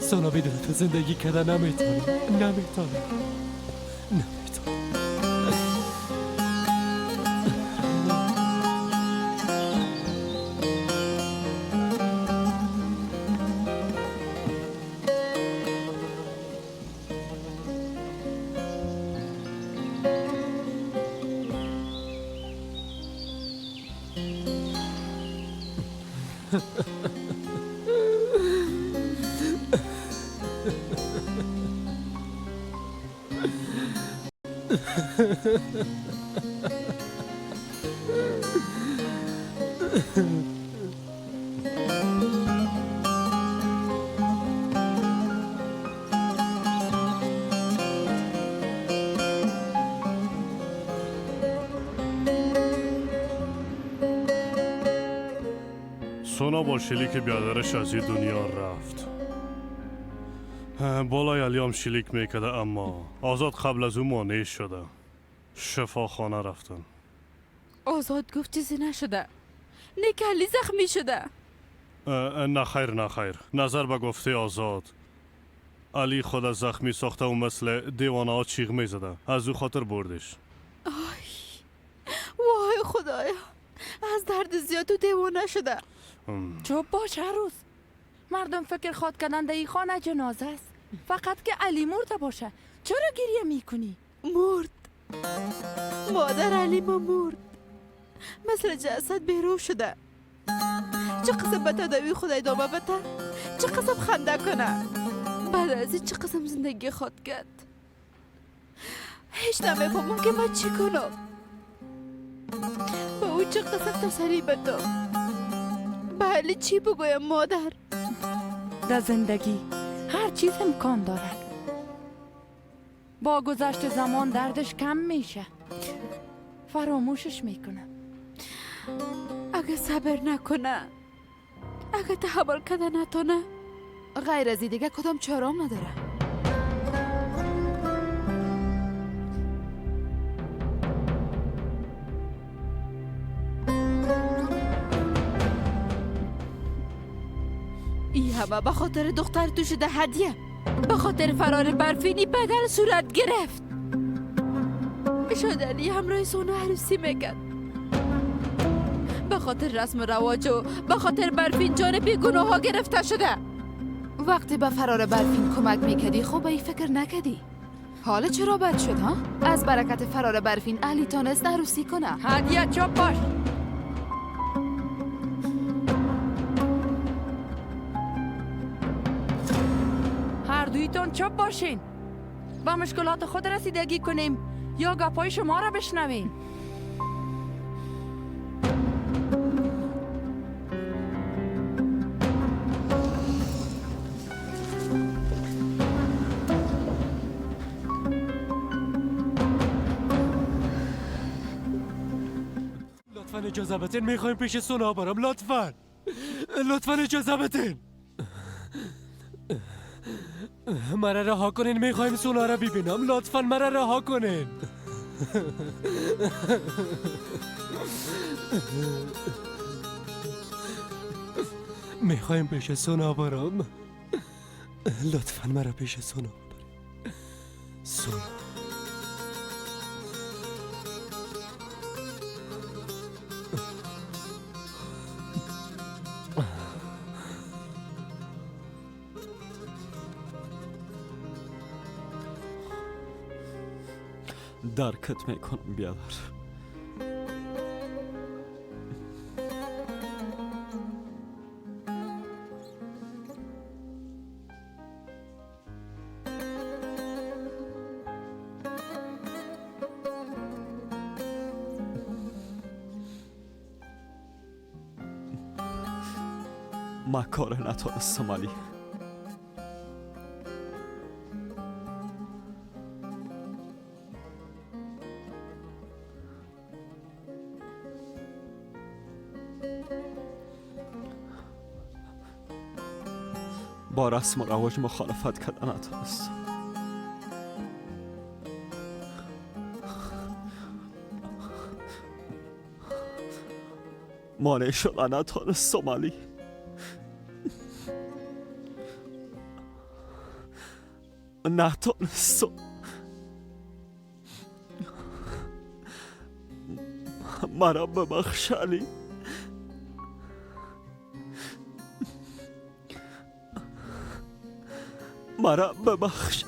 سونا بدون تو زندگی کردن نمیتونم. سونا با شلیک بیادرش از این دنیا رفت. بالای علیام شلیک میکده اما آزاد قبل از اون مانع شده. شفاخانه رفتن. آزاد گفت چیزی نشده. نیکلی زخمی شده. نه خیر. نظر به گفته آزاد علی خود زخمی ساخته و مثل دیوانه ها چیغ میزده. از او خاطر بردش. وای خدایا، از درد زیاد تو دیوانه شده. چوب باش عروس. مردم فکر خواد کردن در این خانه جنازه است. فقط که علی مرده باشه. چرا گریه میکنی؟ مرد. مادر علی ما مرد. مثل جسد بیرو شده. چه قسم به تداوی خود ادامه بده؟ چه قسم خنده کنه؟ بعد از این چه قسم زندگی خود کرد؟ هیچ نمیفهمم که من چی کنم. با او چه قسم تسلی بدم؟ به حالی چی بگویم مادر؟ در زندگی هر چیز امکان داره. با گذشت زمان دردش کم میشه، فراموشش میکنه. اگه صبر نکنه، اگه تحمل کرده نتونه، غیر از این دیگه کدام چارم نداره. این همه به خاطر دختر تو شده هدیه، به خاطر فرار برفینی بدل صورت گرفت. شادلی همراه سونا عروسی میکرد، به خاطر رسم و رواج و به خاطر برفین جان بیگناه ها گرفته شده. وقتی به فرار برفین کمک میکردی خب به این فکر نکردی. حالا چرا بد شد ها؟ از برکت فرار برفین علی تانست عروسی کنه. هدیه چوب باش. هر دویتون چوب باشین، با مشکلات خود رسیدگی کنیم یا گپای شما را بشنویم. لطفاً اجازه بدین، میخوایم پیش سونا برم. لطفاً اجازه بدین. مرا رها کنین، میخوایم سونا را ببینم. لطفاً مرا رها کنین. میخوایم پیش سونا برم. لطفاً مرا پیش سونا بریم. سونا. درکت میکنم بیادر. ما کار نتونستم علی. با رسم و رواج مخالفت کردن نتونستم. مانع شدن نتونستم علی. نتونستم. مرا ببخش علی. مرا ببخش.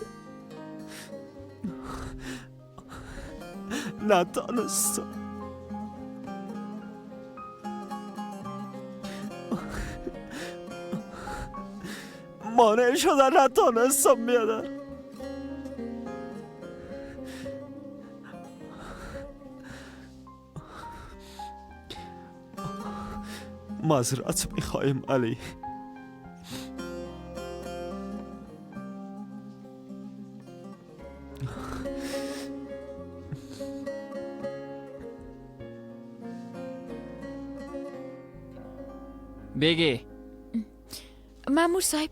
نتونستم. مانع شدن نتونستم بیادر. معذرت میخوایم علی. بگی. مامور صاحب،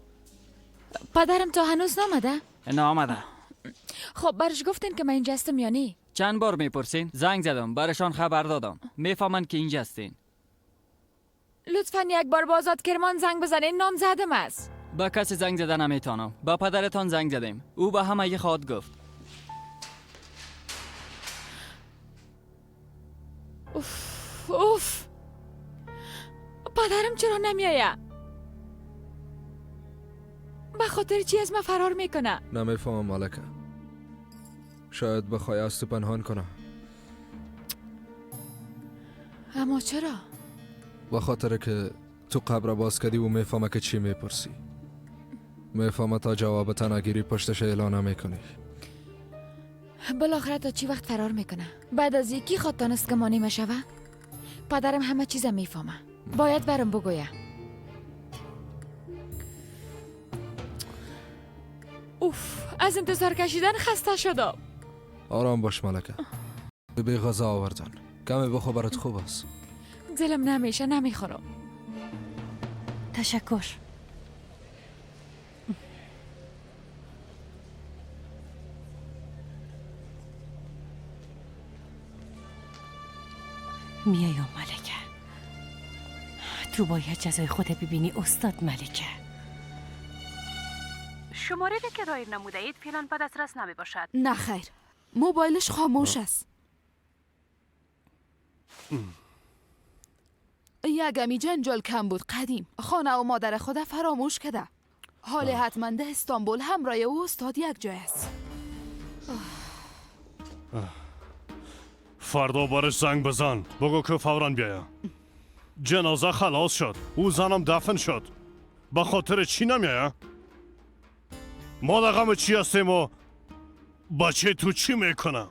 پدرم تا هنوز نامده؟ نه آمده. خب برش گفتین که من اینجا هستم یا نه؟ چند بار میپرسین؟ زنگ زدم برشان خبر دادم، میفهمن که اینجا هستین. لطفاً یک بار با آزاد کرمان زنگ بزنین، نام زدم است. با کسی زنگ زده نمیتونم. با پدرتان زنگ زدیم، او به همه خواهد گفت. اوف پدرم چرا نمیایه؟ به خاطر چی از من فرار میکنه؟ نمیفهمم مالکه. شاید بخوای از تو پنهان کنه. اما چرا؟ به خاطر که تو قبر باز کردی و میفهمه که چی میپرسی. میفهمه تا جوابت نگیری پشتش اعلان نمیکنی. بالاخره تا چی وقت فرار میکنه؟ بعد از یکی خود تانست که مانیمه شوه؟ پدرم همه چیزم میفهمه. باید برم بگویه. اوف، از انتظار کشیدن خسته شدم. آرام باش ملکه. بی غذا آوردن. کمی بخور برات خوب است. دلم نمیشه، نمیخورم. تشکر. میایم ملکه. تو باید جزای خودت ببینی استاد ملکه. شماره که دایر نموده اید فعلا به دسترس نمی باشد. نه خیر، موبایلش خاموش است. یگمی جنجال کم بود قدیم. خانه و مادر خود فراموش کرده. حال حتما ده استانبول همراه او استاد یک جای است. فردا برش زنگ بزن بگو که فوراً بیاید. جنازه خلاص شد، او زنم دفن شد. به خاطر چی نمیاید؟ ما در غم چی هستیم و بچه تو چی میکنه؟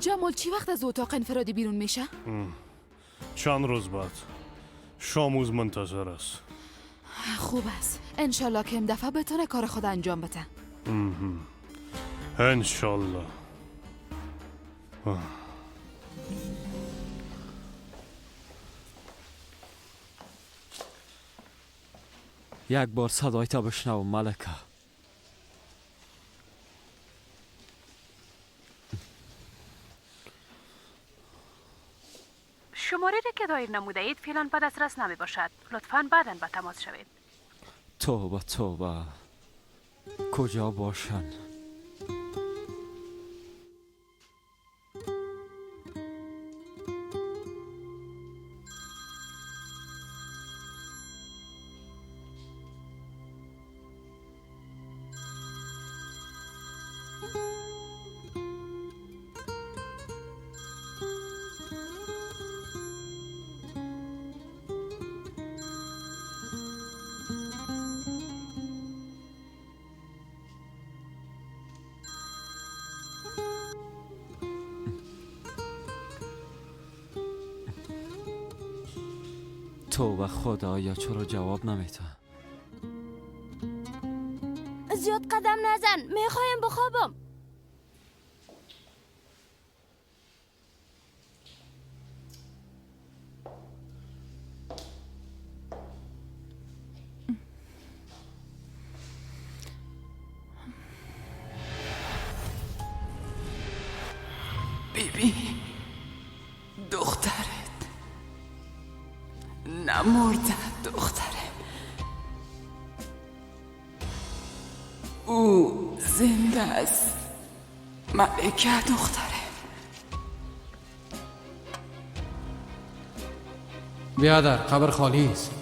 جمال چی وقت از اتاق انفرادی بیرون میشه؟ چند روز بعد. شاموز منتظر است. خوب است. انشالله که این دفعه بتونه کار خود انجام بده. انشالله. یک بار صدای تا بشنوم ملکه. شماره که دایر نموده اید فعلا به دسترس نمی باشد. لطفاً بعداً به تماس شوید. توبه توبه. کجا باشن؟ توبه خدایا چرا جواب نمیده؟ زیاد قدم نزن، میخوایم بخوابم. بیبی دخترت نمرده. دخترم او زنده است. ملکه دخترم. بیادر قبر خالی است.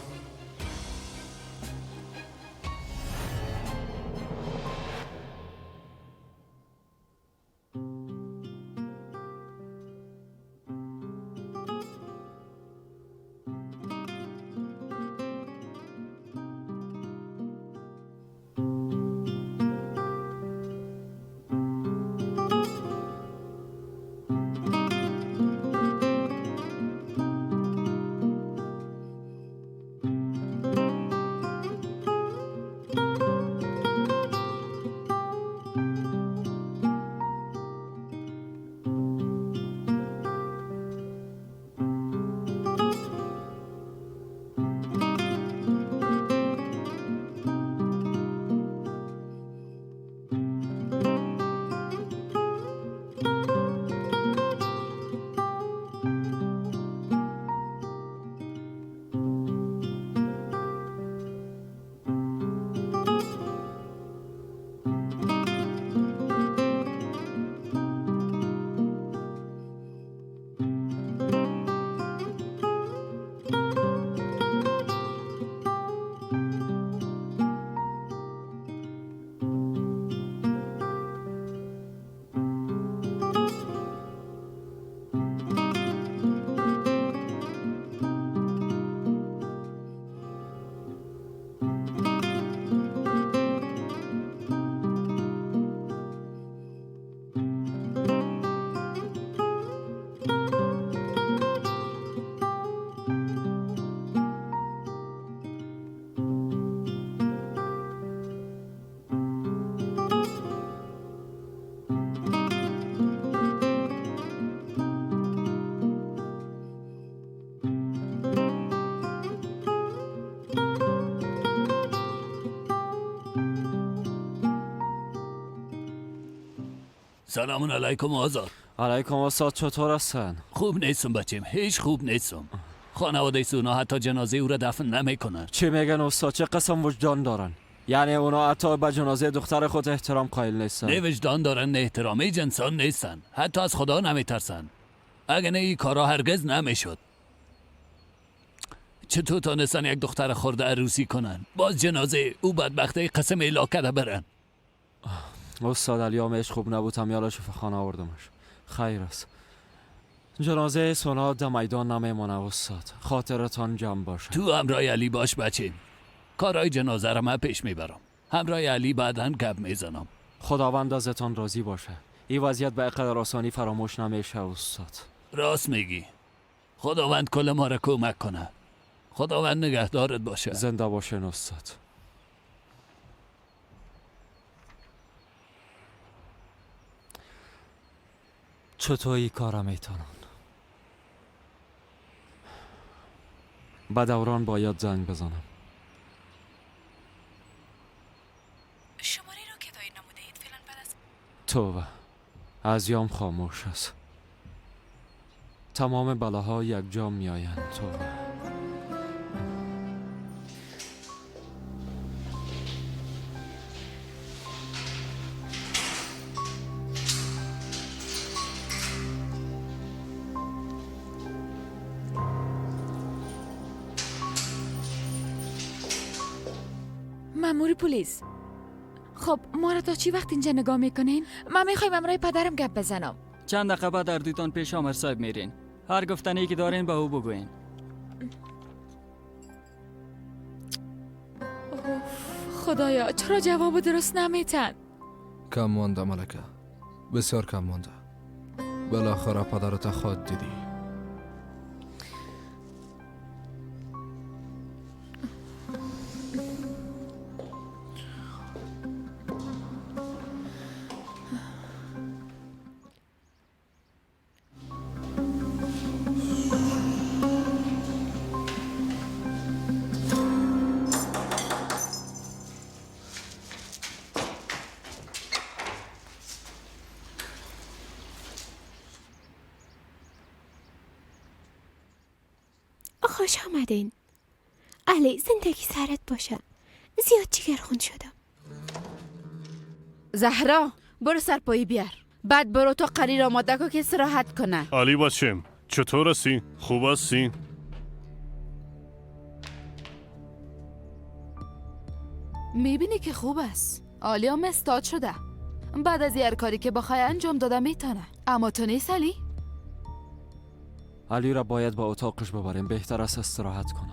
سلام علیکم آزاد. علیکم استاد، چطور هستن؟ خوب نیستم بچیم، هیچ خوب نیستم. خانواده سونا حتی جنازه او را دفن نمیکنن. چی میگن استاد؟ چه قسم وجدان دارن؟ یعنی اونا حتی به جنازه دختر خود احترام قائل نیستن؟ نه وجدان دارن، نه احترام. هیچ انسان نیستن، حتی از خدا نمیترسن. اگه نه این کارا هرگز نمیشد. چطور تانستن یک دختر خورده عروسی کنن؟ باز جنازه او بدبخته قسم علاقه برن. استاد علیامش خوب نبود، هم یالا شفاخانه آوردمش. خیر است. جنازه سونا در میدان نمیمونه استاد. خاطرتان جمع باشه. تو همراه علی باش بچیم. کارهای جنازه را من پیش میبرم. همراه علی بعداً گپ میزنم. خداوند ازتان راضی باشه. این وضعیت به قدر آسانی فراموش نمیشه استاد. راست میگی. خداوند کل ما را کمک کنه. خداوند نگهدارت باشه. زنده باشین استاد. چطور این کارا میتونن؟ به دوران باید زنگ بزنم. شماره رو که دایر نموده اید فعلا بعد از توبه، از یام خاموش است. تمام بلاها یک جا میآیند. توبه. مأمور پلیس، خب ما را تا چی وقت اینجا نگاه میکنین؟ من میخوایم امرای پدرم گپ بزنم. چند دقیقه بعد در دویتان پیش آمر صاحب میرین. هر گفتنی که دارین به او بگوین. خدایا چرا جواب درست نمیتن؟ کم مانده ملکه، بسیار کم مانده. بالاخره پدرت خود دیدی. خوش آمدین. علی زندگی سرت باشه. زیاد جگرخون شدم. زهرا برو سرپایی بیار. بعد برو تو قریر آماده که استراحت کنه. علی بچم چطور هستی؟ خوب هستی؟ میبینی که خوب است. علی هم استاد شده. بعد از هر کاری که بخوای انجام داده میتونه. اما تو نیست علی؟ علی را باید به اتاقش ببریم. بهتر است استراحت کنه.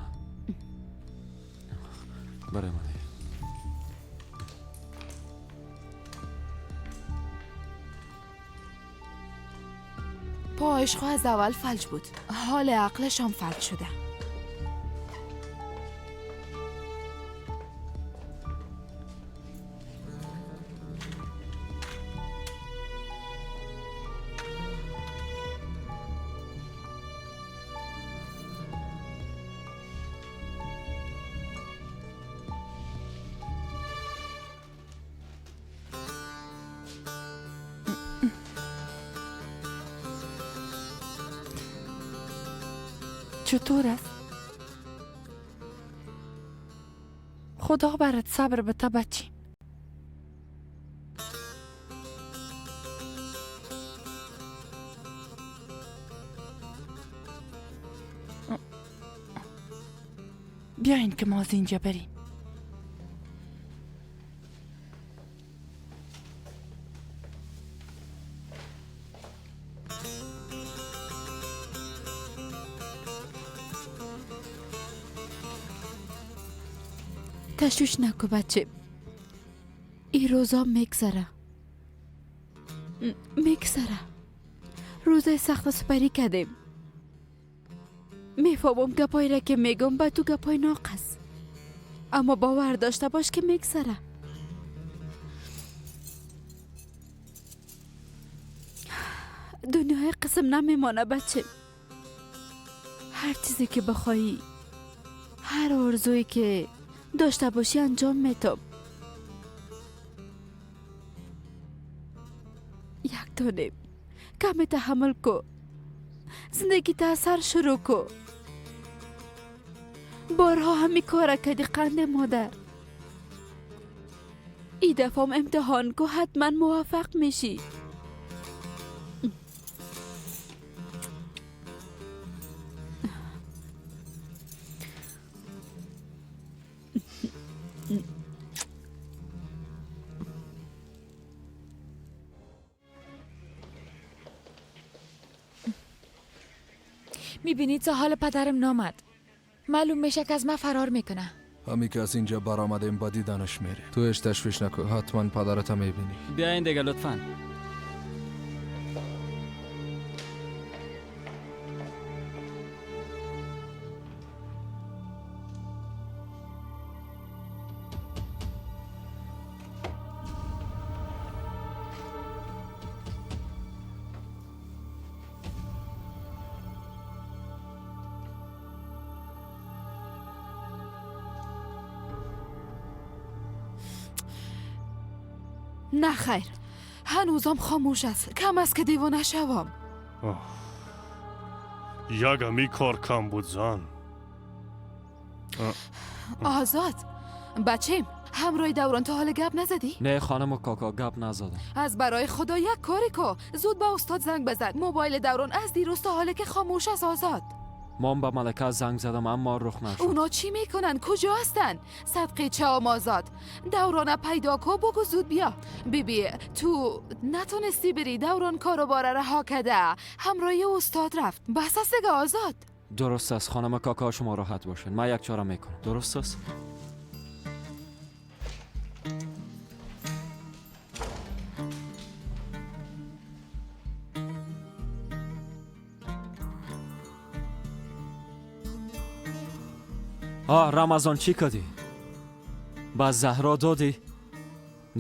بریم علی. پایش خو از اول فلج بود. حال عقلش هم فلج شده. چطور است؟ خدا برات صبر بده بچی. بیاین که ما از اینجا بریم. تشویش نکو بچه. این روزا میگذره. روزای سخت سپری کردیم. میفهمم گپایی را که میگم با تو گپای ناقص. اما باور داشته باش که میگذره. دنیای قسم نمیمانه بچه. هر چیزی که بخوایی، هر آرزویی که داشته باشی انجام میتم. یک نمیتونیم. کم تحمل کو. زندگی تا سر شروع کو. بارها همی کار کردی قند مادر. ای دفعه امتحان کو، حتما موفق میشی. میبینید تا حال پدرم نامد. معلوم میشه که از من فرار میکنه. همی که از اینجا برآمدیم با دیدنش میری. تو هیچ تشویش نکن، حتما پدرت میبینی. بیاین دیگه لطفاً. نه خیر، هنوزم خاموش است. کم است که دیوانه شوم. یگمی کار کم بود زن. آزاد بچیم، همراه دوران تا حال گپ نزدی؟ نه خانم و کاکا گپ نزدم. از برای خدا یک کاری کو. زود به استاد زنگ بزن. موبایل دوران از دیروز تا حاله که خاموش است. آزاد من به ملکه زنگ زدم اما رخ نشد. اونا چی میکنن؟ کجا هستن؟ صدقه چام آزاد. دوران پیدا کو، بگو زود بیا. بیبی تو نتونستی بری؟ دوران کارو باره رها کده، همراه استاد رفت. بس است دیگه آزاد. درست است خانم کاکا، شما راحت باشین، من یک چاره میکنم. درست است؟ رمضان چی کردی؟ با زهرا دادی؟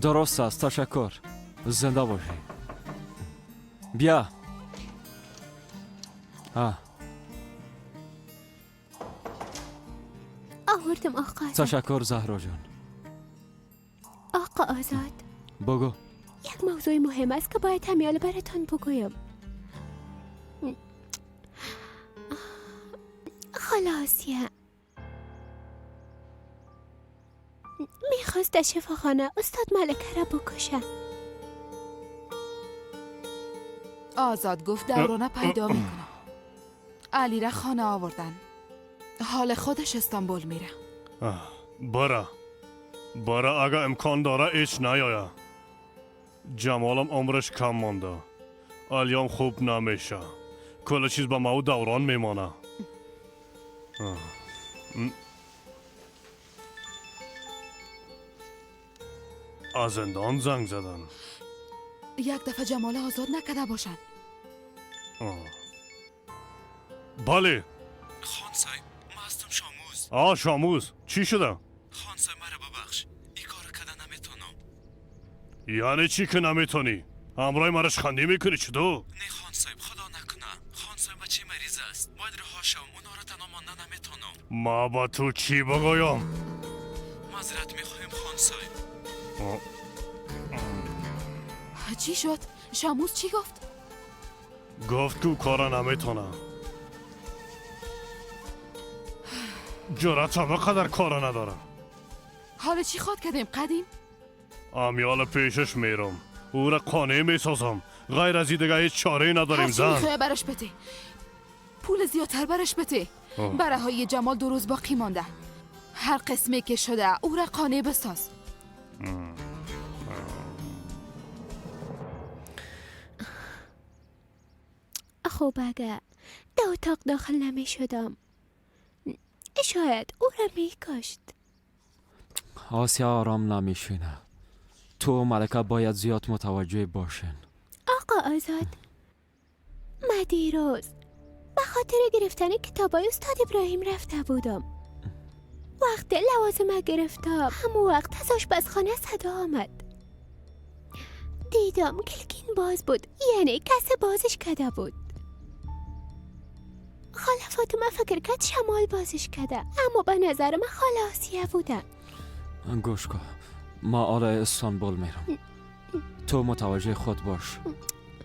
درست است، تشکر. زنده باشی. بیا. آوردم آقا. تشکر زهرا جان. آقا آزاد، بگو. یک موضوع مهم است که باید همیاله براتان بگویم. خلاصیه میخواست در شفاخانه استاد ملکه را بکشه. آزاد گفت دورانه پیدا میکنه. علی را خانه آوردن. حال خودش استانبول میره. برا اگه امکان داره ایچ نیایا. جمالم عمرش کم مانده. علیام خوب نمیشه. کل چیز با ما دوران میمانه. از زندان زنگ زدن. یک دفعه جمال آزاد نکده باشن. بله خان صاحب، ما هستم شاموز. شاموز چی شده؟ خان صاحب مرا ببخش، این کار کده نمیتونم. یعنی چی که نمیتونی؟ همراه مرش خندی میکنی چطور؟ نه خان صاحب، خدا نکنه. خان صاحب بچه مریض است، باید رها شوم. اونا را تنها مانده نمیتونم. ما با تو چی بگویم؟ معذرت میخوایم خان صاحب. چی شد؟ شاموز چی گفت؟ گفت که کارا نمیتونه. جرأت همه قدر کارا نداره. حالا چی خواد کردیم قدیم؟ امیال پیشش میرم، او را قانع میسازم. غیر از این دیگه هیچ چاره نداریم هرچی زن. میخواه برش بده. پول زیادتر برش بده. برای جمال 2 روز باقی مانده. هر قسمی که شده او را قانع بساز. خب اگه در اتاق داخل نمی شدم شاید او را می کشت. آسیا آرام نمیشینه. تو و ملکه باید زیاد متوجه باشین. آقا آزاد، من دیروز به خاطر گرفتن کتابای استاد ابراهیم رفته بودم. وقتی لوازم گرفتم همون وقت از آشپزخانه صدا آمد. دیدم کلکین باز بود، یعنی کسی بازش کرده بود. خاله فاطمه فکر کرد شمال بازش کرده، اما به نظر من خاله آسیه بودن. گوش کن، ما آلا استانبول میرم. تو متوجه خود باش.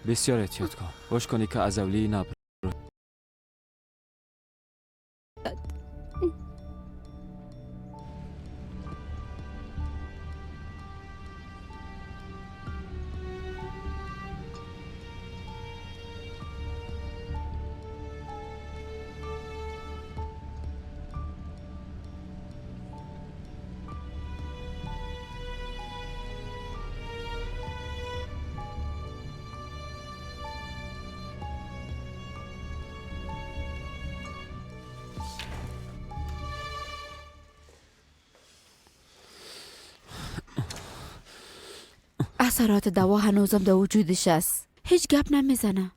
بسیار احتیاط کن. گوش کنی که از اولی نبر. اثرات دوا هنوزم در وجودش است. هیچ گپ نمیزنه.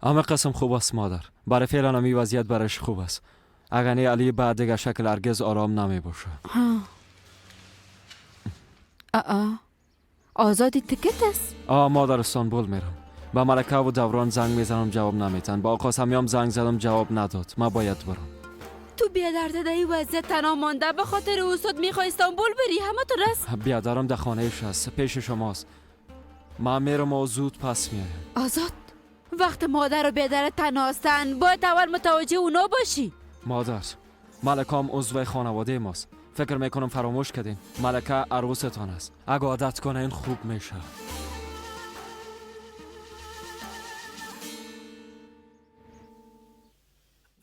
اما قسم خوب است مادر. برای فعلا همی وضعیت برایش خوب است. اگر نه علی بعد دیگر شکل هرگز آرام نمی باشه. آزادی تکت است. مادر استانبول میرم. با ملکه و دوران زنگ میزنم جواب نمیتن. با آقا سمیام زنگ زدم جواب نداد. ما باید برم. تو بیادرده در این وضعیت تنها مانده به خاطر استاد میخوای استانبول بری؟ همه تو رست. بیادرم در خانهش هست. پیش شماست. ما میرم و زود پس میایم. آزاد وقت مادر و بیادر تنها هستن باید اول متوجه اونا باشی. مادر ملکام عضو خانواده ماست. فکر میکنم فراموش کردین. ملکه عروستان است. اگه عادت کنه این خوب میشه.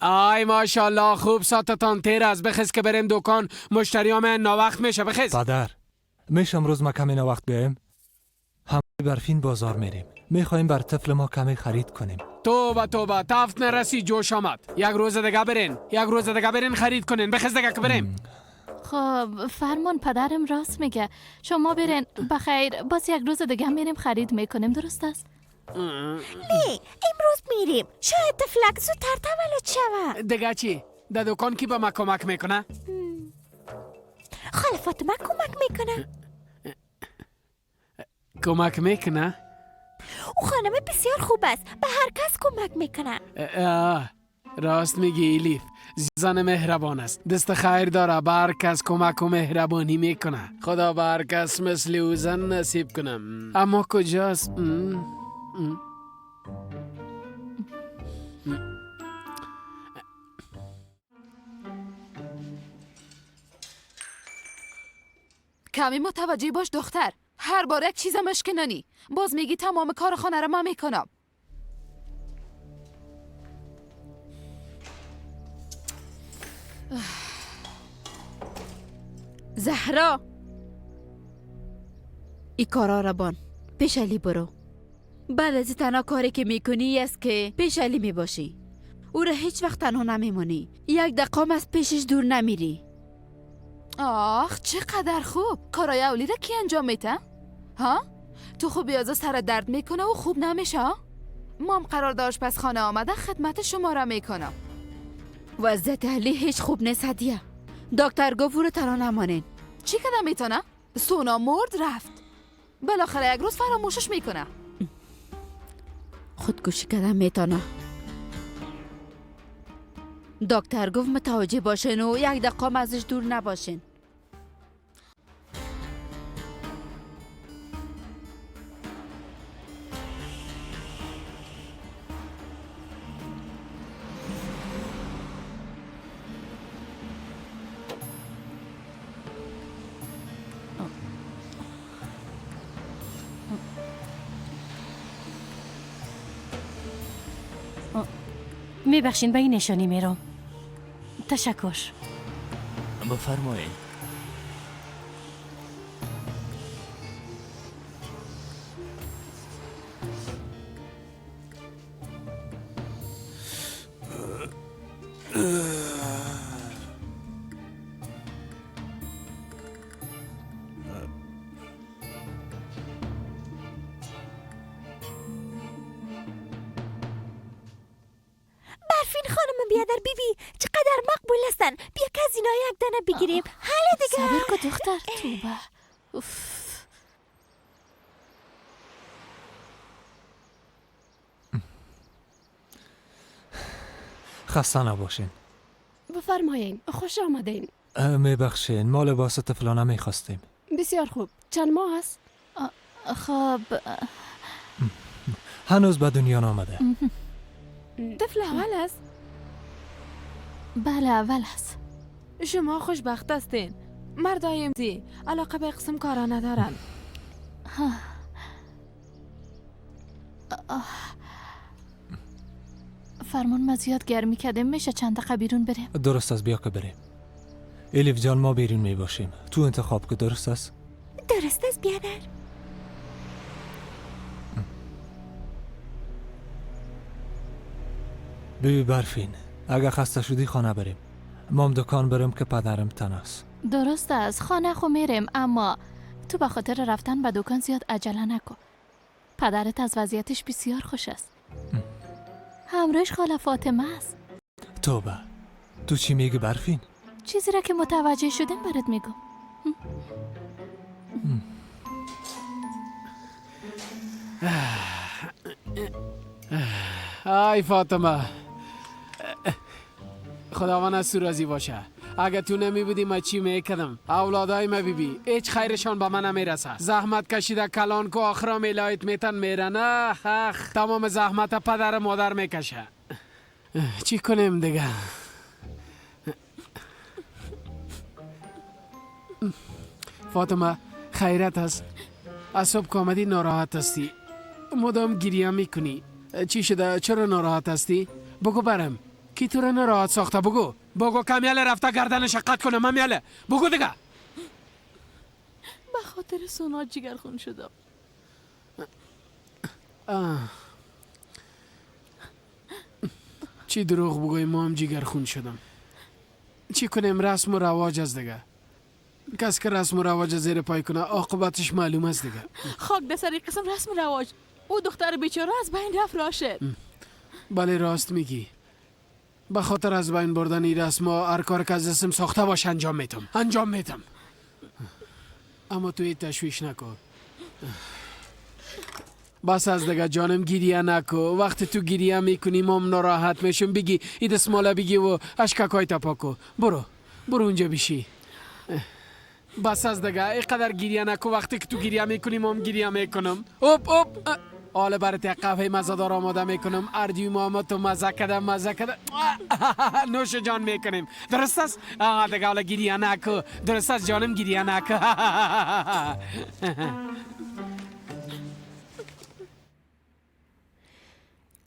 آی ماشاءالله خوب ساعتتان تیر است. بخیز که بریم دکان. مشتریام ناوقت میشه. بخیز. پدر میشه امروز ما کمی ناوقت بیایم؟ هم برفین بازار میریم. میخوایم بر طفل ما کمی خرید کنیم. توبه توبه تفت نرسی جوش آمد. یک روز دیگه برین خرید کنین. بخیز دیگه که بریم. خب فرمان پدرم راست میگه. شما برین بخیر. باز یک روز دیگه میریم خرید میکنیم. درست است؟ نه امروز میریم. شاید طفلک زودتر تولد شود. دیگه چی؟ در دکان کی به ما کمک میکنه؟ خاله فاطمه کمک میکنه. کمک میکنه؟ او خانم بسیار خوب است. به هر کس کمک میکنه. راست میگی الیف. زن مهربان است. دست خیر داره. به هر کس کمک و مهربانی میکنه. خدا به هر کس مثل او زن نصیب کنم. اما کجاست؟ کمی متوجه باش دختر. هر بار یک چیز مشکنانی. باز میگی تمام کار خانه را من میکنم. زهرا ای کارا را بان. پیش علی برو. بعد از تنها کاری که میکنی است که پیش علی میباشی. او را هیچ وقت تنها نمیمونی. یک دقیقه از پیشش دور نمیری. آخ چقدر خوب. کارای اولی را کی انجام میده؟ ها؟ تو خوب یازا سر درد میکنه و خوب نمیشه؟ مام قرار داشت پس خانه آمده خدمت شما را میکنم. وضعیت علی هیچ خوب نیست هدیه. دکتر گفت او رو تنها نمانین. چی کدام میتونه؟ سونا مرد رفت. بالاخره یک روز فراموشش میکنه. خودکشی کردن میتونه. دکتر گفت متوجه باشین و یک دقیقه ازش دور نباشین. میبخشین به این نشانی میرم. تشکر. بفرمایید. برفین خانم بیادر بیبی چقدر مقبول هستن. بیا که از اینا یک دانه بگیریم. حالا دیگه صبر کن دختر. توبه. خسته نباشین. بفرمایین. خوش آمدین. میبخشین ما لباس طفلانه میخواستیم. بسیار خوب. چند ماه است؟ خب هنوز به دنیا نامده. طفل اول است؟ بله اول است. شما خوشبخت هستین. مردای امتی علاقه به قسم کارا ندارن. فرمان ما زیاد گرمی کردیم، میشه چند دقیقه بیرون بریم؟ درست است، بیا که بریم. الیف جان ما بیرون می باشیم، تو انتخاب که درست است؟ درست است بیادر. بیبی برفین، اگه خسته شدی خانه بریم. مام دکان بریم که پدرم تن است. درست است، خانه خو میریم، اما تو به خاطر رفتن به دکان زیاد عجله نکن. پدرت از وضعیتش بسیار خوش است. همراهش خاله فاطمه است. توبه، تو چی میگی برفین؟ چیزی را که متوجه شدیم برات میگم. ای فاطمه، خداوند از تو راضی باشه. اگه تو نمی بودی ما چی میکردم؟ اولادای ما بیبی هیچ خیرشان به من نمیرسه. زحمت کشیده کلان کو آخرا میلایت میتن میره. نه اخ، تمام زحمت پدر مادر میکشه. چی کنیم دیگه؟ فاطمه خیرت است. از صبح کامدی ناراحت هستی، مدام گریه میکنی. چی شده؟ چرا ناراحت هستی؟ بگو برم کی تو رو ناراحت ساخته؟ بگو کمیاله رفته گردنش قطع کنه. ممیاله بگو دیگه. به خاطر سونا جگرخون شدم. چی دروغ بگوی، ما هم جگرخون شدم. چی کنیم؟ رسم و رواج است دیگه. کس که رسم و رواج زیر پای کنه عاقبتش معلوم است دیگه. خاک در سر قسم رسم و رواج. او دختر بیچاره از بین رفت راشد. بله راست میگی. به خاطر از بین بردن این رسم و هر کار که از اسم ساخته باش انجام میتم. اما تو تشویش نکن. بس از دیگه جانم، گریه نکو. وقتی تو گریه میکنی ما ناراحت میشم. بگی این دستماله بگی و اشککای تپاکو. برو اونجا بشی. بس از دیگه اینقدر گریه نکو. وقتی که تو گریه میکنی ما هم گریه میکنم. حالا برات یک قهوه مزه‌دار آماده میکنم. اردوی ما تو مزه کده نوش جان میکنیم. درست است؟ دیگه حالا گریه نکو. درست است جانم، گریه نکو.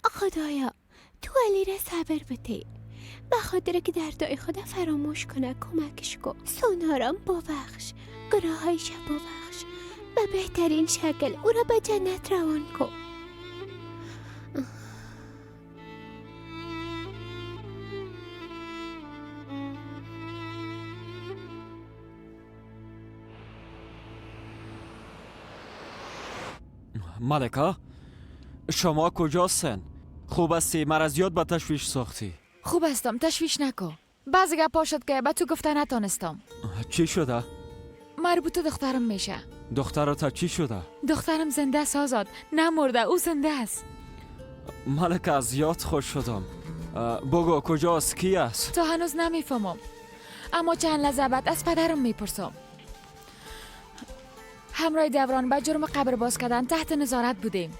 خدایا تو علی را صبر بده، به خاطر که دردای خدا فراموش کنه کمکش کن. سونارم ببخش، گناهایش ببخش، به بهترین شکل او را به جنت روان کن. ملکه شما کجاستن؟ خوب استی؟ مرا زیاد به تشویش ساختی. خوب هستم، تشویش نکو. بعضی گپا شد که به تو گفته نتانستم. چی شده؟ مربوط دخترم میشه. دخترت چی شده؟ دخترم زنده است آزاد، نمرده، او زنده است. ملکه از زیاد خوش شدم. بگو کجاست؟ کی است؟ تو هنوز نمیفهمم، اما چند لحظه بعد از پدرم میپرسم. همراه دوران به جرم قبر باز کردن تحت نظارت بودیم.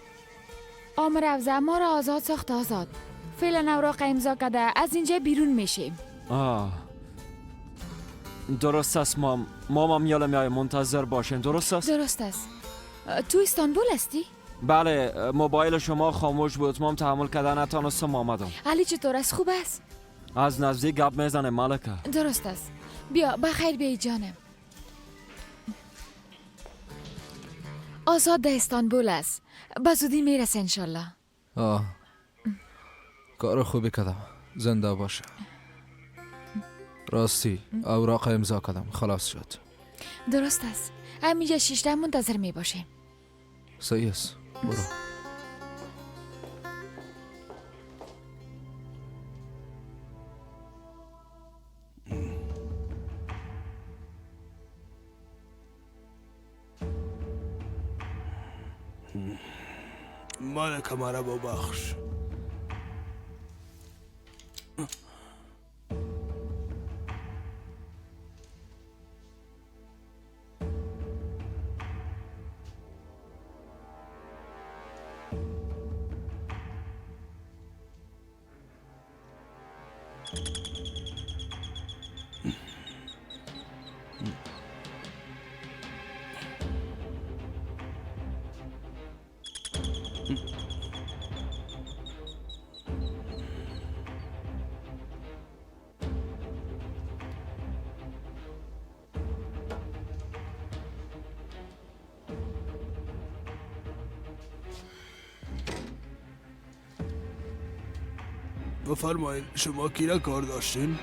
آمر افزه ما را آزاد ساخت. آزاد فعلا اوراق امضا کرده از اینجا بیرون میشیم. درست است مامم یالا میای منتظر باشین. درست است؟ درست است. تو استانبول هستی؟ بله، موبایل شما خاموش بود، مام تحمل کردن نتانستم آمدم. علی چطور است؟ خوب است؟ از نزدیک گپ میزنه ملکه. درست است. بیا بخیر بیایی جانم. آزاد در استانبول است، به زودی میرسه انشالله. کار خوبی کردم، زنده باشه. راستی اوراق امضا کردم، خلاص شد. درست است. همینجا 16 منتظر می باشیم. صحیح است، برو. ملکه مرا ببخش. بفرمایید شما کی را کار داشتین؟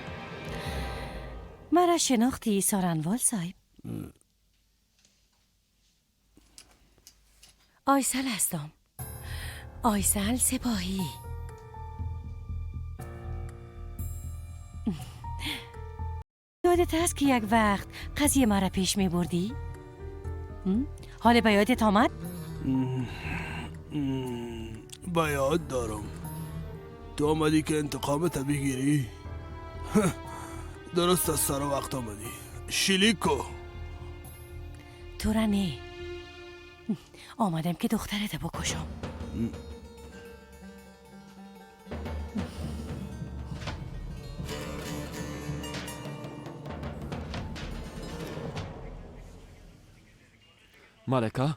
مرا شناختی سارنوال صاحب؟ آیسل هستم. آیسل سپاهی. یادت هست که یک وقت قضیه مرا پیش می بردی؟ حال به یادت آمد؟ به یاد دارم. تو آمدی که انتقامت بگیری؟ درست از سر وقت آمدی. شیلیکو تو را نه. آمدم که دخترت بکشم. ملکه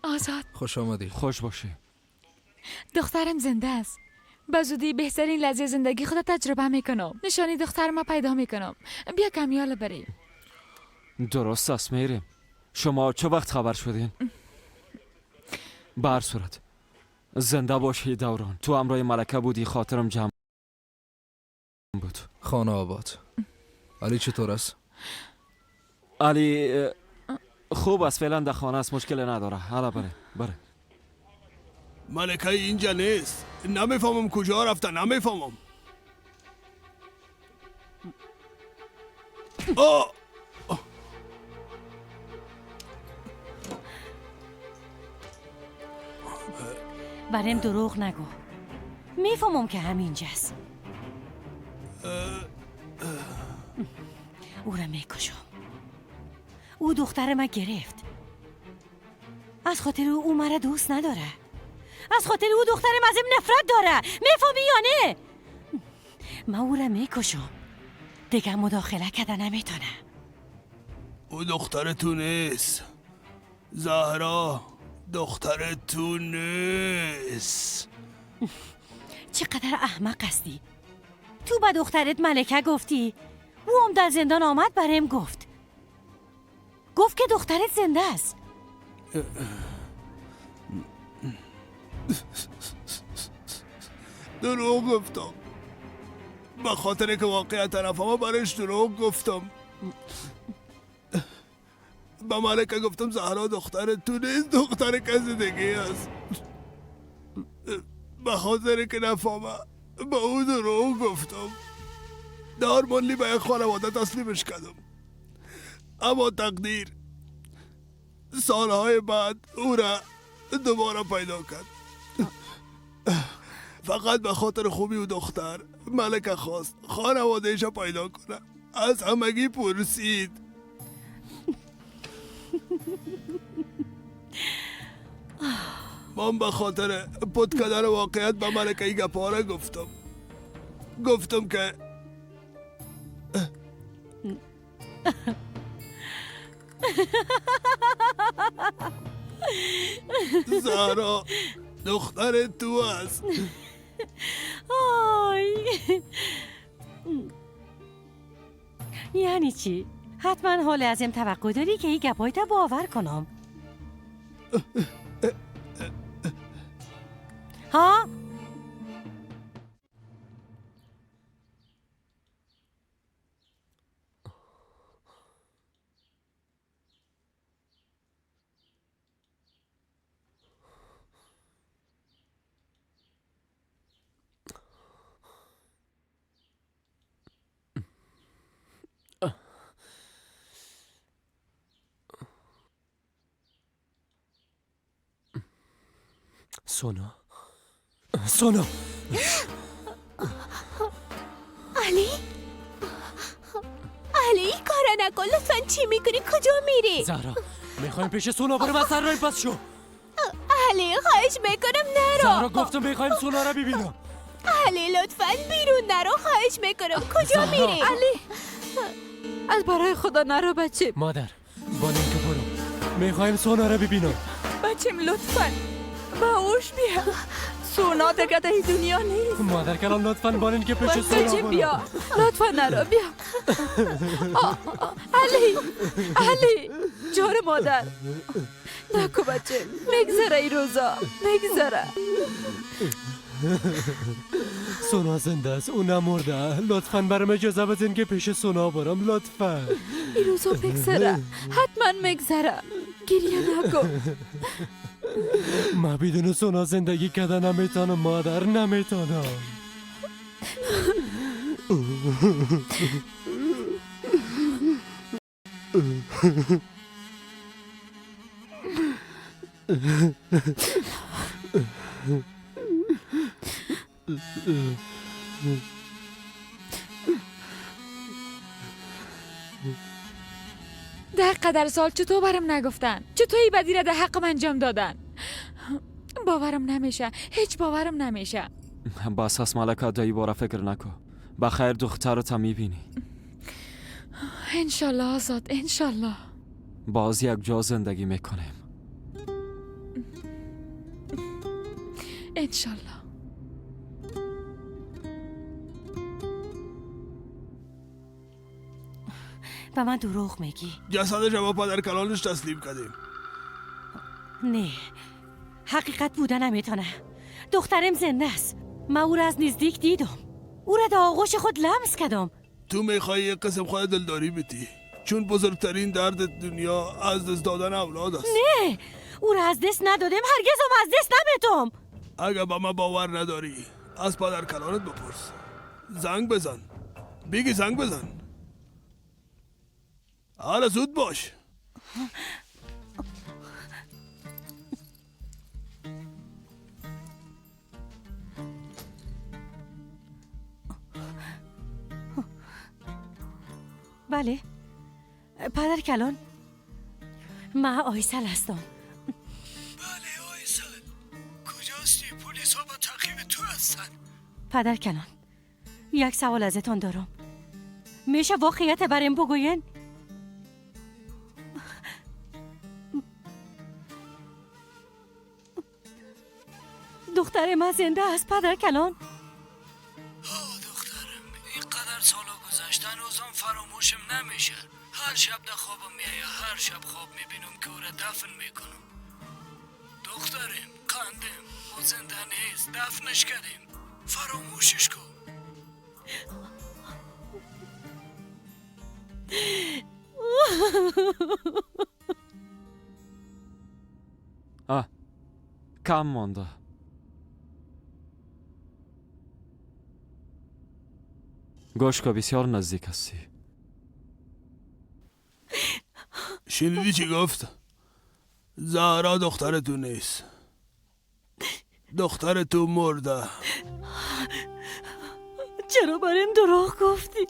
آزاد خوش آمدی. خوش باشی. دخترم زنده است. به زودی بهترین لحظه زندگی خود تجربه میکنم. نشانی دختر ما پیدا میکنم. بیا کمیال بریم. درست است میریم. شما چه وقت خبر شدین؟ به هر صورت زنده باشی دوران. تو همراه ملکه بودی، خاطرم جمع بود. خانه آباد. علی چطور است؟ علی خوب است، فعلا در خانه است، مشکل نداره. حالا بره. ملکه اینجا نیست. نمیفهمم کجا رفته. نمیفهمم. برم دروغ نگو. میفهمم که همینجاست. او را میکشم. او دختر ما گرفت. از خاطر او مرا دوست نداره. از خاطر او دخترم ازم نفرت داره. میفهمی یا نه؟ من او را میکشم. دیگه مداخله کده نمیتونه. او دختر تو نیست. زهرا دختر تو نیست. چقدر احمق هستی. تو به دخترت ملکه گفتی. او هم در زندان آمد برام گفت که دخترت زنده است. دروغ گفتم. به خاطر که واقعیت نفهمم برش دروغ گفتم. به ملکه گفتم زهرا دختر تو نیست، دختر کسی دیگه است. به خاطر که نفهمم به او دروغ گفتم. دارمالی به یک خانواده تسلیمش کردم. اما تقدیر سالهای بعد او را دوباره پیدا کرد. فقط به خاطر خوبی و دختر ملکه خواست خانوادهش را پیدا کنه. از همگی پرسید. من به خاطر پد کردن واقعیت به ملکه ای گپاره گفتم که زهرا دختر تو است. آی یعنی چی؟ حتما حال ازم توقع داری که این گپایت باور کنم. ها؟ سونا علی کارا نکن لطفا. چی میکنی؟ کجا میری؟ زهرا میخوایم پیش سونا بریم. از سر راه پس شو. علی خواهش میکنم نرو. زهرا گفتم میخوایم سونا را ببینم. علی لطفاً بیرون نرو، خواهش میکنم. کجا میری؟ علی از برای خدا نرو بچه. مادر بانین که برو، میخوایم سونا رو ببینم. بچم لطفاً با اوش بیا. سونا دیگه در دنیا نیست. مادر کلام لطفاً بانین که پیش سونا بچه برو. بیا، لطفاً نرو بیا. علی جان مادر نکو بچه، میگذره این روزا، میگذره. سونا زنده است، اون نمرده. لطفاً برام اجازه بدین که پیش سونا برم، لطفاً. این روزا میگذره، حتما میگذره. گریه نکن. ما بدون سونا زندگی کردن نمیتونم مادر، نمیتونم. ده قدر سال چطور برام نگفتن؟ چطور این بدی را در حقم انجام دادن؟ باورم نمیشه، هیچ باورم نمیشه. بس از ملکه دایی باره فکر نکن. بخیر دخترت میبینی. انشالله آزاد، انشالله. باز یک جا زندگی میکنیم. انشالله. به من دروغ میگی. جسدش با پدر کلانش تسلیم کردیم. نه، حقیقت بودن نمیتونه. دخترم زنده است. من او را از نزدیک دیدم. او را در آغوش خود لمس کردم. تو میخوای یک قسم خود دلداری بیتی، چون بزرگترین درد دنیا از دست دادن اولاد است. نه، او را از دست ندادم، هرگز هم از دست نمیتم. اگه با من باور نداری از پدر کلانت بپرس. زنگ بزن، بگی زنگ بزن. حالا زود باش. بله پدر کلان، من آیسل هستم. بله آیسل، کجاستی؟ پلیس ها با تعقیب تو هستن. پدر کلان، یک سوال ازتان دارم. میشه واقعیت برام بگوین؟ دختر من زنده است پدر کلان؟ دخترم، اینقدر سالا گذشته هنوزم فراموشم نمیشه. هر شب در خوابم میایه، هر شب خواب میبینم که او را دفن میکنم. دخترم، قندم، او زنده نیست، دفنش کردیم. فراموشش کن. کم مانده. گوشکا بسیار نزدیک هستی. شنیدی چی گفت؟ زهرا دختر تو نیست، دختر تو مرده. چرا برام دروغ گفتی؟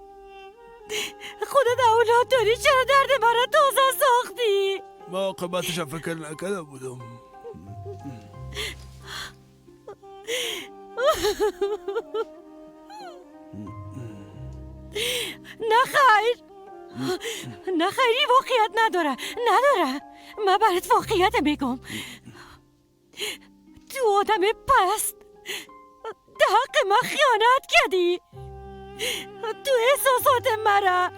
خودت اولاد داری، چرا درد مرا تازه ساختی؟ ما عاقبتش فکر نکرده بودم. نه خیر، نه خیری واقعیت نداره. من برات واقعیت میگم. تو آدم پست در حق من خیانت کردی. تو احساسات مرا،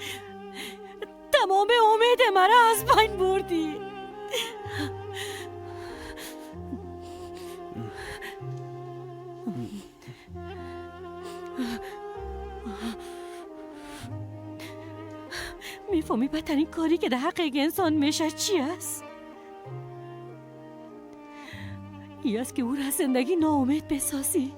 تمام امید مرا از بین بردی. میفهمی بدترین کاری که در حق یک انسان میشه چی است؟ ای است که او را از زندگی ناامید بسازی.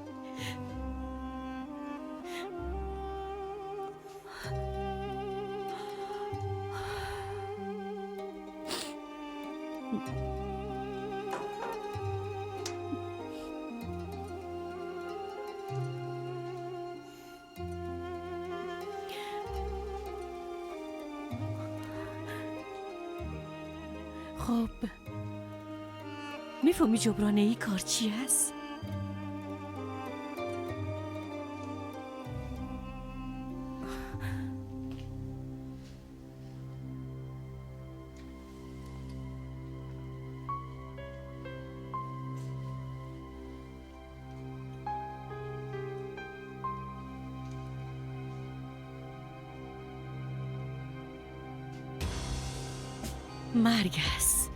خب میفهمی جبران ای کار چی است؟ مرگ است.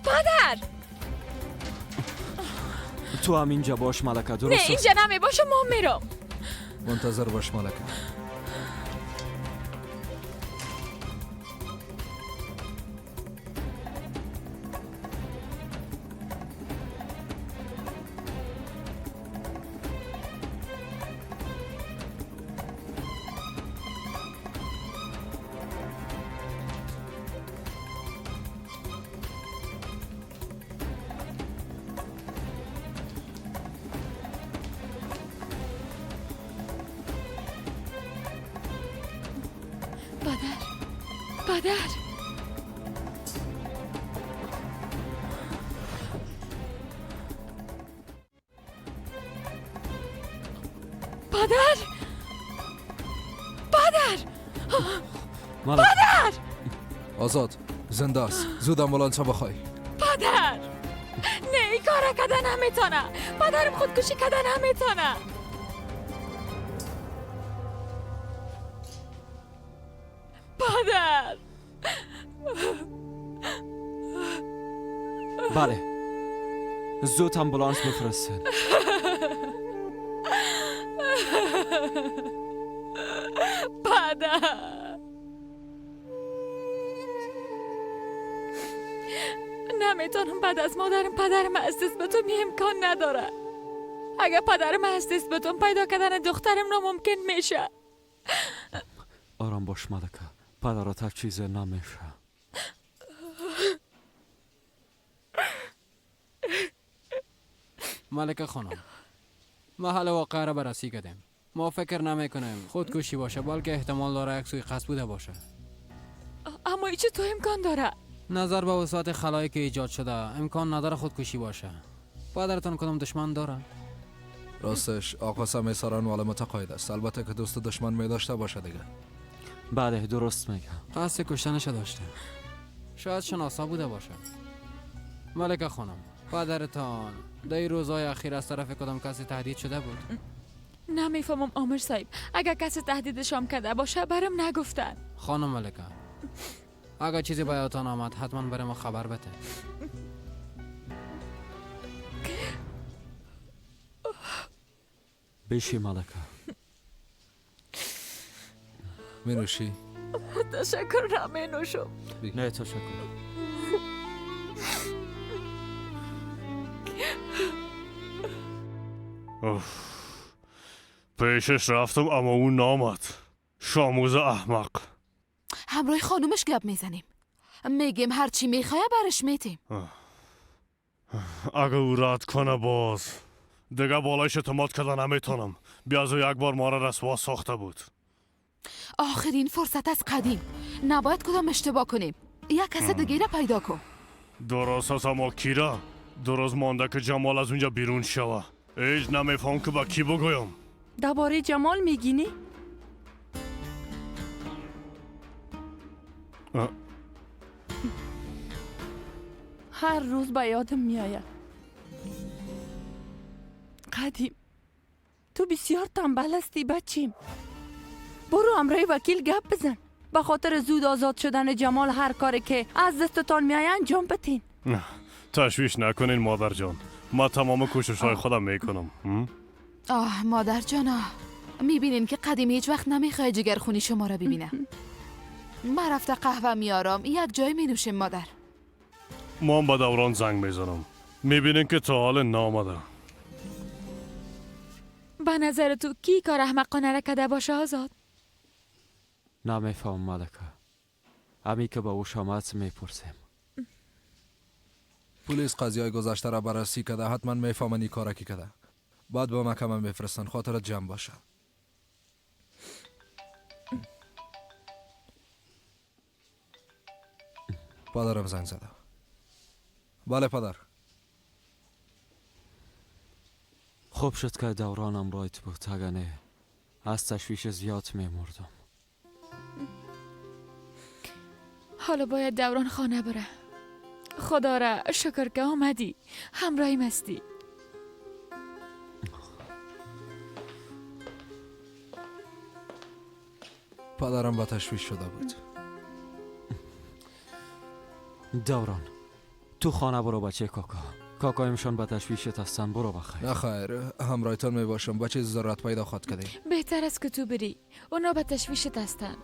پدر! تو هم اینجا باش ملکه، درست نه است؟ اینجا نمی باشه، ما میرم. منتظر باش ملکه. پدر! پدر! پدر! پدر! آزاد زنده است. زود آمبولانس بخوای. پدر! نه این کار کردن نمیتونه. پدرم خودکشی کردن نمیتونه. پدر! بله، زود امبولانس بفرستین. پدر! نمیتونم بعد از مادرم پدرم از دست بتون امکان نداره. اگر پدرم از دست بتون پیدا کردن دخترم ناممکن میشه. آرام باش ملکه، پدر تا چیز نمیشه. ملکه خانم، ما حال واقعه را بررسی کردیم. ما فکر نمی کنیم خودکشی باشه، بلکه احتمال داره یک سوی قصد بوده باشه. اما این تو امکان داره؟ نظر به وسعت خلایی که ایجاد شده امکان نداره خودکشی باشه. پدرتان کدام دشمن داره؟ راستش آقا سمیساران مال متقاعد است. البته که دوست دشمن می داشته باشه دیگه. بله درست میگه. قصد کشتنش داشته. شاید شناسا بوده باشه. ملکه خانم، پدرتان در این روزهای اخیر از طرف کدام کسی تهدید شده بود؟ نمیفهمم آمر صاحب. اگر کسی تهدیدشان کرده باشه برام نگفتن. خانم ملکه، اگر چیزی به یادتان آمد حتما برای ما خبر بده. بشی ملکه. می نوشی؟ تشکر، نمی نوشم. نه تشکر. پیشش رفتم اما اون نامد. شاموز احمق. همراه خانومش گپ میزنیم. میگیم هرچی میخواه برش میتیم. اگه او رد کنه باز دیگه بالایش اعتماد کردن نمیتونم. بیازو یک بار ما را رسوا ساخته بود. آخرین فرصت از قدیم. نباید کدام اشتباه کنیم. یک کس دیگه را پیدا کن. درست است اما کیرا درست مانده که جمال از اونجا بیرون شوه. ایج نمیفهم که با کی بگویم. درباره جمال میگینی؟ هر روز به یادم میآید. قدیم تو بسیار تنبل هستی بچیم. برو همراه وکیل گپ بزن. به خاطر زود آزاد شدن جمال هر کاری که از دستتان میآید انجام بدین. تشویش نکنین مادر جان. ما تمام کوشش های خودم میکنم. مادر جانا، میبینین که قدیم هیچ وقت نمیخواه جگر خونی شما را ببینه. من رفته قهوه میارم، یک جای می نوشیم مادر. ما هم به دوران زنگ میزنم. میبینین که تا حال نامده. به نظر تو کی کار احمقانه را کده باشه آزاد؟ نمیفهم ملکه. امی که به او شماعت میپرسیم. پلیس قضیه گذشته را بررسی کرده، حتما میفهمن این کار کی کرده. بعد به محکمه میفرستن، خاطرت جمع باشه. پدرم زنگ زده. بله پدر. خوب شد که دورانم رایت بود، اگه از تشویش زیاد میمردم. حالا باید دوران خانه بره. خدا را شکر که آمدی، همراهیم هستی. پدرم با تشویش شده بود. دوران تو خانه برو بچه کاکا. کاکایمشان به تشویشت هستن، برو بخیر. نه خیر، همراهتان می باشم. بچه ضرورت پیدا خواهد کردی. بهتر است که تو بری، اونا به تشویشت هستن.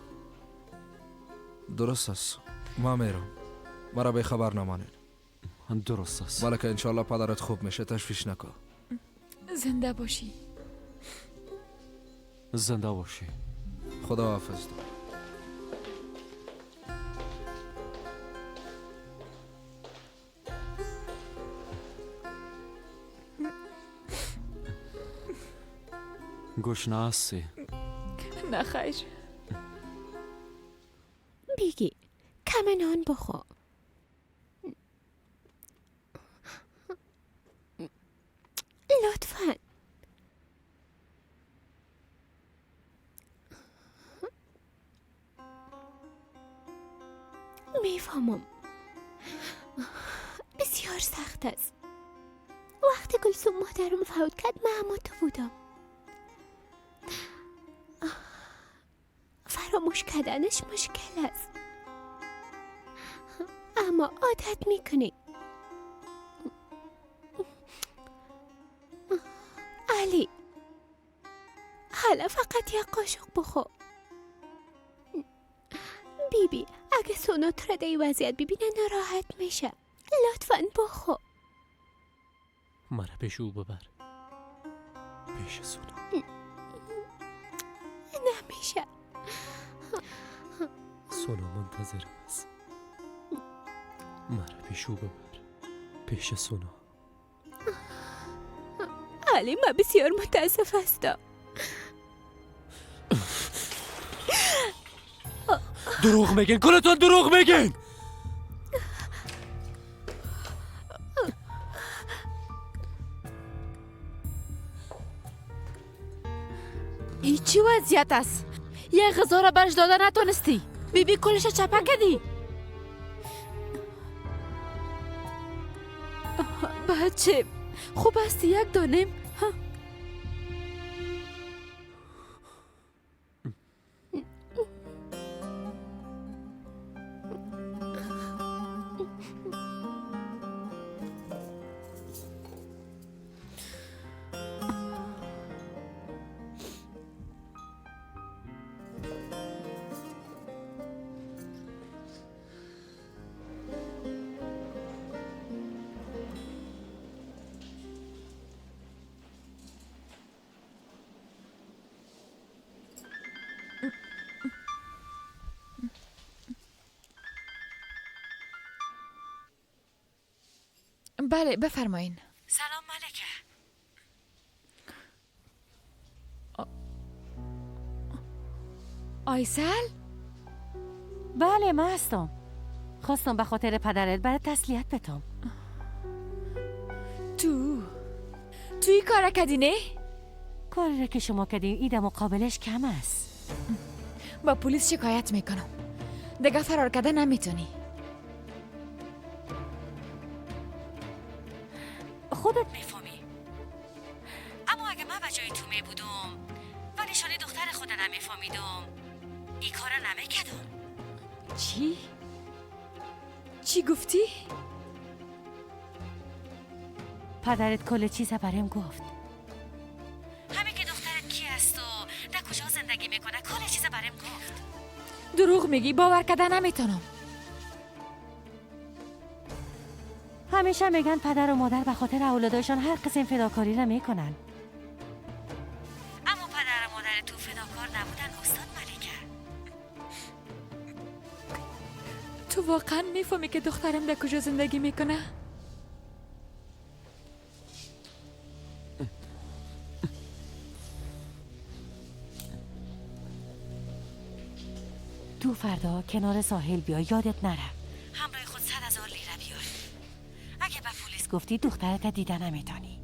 درست است، ما میرم. مرا به خبر نمانید. درست است. ولی که انشالله پدرت خوب میشه، تشویش نکن. زنده باشی. زنده باشی. خدا حافظ. گوش هستی؟ نه خیر. بیگی کم نان بخور. لطفاً. میفهمم بسیار سخت است. وقتی گلسوم مادرم فوت کرد من اما تو بودم. فراموش کردنش مشکل است، اما عادت میکنی. علی حالا فقط یک قاشق بخور. بیبی اگه سونا تو را در این وضعیت ببینه ناراحت میشه. لطفاً بخور. مرا پیش او ببر، پیش سونا. نمیشه. سونا منتظرم است. مرا پیش او ببر، پیش سونا. علی من بسیار متاسف هستم. دروغ میگین، کلتون دروغ میگین. ای چی وضعیت است؟ یه غذا را برش داده نتونستی. بیبی کلش چپه کردی. بچه خوب هستی؟ یک دانیم. بله بفرمایین. سلام ملکه. آیسل؟ بله من هستم. خواستم به خاطر پدرت برای تسلیت بتم. توی کار کردی نه؟ کاری را که شما کردین ایده مقابلش کم است. با پلیس شکایت میکنم. دیگه فرار کرده نمیتونی. خودت میفهمی. اما اگه من به جای تو میبودم و نشانی دختر خود نمیفهمیدم این کار نمیکردم. چی گفتی؟ پدرت کل چیز برام گفت. همین که دخترت کی است و در کجا زندگی میکنه کل چیز برام گفت. دروغ میگی، باور کردن نمیتونم. همیشه میگن پدر و مادر به خاطر اولادشان هر قسم فداکاری را میکنن. واقعا میفهمی که دخترم در کجا زندگی میکنه؟ تو فردا کنار ساحل بیا، یادت نره همراه خود 100,000 لیره بیار. اگه به پلیس گفتی دخترت دیده نمیتونی.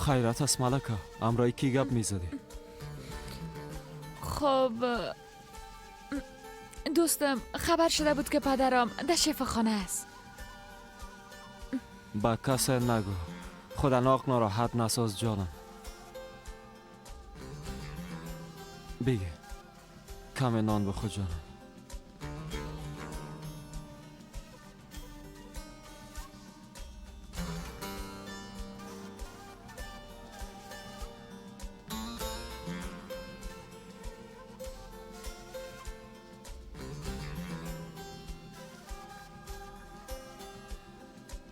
خیرت است ملکه، امرای کی گپ میزدی؟ خب دوستم خبر شده بود که پدرم در شفاخانه است. با کسی نگو، خدا ناق ناراحت نساز جانم. بگه کم نان بخور جانم.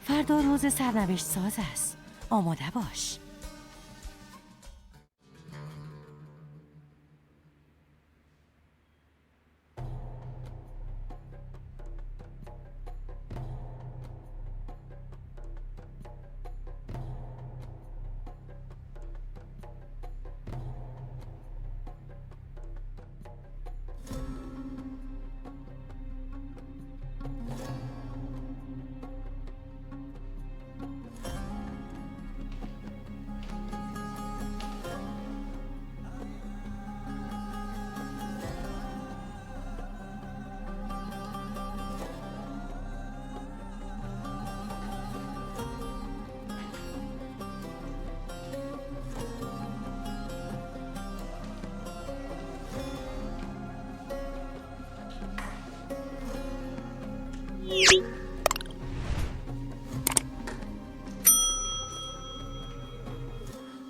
فردا روز سرنوشت ساز است. آماده باش.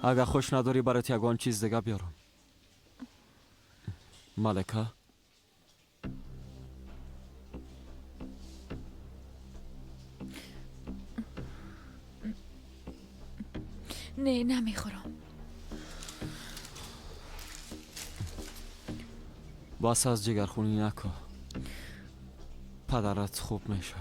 اگه خوش نداری برات یگان چیز دیگه بیارم. ملکه نه نمیخورم. بس از جگرخونی نکن، پدرت خوب میشه.